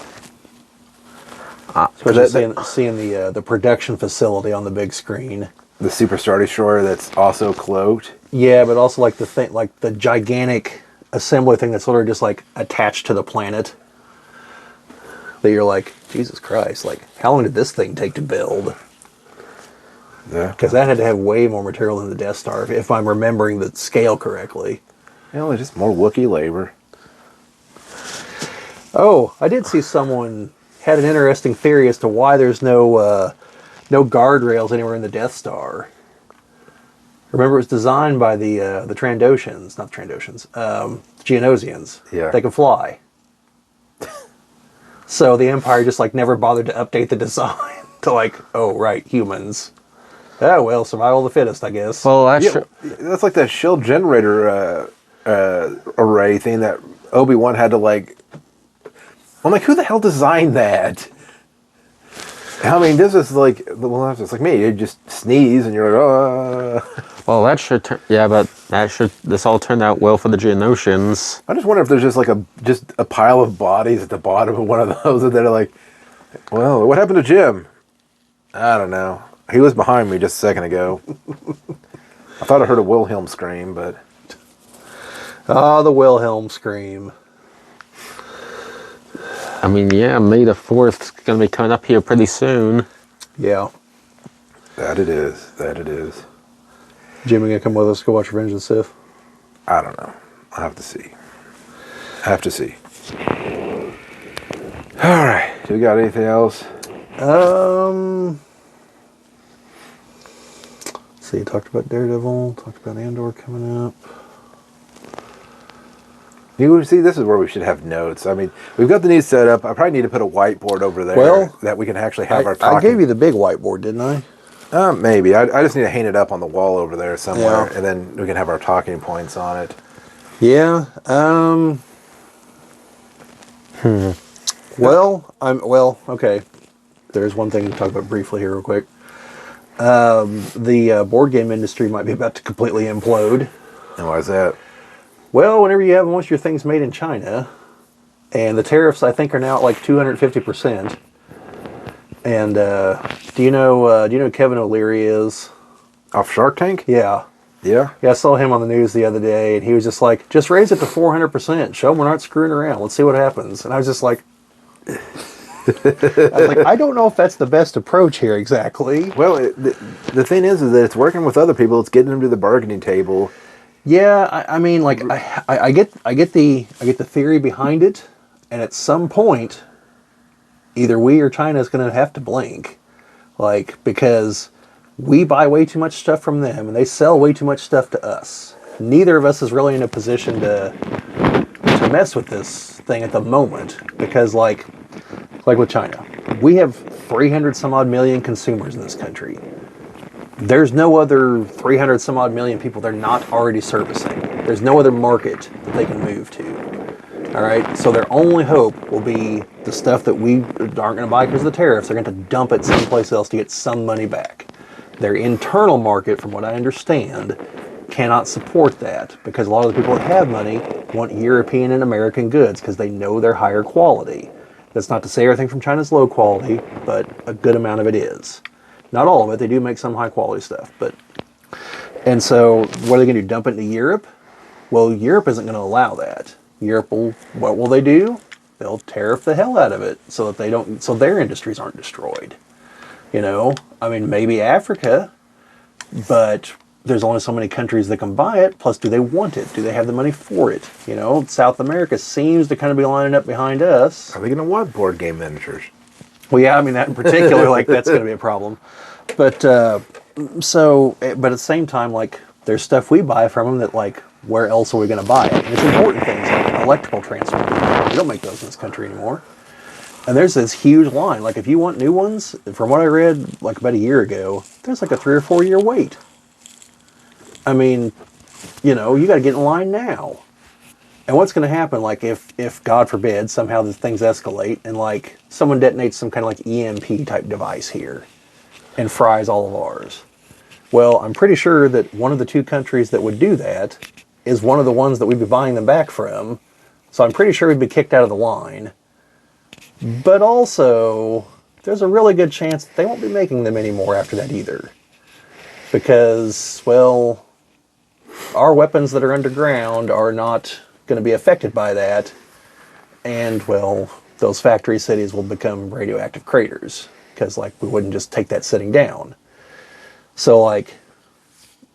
Especially seeing the production facility on the big screen. The Super Star Destroyer that's also cloaked. Yeah, but also like the gigantic assembly thing that's literally just like attached to the planet. That you're like, Jesus Christ! Like, how long did this thing take to build? Yeah. Because that had to have way more material than the Death Star, if I'm remembering the scale correctly. Just more Wookiee labor. Oh, I did see someone had an interesting theory as to why there's no guardrails anywhere in the Death Star. Remember, it was designed by the Trandoshans, not the Trandoshans, Geonosians. Yeah. They can fly. So the Empire just like never bothered to update the design to like, oh right, humans. Oh well, survival of the fittest, I guess. Well, That's like that shield generator array thing that Obi-Wan had to like. I'm like, who the hell designed that? I mean, this is like, well, it's like me. You just sneeze and you're like, well, that should this all turned out well for the Geonosians. I just wonder if there's just like a pile of bodies at the bottom of one of those that are like, well, what happened to Jim? I don't know. He was behind me just a second ago. I thought I heard a Wilhelm scream, but. Ah, the Wilhelm scream. I mean, yeah, May the 4th is going to be coming up here pretty soon. Yeah. That it is. That it is. Jimmy gonna come with us to go watch Revenge of the Sith? I don't know. I'll have to see. All right. Do we got anything else? Let's see, talked about Daredevil, talked about Andor coming up. You see, this is where we should have notes. I mean, we've got the new setup. I probably need to put a whiteboard over there that we can actually have our talking. I gave you the big whiteboard, didn't I? Maybe. I just need to hang it up on the wall over there somewhere, Yeah. and then we can have our talking points on it. Yeah. Well, okay. There's one thing to talk about briefly here real quick. The board game industry might be about to completely implode. And why is that? Well, whenever you have most of your things made in China, And the tariffs, I think, are now at like 250%. And do you know who Kevin O'Leary is? Off Shark Tank? Yeah. Yeah. Yeah, I saw him on the news the other day, and he was just like, just raise it to 400%. Show them we're not screwing around. Let's see what happens. And I was just like, I don't know if that's the best approach here exactly. Well, the thing is that it's working with other people. It's getting them to the bargaining table. Yeah, I mean, like, I get the theory behind it, and at some point, either we or China is going to have to blink, like, because we buy way too much stuff from them, and they sell way too much stuff to us. Neither of us is really in a position to mess with this thing at the moment, because like with China, we have 300 some odd million consumers in this country. There's no other 300 some odd million people they're not already servicing. There's no other market that they can move to. All right, so their only hope will be the stuff that we aren't going to buy because of the tariffs. They're going to dump it someplace else to get some money back. Their internal market, from what I understand, cannot support that because a lot of the people that have money want European and American goods because they know they're higher quality. That's not to say everything from China is low quality, but a good amount of it is. Not all of it. They do make some high quality stuff, but and so what are they going to do? Dump it into Europe? Well, Europe isn't going to allow that. What will they do? They'll tariff the hell out of it so that so their industries aren't destroyed. You know, I mean, maybe Africa, but there's only so many countries that can buy it. Plus, do they want it? Do they have the money for it? You know, South America seems to kind of be lining up behind us. Are they going to want board game miniatures? Well, yeah, I mean, that in particular, like, that's going to be a problem. But, but at the same time, like, there's stuff we buy from them that, like, where else are we going to buy it? And it's important things like electrical transformers. We don't make those in this country anymore. And there's this huge line. Like, if you want new ones, from what I read, like, about a year ago, there's like a 3 or 4 year wait. I mean, you know, you got to get in line now. And what's going to happen, like, if God forbid, somehow the things escalate and, like, someone detonates some kind of, like, EMP type device here and fries all of ours? Well, I'm pretty sure that one of the two countries that would do that is one of the ones that we'd be buying them back from. So I'm pretty sure we'd be kicked out of the line. But also, there's a really good chance that they won't be making them anymore after that either. Because, well, our weapons that are underground are not going to be affected by that, and well, those factory cities will become radioactive craters because, like, we wouldn't just take that sitting down. So, like,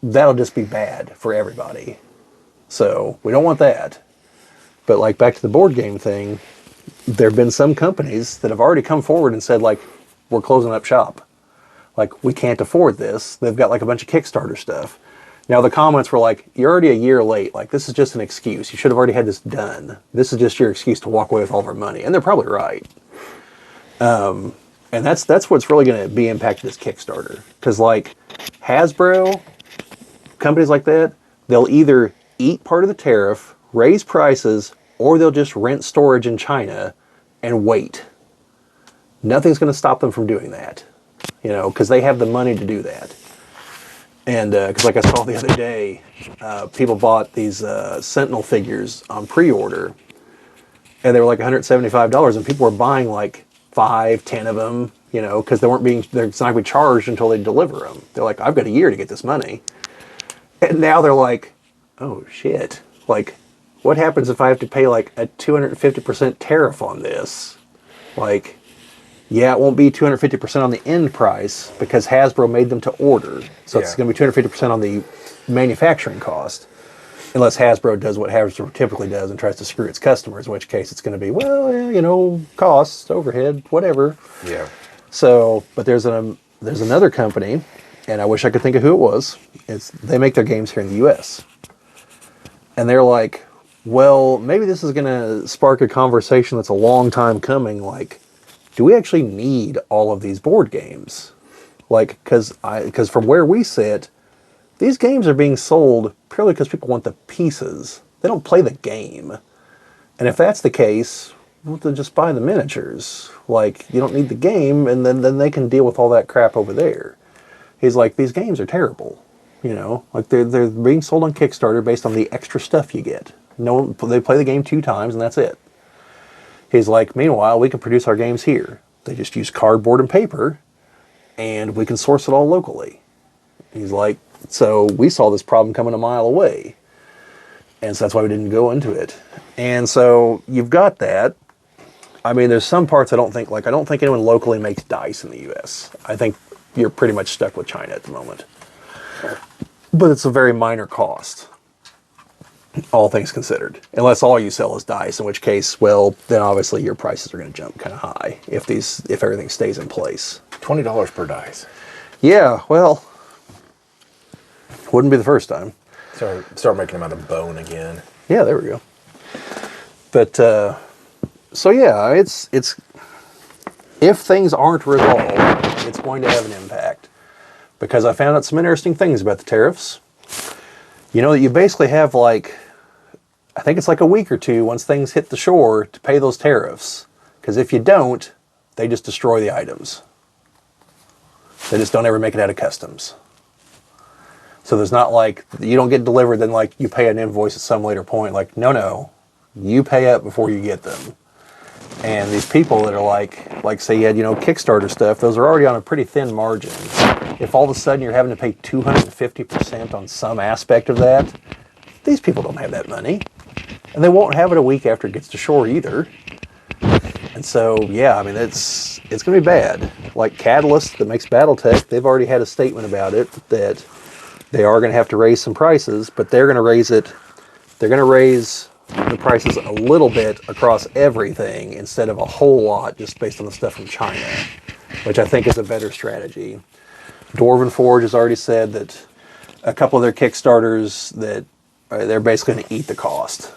that'll just be bad for everybody. So we don't want that. But, like, back to the board game thing, there have been some companies that have already come forward and said, like, we're closing up shop. Like, we can't afford this. They've got, like, a bunch of Kickstarter stuff. Now, the comments were like, you're already a year late. Like, this is just an excuse. You should have already had this done. This is just your excuse to walk away with all of our money. And they're probably right. And that's what's really going to be impacted is Kickstarter. Because, like, Hasbro, companies like that, they'll either eat part of the tariff, raise prices, or they'll just rent storage in China and wait. Nothing's going to stop them from doing that. You know, because they have the money to do that. And because, like I saw the other day, people bought these Sentinel figures on pre-order, and they were like $175, and people were buying like 5, 10 of them, you know, because they're not going to be charged until they deliver them. They're like, I've got a year to get this money. And now they're like, oh shit, like, what happens if I have to pay like a 250% tariff on this? Like, yeah, it won't be 250% on the end price because Hasbro made them to order. So it's going to be 250% on the manufacturing cost. Unless Hasbro does what Hasbro typically does and tries to screw its customers, in which case it's going to be, well, yeah, you know, costs, overhead, whatever. Yeah. So, but there's another company, and I wish I could think of who it was. They make their games here in the U.S. And they're like, well, maybe this is going to spark a conversation that's a long time coming, like, do we actually need all of these board games? Like, because from where we sit, these games are being sold purely because people want the pieces. They don't play the game. And if that's the case, well, then just buy the miniatures. Like, you don't need the game, and then they can deal with all that crap over there. He's like, these games are terrible. You know, like they're being sold on Kickstarter based on the extra stuff you get. No, they play the game 2 times, and that's it. He's like, meanwhile, we can produce our games here. They just use cardboard and paper, and we can source it all locally. He's like, so we saw this problem coming a mile away. And so that's why we didn't go into it. And so you've got that. I mean, there's some parts I don't think anyone locally makes dice in the US. I think you're pretty much stuck with China at the moment. But it's a very minor cost, all things considered. Unless all you sell is dice, in which case, well, then obviously your prices are going to jump kind of high if everything stays in place. $20 per dice. Yeah, well, wouldn't be the first time. Start making them out of bone again. Yeah, there we go. But so yeah, it's if things aren't resolved, it's going to have an impact. Because I found out some interesting things about the tariffs. You know that you basically have like, I think it's like a week or two once things hit the shore to pay those tariffs. Because if you don't, they just destroy the items. They just don't ever make it out of customs. So there's not like, you don't get delivered, then like you pay an invoice at some later point. Like, no, you pay up before you get them. And these people that are like say you had, Kickstarter stuff, those are already on a pretty thin margin. If all of a sudden you're having to pay 250% on some aspect of that, these people don't have that money. And they won't have it a week after it gets to shore either. And so, yeah, I mean, it's going to be bad. Like Catalyst that makes Battletech, they've already had a statement about it that they are going to have to raise some prices, but they're going to raise the prices a little bit across everything instead of a whole lot just based on the stuff from China, which I think is a better strategy. Dwarven Forge has already said that a couple of their Kickstarters that they're basically going to eat the cost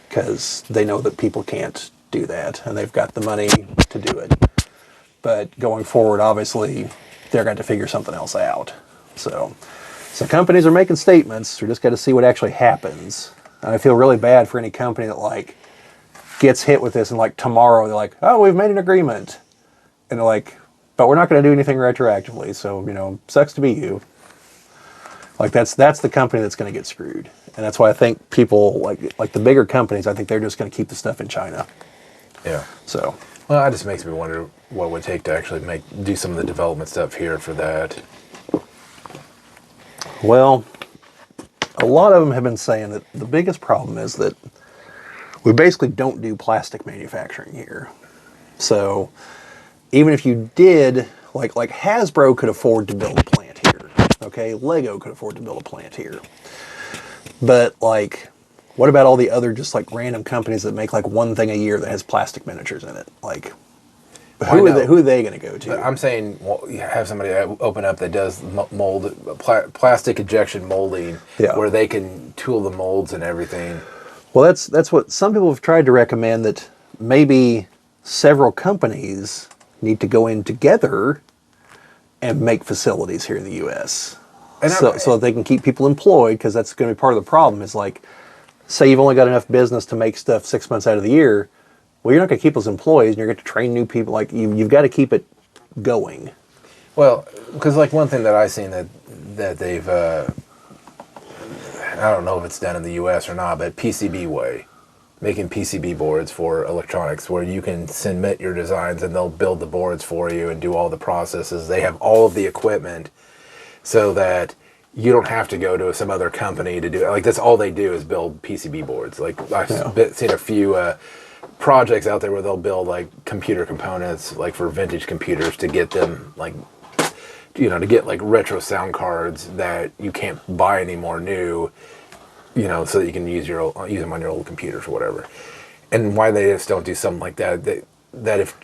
because they know that people can't do that and they've got the money to do it. But going forward, obviously, they're going to figure something else out. So companies are making statements. We just got to see what actually happens. And I feel really bad for any company that like gets hit with this and like tomorrow they're like, oh, we've made an agreement. And they're like, but we're not going to do anything retroactively. So, sucks to be you. Like that's the company that's going to get screwed. And that's why I think people like the bigger companies, I think they're just going to keep the stuff in China. Yeah. So. Well, that just makes me wonder what it would take to actually do some of the development stuff here for that. Well, a lot of them have been saying that the biggest problem is that we basically don't do plastic manufacturing here. So even if you did, like Hasbro could afford to build a plant here, okay? Lego could afford to build a plant here. But like, what about all the other just like random companies that make like one thing a year that has plastic miniatures in it? Like, who are they going to go to? I'm saying, well, you have somebody open up that does plastic injection molding, where they can tool the molds and everything. Well, that's what some people have tried to recommend, that maybe several companies need to go in together and make facilities here in the U.S. so that they can keep people employed, because that's going to be part of the problem. Is like, say you've only got enough business to make stuff 6 months out of the year. Well, you're not going to keep those employees, and you're going to train new people. Like you've got to keep it going. Well, because like one thing that I've seen that they've, I don't know if it's done in the U.S. or not, but PCB way, making PCB boards for electronics, where you can submit your designs and they'll build the boards for you and do all the processes. They have all of the equipment so that you don't have to go to some other company to do it. Like that's all they do is build PCB boards. Like I've seen a few projects out there where they'll build like computer components, like for vintage computers, to get them like, to get like retro sound cards that you can't buy anymore new, so that you can use them on your old computers or whatever. And why they just don't do something like that? That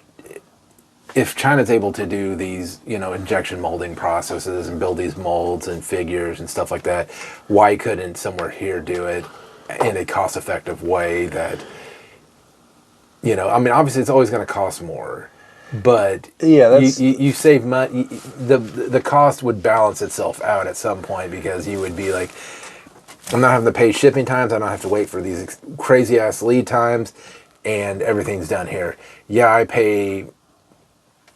if China's able to do these, injection molding processes and build these molds and figures and stuff like that, why couldn't somewhere here do it in a cost-effective way that, obviously it's always going to cost more, but you save money. The cost would balance itself out at some point, because you would be like, I'm not having to pay shipping times. I don't have to wait for these crazy ass lead times, and everything's done here. Yeah, I pay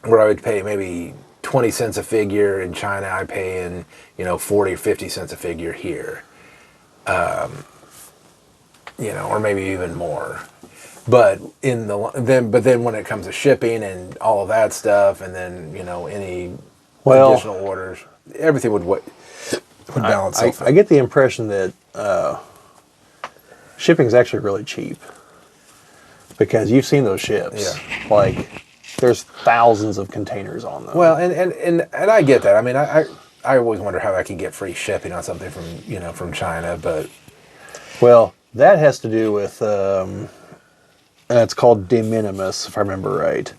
where I would pay maybe 20 cents a figure in China. I pay in 40 or 50 cents a figure here, or maybe even more. But but then when it comes to shipping and all of that stuff, and then any additional orders, everything would balance itself out. I get the impression that shipping is actually really cheap because you've seen those ships. Yeah. Like there's thousands of containers on them. Well, and I get that. I mean, I always wonder how I can get free shipping on something from China, but well, that has to do with it's called de minimis, if I remember right.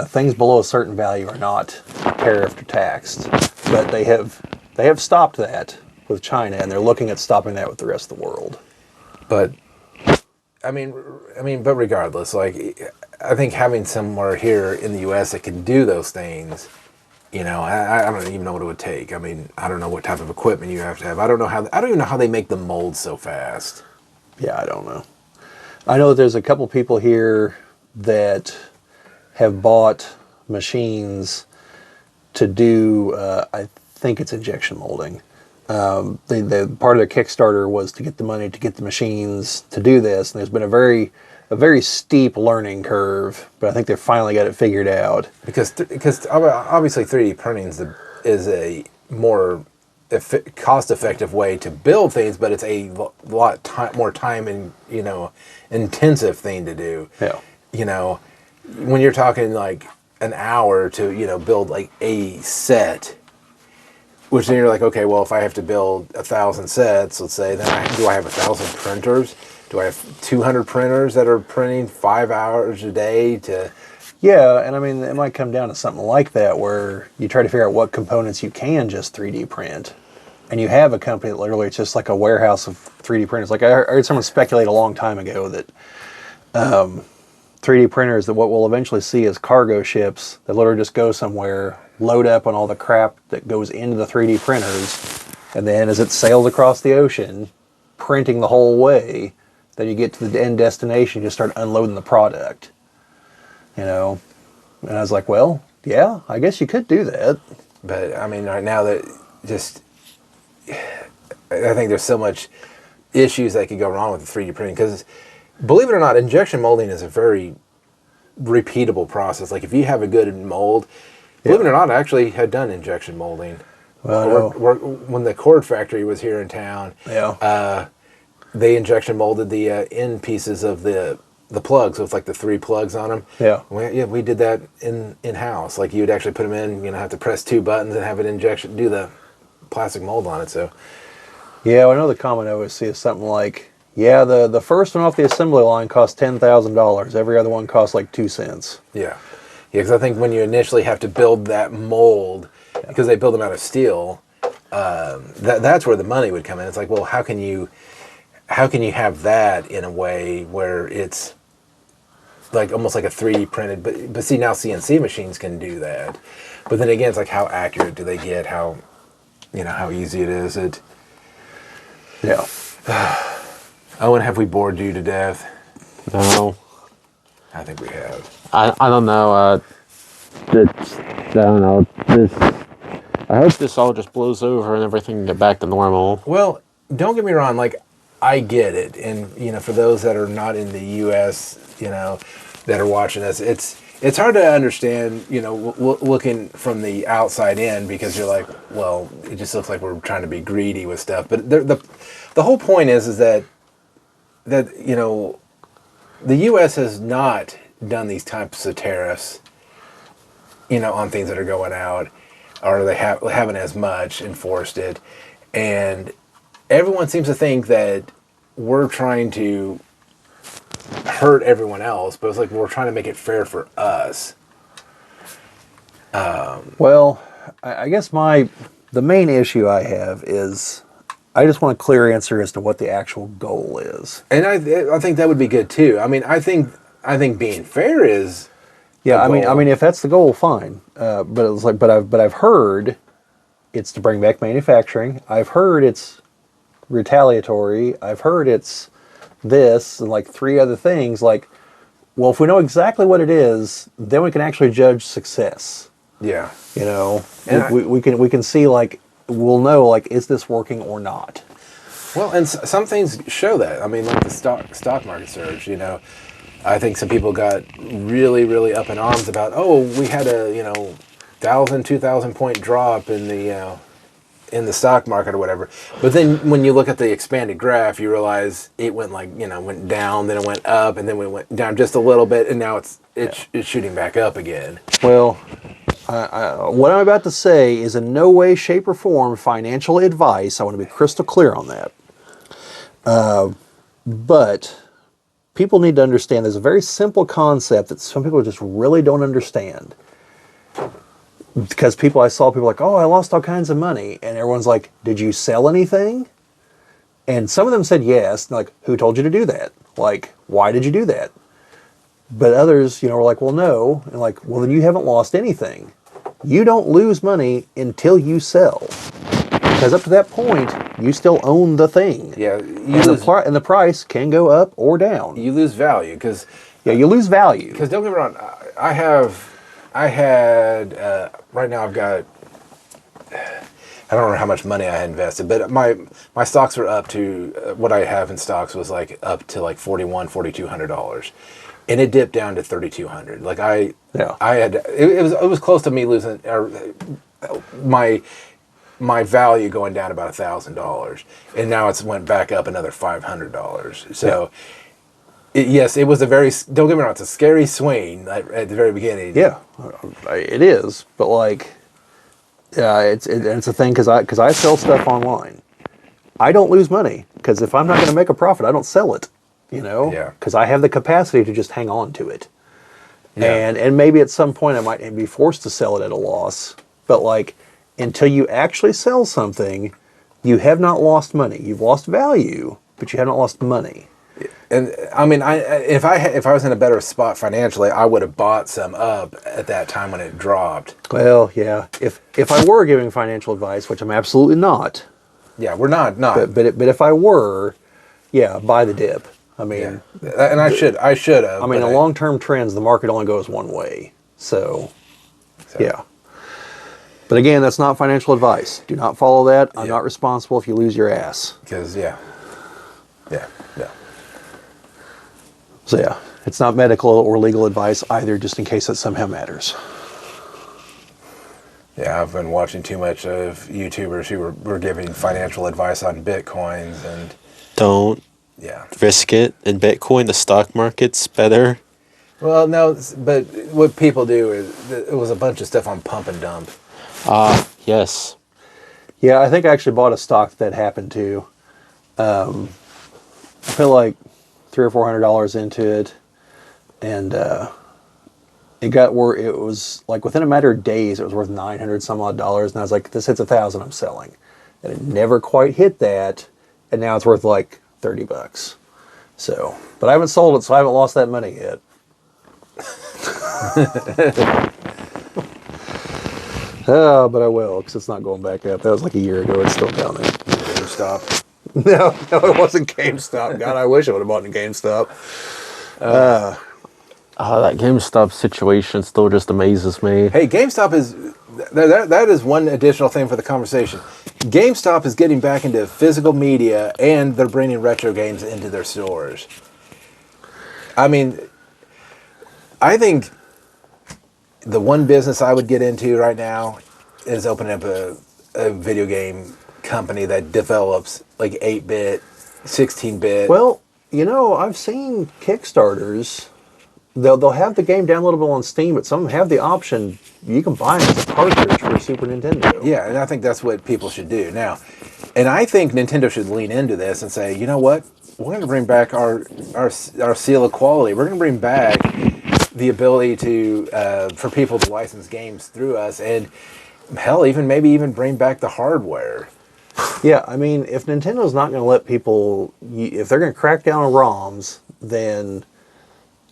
Things below a certain value are not tariffed or taxed, but they have stopped that with China, and they're looking at stopping that with the rest of the world. But but regardless, like I think having somewhere here in the U.S. that can do those things, I don't even know what it would take. I mean, I don't know what type of equipment you have to have. I don't even know how they make the molds so fast. Yeah, I don't know. I know that there's a couple people here that have bought machines to do, I think it's injection molding. The part of their Kickstarter was to get the money to get the machines to do this, and there's been a very steep learning curve, but I think they finally got it figured out. Because obviously 3D printing is a more cost-effective way to build things, but it's a lot more time and intensive thing to do. Yeah. When you're talking like an hour to build like a set, which then you're like, okay, well, if I have to build 1,000 sets, let's say, then do I have 1,000 printers? Do I have 200 printers that are printing 5 hours a day to? Yeah, and I mean, it might come down to something like that where you try to figure out what components you can just 3D print. And you have a company that literally it's just like a warehouse of 3D printers. Like I heard someone speculate a long time ago that 3D printers, that what we'll eventually see is cargo ships that literally just go somewhere, load up on all the crap that goes into the 3D printers, and then as it sails across the ocean, printing the whole way, then you get to the end destination, you just start unloading the product. And I was like, well, yeah, I guess you could do that. But I mean, right now that I think there's so much issues that could go wrong with the 3D printing because, believe it or not, injection molding is a very repeatable process. Like if you have a good mold, believe it or not, I actually had done injection molding. Well, when the cord factory was here in town, they injection molded the end pieces of the plugs with like the 3 plugs on them. Yeah. We did that in house. Like you'd actually put them in, have to press 2 buttons and have it do the plastic mold on it. So yeah, I know the comment I always see is something like, yeah, the first one off the assembly line cost $10,000. Every other one costs like 2 cents. Yeah, because I think when you initially have to build that mold, because they build them out of steel, that's where the money would come in. It's like, well, how can you have that in a way where it's like almost like a 3D printed, but see, now CNC machines can do that. But then again, it's like, how accurate do they get? How easy it is. Yeah. Owen, have we bored you to death? No. I think we have. I don't know. I don't know. I hope this all just blows over and everything can get back to normal. Well, don't get me wrong. Like, I get it, and for those that are not in the U.S., that are watching us, it's hard to understand, looking from the outside in, because you're like, well, it just looks like we're trying to be greedy with stuff. But the whole point is that the U.S. has not done these types of tariffs, on things that are going out, or they haven't as much enforced it, and everyone seems to think that we're trying to hurt everyone else, but it's like we're trying to make it fair for us. Well, I guess the main issue I have is I just want a clear answer as to what the actual goal is. And I think that would be good too. I mean, I think being fair is I mean, if that's the goal, fine. But it's like, but I've heard it's to bring back manufacturing. I've heard it's retaliatory. I've heard it's this and like 3 other things. Like, well, if we know exactly what it is, then we can actually judge success. Yeah. And we can see, like, we'll know, like, is this working or not? Well, and some things show that. I mean, like the stock market surge. I think some people got really, really up in arms about, oh, we had a 1,000, 2,000 point drop in the stock market or whatever. But then when you look at the expanded graph, you realize it went went down, then it went up, and then we went down just a little bit, and now it's shooting back up again. Well, what I'm about to say is in no way, shape, or form financial advice. I want to be crystal clear on that. But people need to understand there's a very simple concept that some people just really don't understand. Because I saw people like, oh, I lost all kinds of money. And everyone's like, did you sell anything? And some of them said yes. And like, who told you to do that? Like, why did you do that? But others, were like, well, no. And like, well, then you haven't lost anything. You don't lose money until you sell. Because up to that point, you still own the thing. Yeah. And the price can go up or down. You lose value because... Yeah, you lose value. Because don't get me wrong, right now I've got, I don't remember how much money I had invested, but my stocks were up to, what I have in stocks was like up to like $4,200. And it dipped down to $3,200. Like I had, it was close to me losing, my value going down about $1,000. And now it's went back up another $500. So yes, it was don't get me wrong, it's a scary swing at the very beginning. Yeah, it is. But like, it's a thing because I sell stuff online. I don't lose money because if I'm not going to make a profit, I don't sell it. Yeah. Because I have the capacity to just hang on to it. Yeah. And maybe at some point I might be forced to sell it at a loss. But like, until you actually sell something, you have not lost money. You've lost value, but you haven't lost money. And I mean, if I was in a better spot financially, I would have bought some up at that time when it dropped. Well, yeah. If I were giving financial advice, which I'm absolutely not. Yeah, we're not. But if I were, yeah, buy the dip. I mean, and I should have. I mean, in long-term trends, the market only goes one way. So, yeah. But again, that's not financial advice. Do not follow that. I'm not responsible if you lose your ass. Because yeah. So yeah, it's not medical or legal advice either, just in case that somehow matters. Yeah, I've been watching too much of YouTubers who were giving financial advice on Bitcoins and... Don't risk it in Bitcoin. The stock market's better. Well, no, but what people do is it was a bunch of stuff on pump and dump. Yes. Yeah, I think I actually bought a stock that happened to. I put like $300 or $400 into it, and it got where it was like within a matter of days it was worth $900 some odd, and I was like, this hits 1,000, I'm selling, and it never quite hit that, and now it's worth like $30. So, but I haven't sold it, so I haven't lost that money yet. But I will, because it's not going back up. That was like a year ago. It's still down there. GameStop. No, it wasn't GameStop. God, I wish I would have bought in GameStop. That GameStop situation still just amazes me. Hey, GameStop is... That is one additional thing for the conversation. GameStop is getting back into physical media, and they're bringing retro games into their stores. I mean, I think the one business I would get into right now is opening up a video game company that develops like 8-bit, 16-bit. Well, I've seen Kickstarters. They'll have the game downloadable on Steam, but some of them have the option you can buy it as a cartridge for Super Nintendo. Yeah, and I think that's what people should do now. And I think Nintendo should lean into this and say, you know what? We're going to bring back our seal of quality. We're going to bring back the ability to for people to license games through us, and hell, maybe even bring back the hardware. Yeah, I mean, if Nintendo's not going to let people, if they're going to crack down on ROMs, then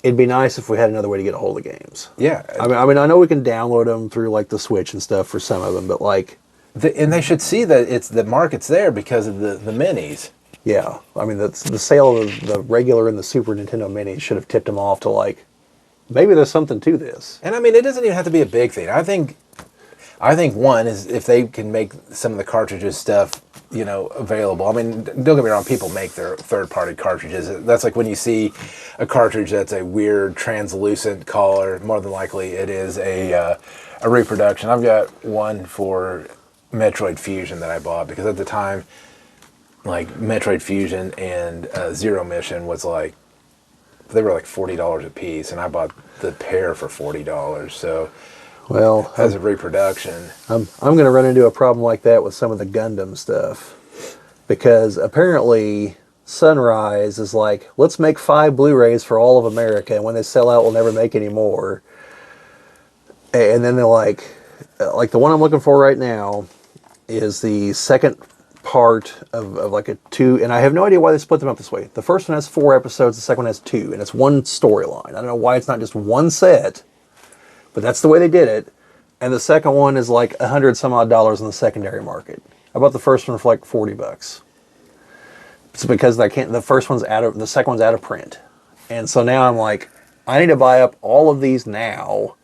it'd be nice if we had another way to get a hold of games. Yeah. I mean, I know we can download them through like the Switch and stuff for some of them, but like... and they should see that the market's there because of the minis. Yeah. I mean, the sale of the regular and the Super Nintendo minis should have tipped them off to like, maybe there's something to this. And I mean, it doesn't even have to be a big thing. I think, I think one is if they can make some of the cartridges stuff, available. I mean, don't get me wrong, people make their third-party cartridges. That's like when you see a cartridge that's a weird translucent color, more than likely it is a reproduction. I've got one for Metroid Fusion that I bought because at the time, like Metroid Fusion and Zero Mission was like, they were like $40 a piece, and I bought the pair for $40. So, well, as a reproduction, I'm going to run into a problem like that with some of the Gundam stuff, because apparently Sunrise is like, let's make 5 Blu-rays for all of America, and when they sell out, we'll never make any more. And then they're like the one I'm looking for right now is the second part of like a 2, and I have no idea why they split them up this way. The first one has 4 episodes, the second one has 2, and it's one storyline. I don't know why it's not just one set, but that's the way they did it. And the second one is like $100 some odd in the secondary market. I bought the first one for like $40. It's because the second one's out of print. And so now I'm like, I need to buy up all of these now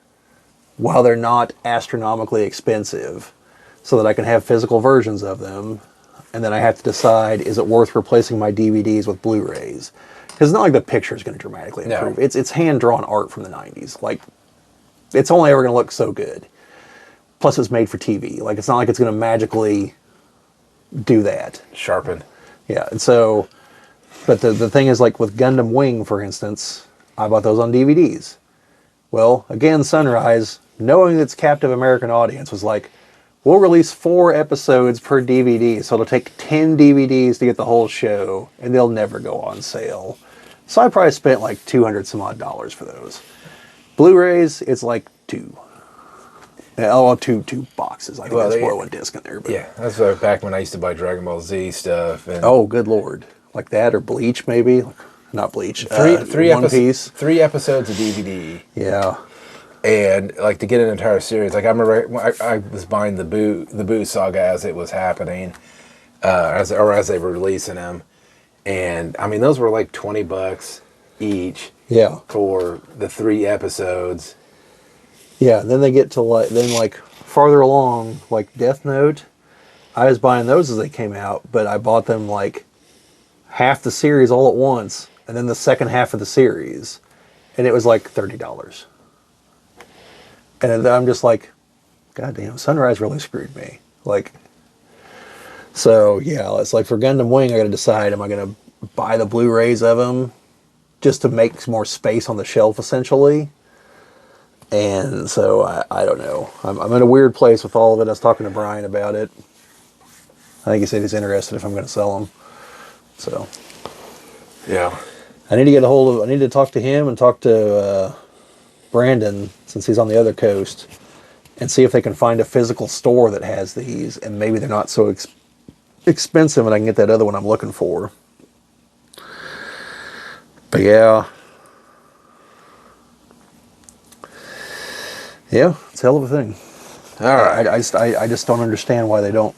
while they're not astronomically expensive so that I can have physical versions of them. And then I have to decide, is it worth replacing my DVDs with Blu-rays? Because it's not like the picture is going to dramatically improve. No. It's hand-drawn art from the 90s. Like, it's only ever going to look so good. Plus, it's made for TV. Like, it's not like it's going to magically do that. sharpen. Yeah, and so, but the thing is, like with Gundam Wing, for instance, I bought those on DVDs. Well, again, Sunrise, knowing its captive American audience, was like, we'll release 4 episodes per DVD, so it'll take 10 DVDs to get the whole show, and they'll never go on sale. So I probably spent like $200 some odd for those. Blu-rays, it's like 2. Two boxes. I think there's more than one disc in there. But. Yeah, that's back when I used to buy Dragon Ball Z stuff. And oh, good lord. Like that, or Bleach, maybe? Not Bleach. three One Piece. 3 episodes of DVD. Yeah. And like to get an entire series, like I remember I was buying the Boo saga as it was happening, as they were releasing them, and I mean those were like $20 each. Yeah. For the 3 episodes. Yeah. And then they get to like farther along, like Death Note. I was buying those as they came out, but I bought them like half the series all at once, and then the second half of the series, and it was like $30. And I'm just like, God damn, Sunrise really screwed me. Like, so yeah, it's like for Gundam Wing, I got to decide, am I going to buy the Blu-rays of them just to make more space on the shelf, essentially? And so I don't know. I'm in a weird place with all of it. I was talking to Brian about it. I think he said he's interested if I'm going to sell them. So, Yeah. I need to talk to him and talk to Brandon, since he's on the other coast, and see if they can find a physical store that has these, and maybe they're not so expensive and I can get that other one I'm looking for. But yeah. Yeah, it's a hell of a thing. All right. I just don't understand why they don't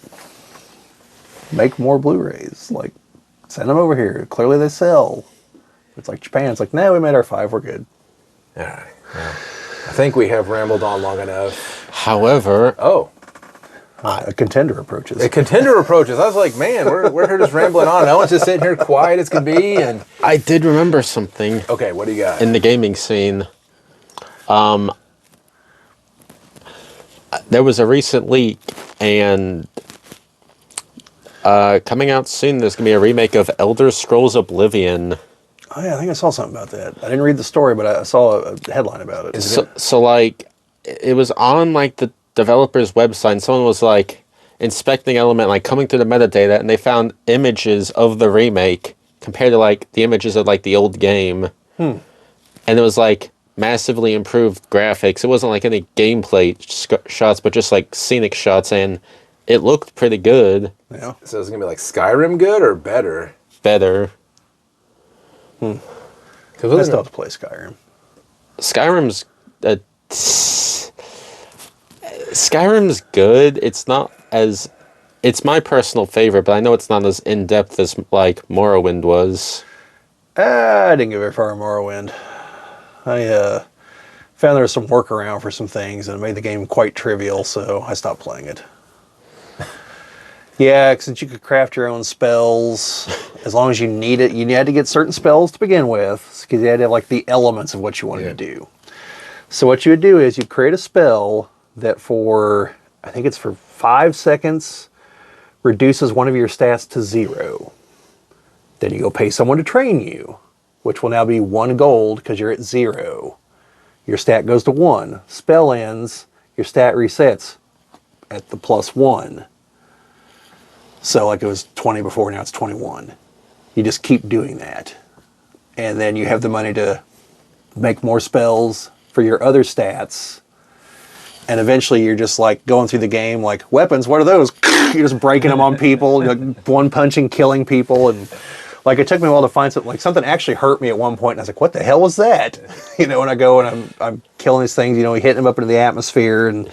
make more Blu-rays. Like, send them over here. Clearly they sell. It's like Japan. It's like, no, we made our 5. We're good. All right. Well, I think we have rambled on long enough. However, A contender approaches. A contender approaches. I was like, man, we're here just rambling on. Owen's just sitting here quiet as can be. And I did remember something okay, what do you got? in the gaming scene. There was a recent leak, and coming out soon, there's going to be a remake of Elder Scrolls Oblivion. Oh yeah, I think I saw something about that. I didn't read the story, but I saw a headline about it. So like, it was on like the developer's website, and someone was like inspecting Element, like coming through the metadata, and they found images of the remake compared to like the images of like the old game. And it was like massively improved graphics. It wasn't like any gameplay shots, but just like scenic shots, and it looked pretty good. Yeah. So it's gonna be like Skyrim good or better? Better. I still have to play Skyrim. Skyrim's good. It's not as... It's my personal favorite, but I know it's not as in-depth as, like, Morrowind was. I didn't get very far in Morrowind. Found there was some workaround for some things, and it made the game quite trivial, so I stopped playing it. Yeah, since you could craft your own spells, as long as you need it, you had to get certain spells to begin with, because you had to have like the elements of what you wanted to do. So what you would do is you create a spell that for, I think it's for 5 seconds, reduces one of your stats to 0. Then you go pay someone to train you, which will now be 1 gold because you're at 0. Your stat goes to 1. Spell ends, your stat resets at the +1. So like it was 20 before, now it's 21. You just keep doing that. And then you have the money to make more spells for your other stats. And eventually you're just like going through the game like, weapons, what are those? You're just breaking them on people, like one punching, killing people. And like it took me a while to find something, like something actually hurt me at one point, and I was like, what the hell was that? You know, when I go and I'm killing these things, you know, hitting them up into the atmosphere, and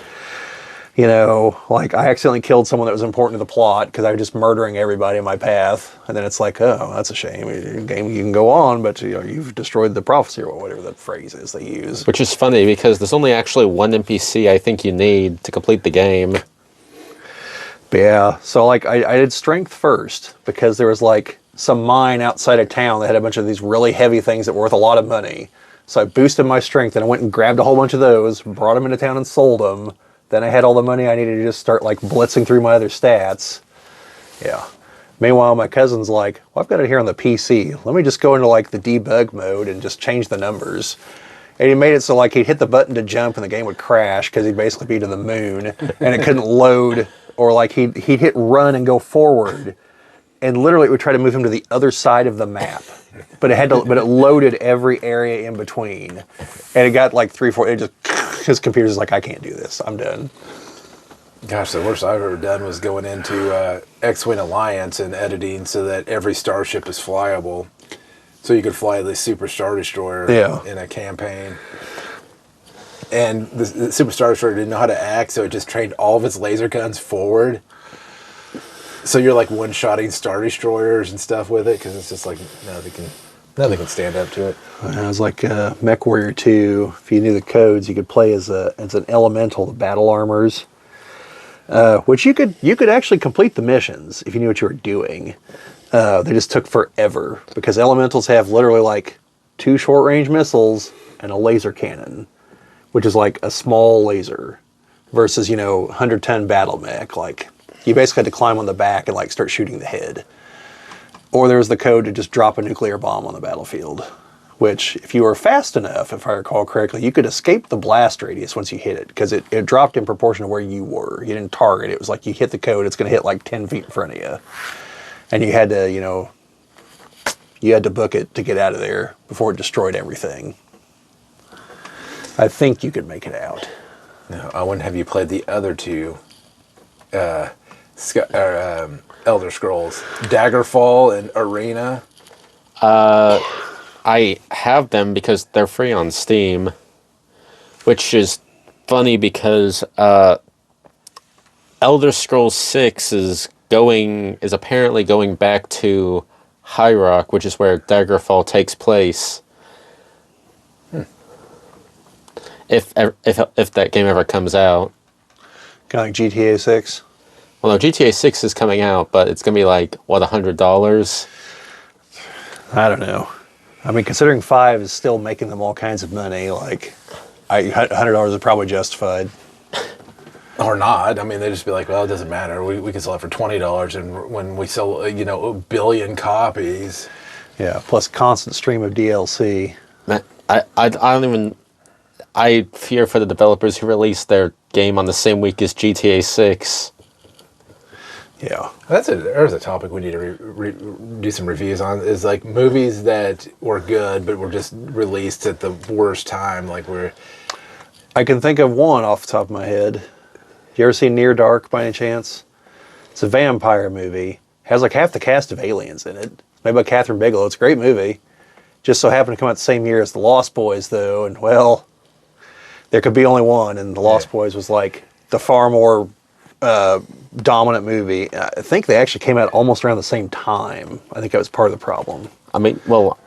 you know, like I accidentally killed someone that was important to the plot because I was just murdering everybody in my path. And then it's like, oh, that's a shame. Your game, you can go on, but you know, you've destroyed the prophecy, or whatever that phrase is they use. Which is funny because there's only actually one NPC I think you need to complete the game. But yeah, so like I did strength first because there was like some mine outside of town that had a bunch of these really heavy things that were worth a lot of money. So I boosted my strength and I went and grabbed a whole bunch of those, brought them into town and sold them. Then I had all the money I needed to just start like blitzing through my other stats. Yeah. Meanwhile, my cousin's like, well, I've got it here on the PC. Let me just go into like the debug mode and just change the numbers. And he made it so like he'd hit the button to jump and the game would crash because he'd basically be to the moon and it couldn't load, or like he'd hit run and go forward. And literally it would try to move him to the other side of the map. But it loaded every area in between. And it got like 3-4, it just, his computer's like, I can't do this. I'm done. Gosh, the worst I've ever done was going into X-Wing Alliance and editing so that every starship is flyable. So you could fly the Super Star Destroyer in a campaign. And the Super Star Destroyer didn't know how to act, so it just trained all of its laser guns forward. So you're like one-shotting Star Destroyers and stuff with it, because it's just like nothing can stand up to it. It was like Mech Warrior 2. If you knew the codes, you could play as an elemental, the battle armors, which you could actually complete the missions if you knew what you were doing. They just took forever because elementals have literally like 2 short-range missiles and a laser cannon, which is like a small laser, versus 100-ton battle mech. Like you basically had to climb on the back and like start shooting the head. Or there was the code to just drop a nuclear bomb on the battlefield, which if you were fast enough, if I recall correctly, you could escape the blast radius once you hit it, because it dropped in proportion to where you were. You didn't target. It was like you hit the code, it's going to hit like 10 feet in front of you. And you had to, you had to book it to get out of there before it destroyed everything. I think you could make it out. Now, Owen, have you played the other two Elder Scrolls, Daggerfall and Arena? I have them because they're free on Steam, which is funny because Elder Scrolls 6 is apparently going back to High Rock, which is where Daggerfall takes place. If that game ever comes out. Kind of like GTA 6. Well, no, GTA 6 is coming out, but it's going to be like, what, $100? I don't know. I mean, considering 5 is still making them all kinds of money, like, $100 is probably justified. Or not. I mean, they just be like, well, it doesn't matter. We can sell it for $20, and when we sell, a billion copies. Yeah, plus constant stream of DLC. Man, I don't even... I fear for the developers who released their game on the same week as GTA 6. Yeah. There's a topic we need to do some reviews on, is like movies that were good but were just released at the worst time. Like I can think of one off the top of my head. You ever seen Near Dark by any chance? It's a vampire movie. Has like half the cast of Aliens in it. It's made by Catherine Bigelow. It's a great movie. Just so happened to come out the same year as The Lost Boys, though, and well, there could be only one, and The Lost Boys was like the far more dominant movie. I think they actually came out almost around the same time. I think that was part of the problem. I mean, well,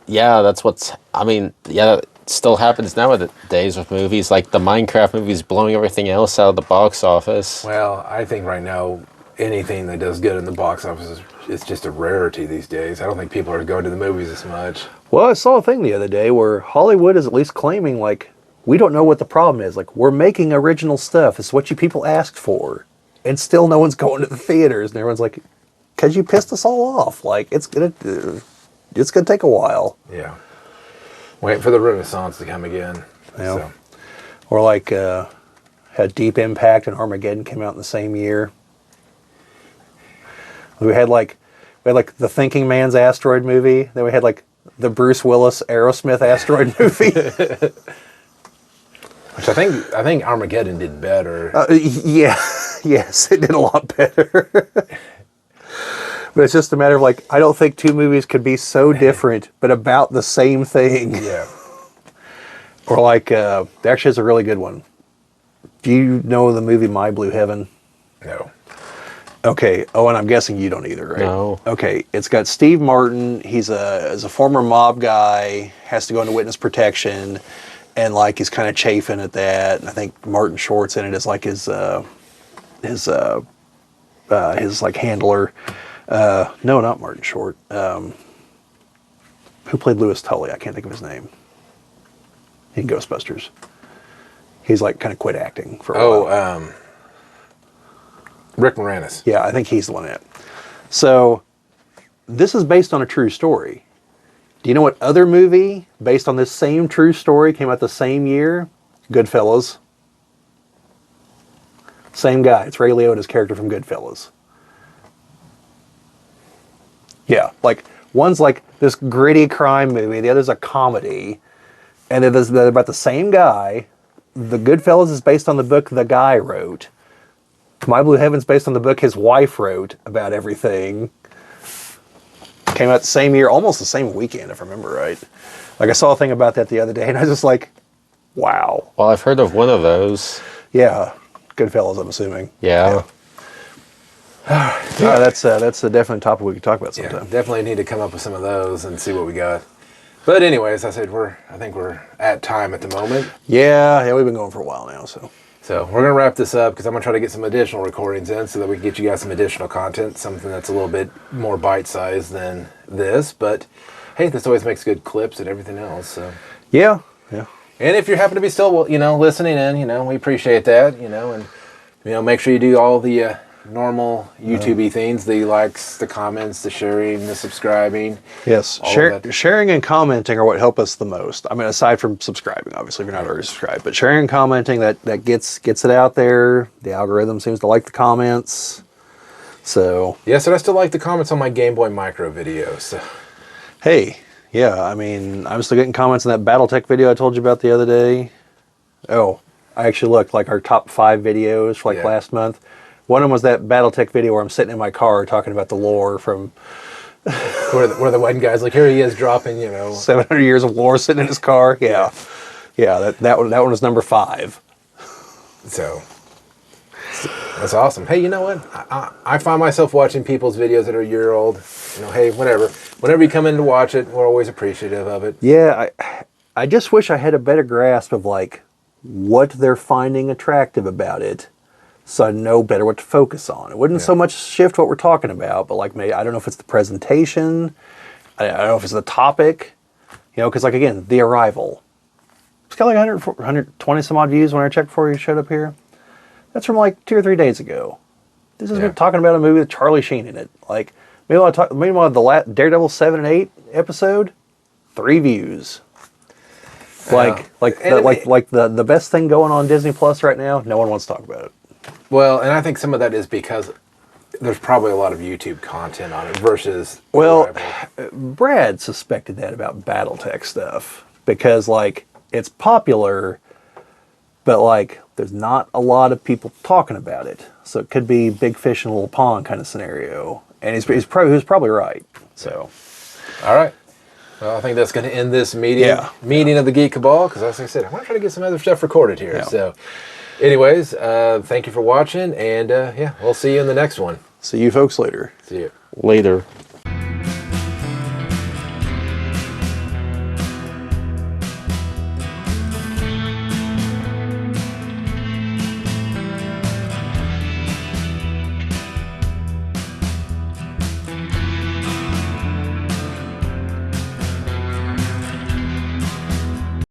yeah, that's what's... I mean, yeah, still happens nowadays with movies. Like the Minecraft movies blowing everything else out of the box office. Well, I think right now anything that does good in the box office is just a rarity these days. I don't think people are going to the movies as much. Well, I saw a thing the other day where Hollywood is at least claiming, like, we don't know what the problem is. Like, we're making original stuff. It's what you people asked for. And still no one's going to the theaters. And everyone's like, because you pissed us all off. Like, it's gonna take a while. Yeah. Waiting for the Renaissance to come again. Yeah. So. Or like, had Deep Impact and Armageddon came out in the same year. We had like the Thinking Man's Asteroid movie. Then we had like the Bruce Willis Aerosmith Asteroid movie. Which I think Armageddon did better. Yeah, yes, it did a lot better. But it's just a matter of like, I don't think two movies could be so different, but about the same thing. Yeah. Or like, actually, it's a really good one. Do you know the movie My Blue Heaven? No. Okay. Oh, and I'm guessing you don't either, right? No. Okay. It's got Steve Martin. He's a former mob guy, has to go into witness protection, and like he's kind of chafing at that. And I think Martin Short's in it as like his like handler. No, not Martin Short. Who played Louis Tully? I can't think of his name. In Ghostbusters. He's like kind of quit acting for a while. Rick Moranis. Yeah, I think he's the one in it. So, this is based on a true story. Do you know what other movie based on this same true story came out the same year? Goodfellas. Same guy. It's Ray Liotta's character from Goodfellas. Yeah, like one's like this gritty crime movie, the other's a comedy, and they're about the same guy. The Goodfellas is based on the book the guy wrote. My Blue Heaven's based on the book his wife wrote about everything. Came out the same year, almost the same weekend, if I remember right. Like, I saw a thing about that the other day, and I was just like, wow. Well, I've heard of one of those. Yeah, Goodfellas, I'm assuming. Yeah. Yeah, that's a definite topic we could talk about sometime. Yeah, definitely need to come up with some of those and see what we got. But anyways, I said I think we're at time at the moment. Yeah, we've been going for a while now, so. So we're going to wrap this up because I'm going to try to get some additional recordings in so that we can get you guys some additional content, something that's a little bit more bite-sized than this. But, hey, this always makes good clips and everything else. So. Yeah. And if you happen to be still, listening in, we appreciate that, and, make sure you do all the normal YouTube-y things, the likes, the comments, the sharing, the subscribing. Yes, sharing and commenting are what help us the most. I mean, aside from subscribing, obviously, if you're not already subscribed. But sharing and commenting, that gets it out there. The algorithm seems to like the comments. So... Yes, and I still like the comments on my Game Boy Micro videos. So. Hey, yeah, I mean, I'm still getting comments on that Battletech video I told you about the other day. Oh, I actually looked, like, our top 5 videos for, last month. One of them was that Battletech video where I'm sitting in my car talking about the lore from... where the one guy's like, here he is dropping, 700 years of lore sitting in his car. Yeah, that one was number 5. So, that's awesome. Hey, you know what? I find myself watching people's videos that are a year old. Hey, whenever you come in to watch it, we're always appreciative of it. Yeah, I just wish I had a better grasp of, like, what they're finding attractive about it. So I know better what to focus on. It wouldn't so much shift what we're talking about, but like maybe, I don't know if it's the presentation, I don't know if it's the topic, because like again, The Arrival. It's got like 120 some odd views when I checked before you showed up here. That's from like 2 or 3 days ago. This is talking about a movie with Charlie Sheen in it. Like, meanwhile the Daredevil 7 and 8 episode, 3 views. The best thing going on Disney Plus right now, no one wants to talk about it. Well, and I think some of that is because there's probably a lot of YouTube content on it versus... Well, Brad suspected that about Battletech stuff because, like, it's popular, but, like, there's not a lot of people talking about it. So it could be big fish in a little pond kind of scenario. And he was probably right. So, all right. Well, I think that's going to end this meeting of the Geek Cabal because, as I said, I want to try to get some other stuff recorded here. Yeah. So... Anyways, thank you for watching, and we'll see you in the next one. See you folks later. See you. Later.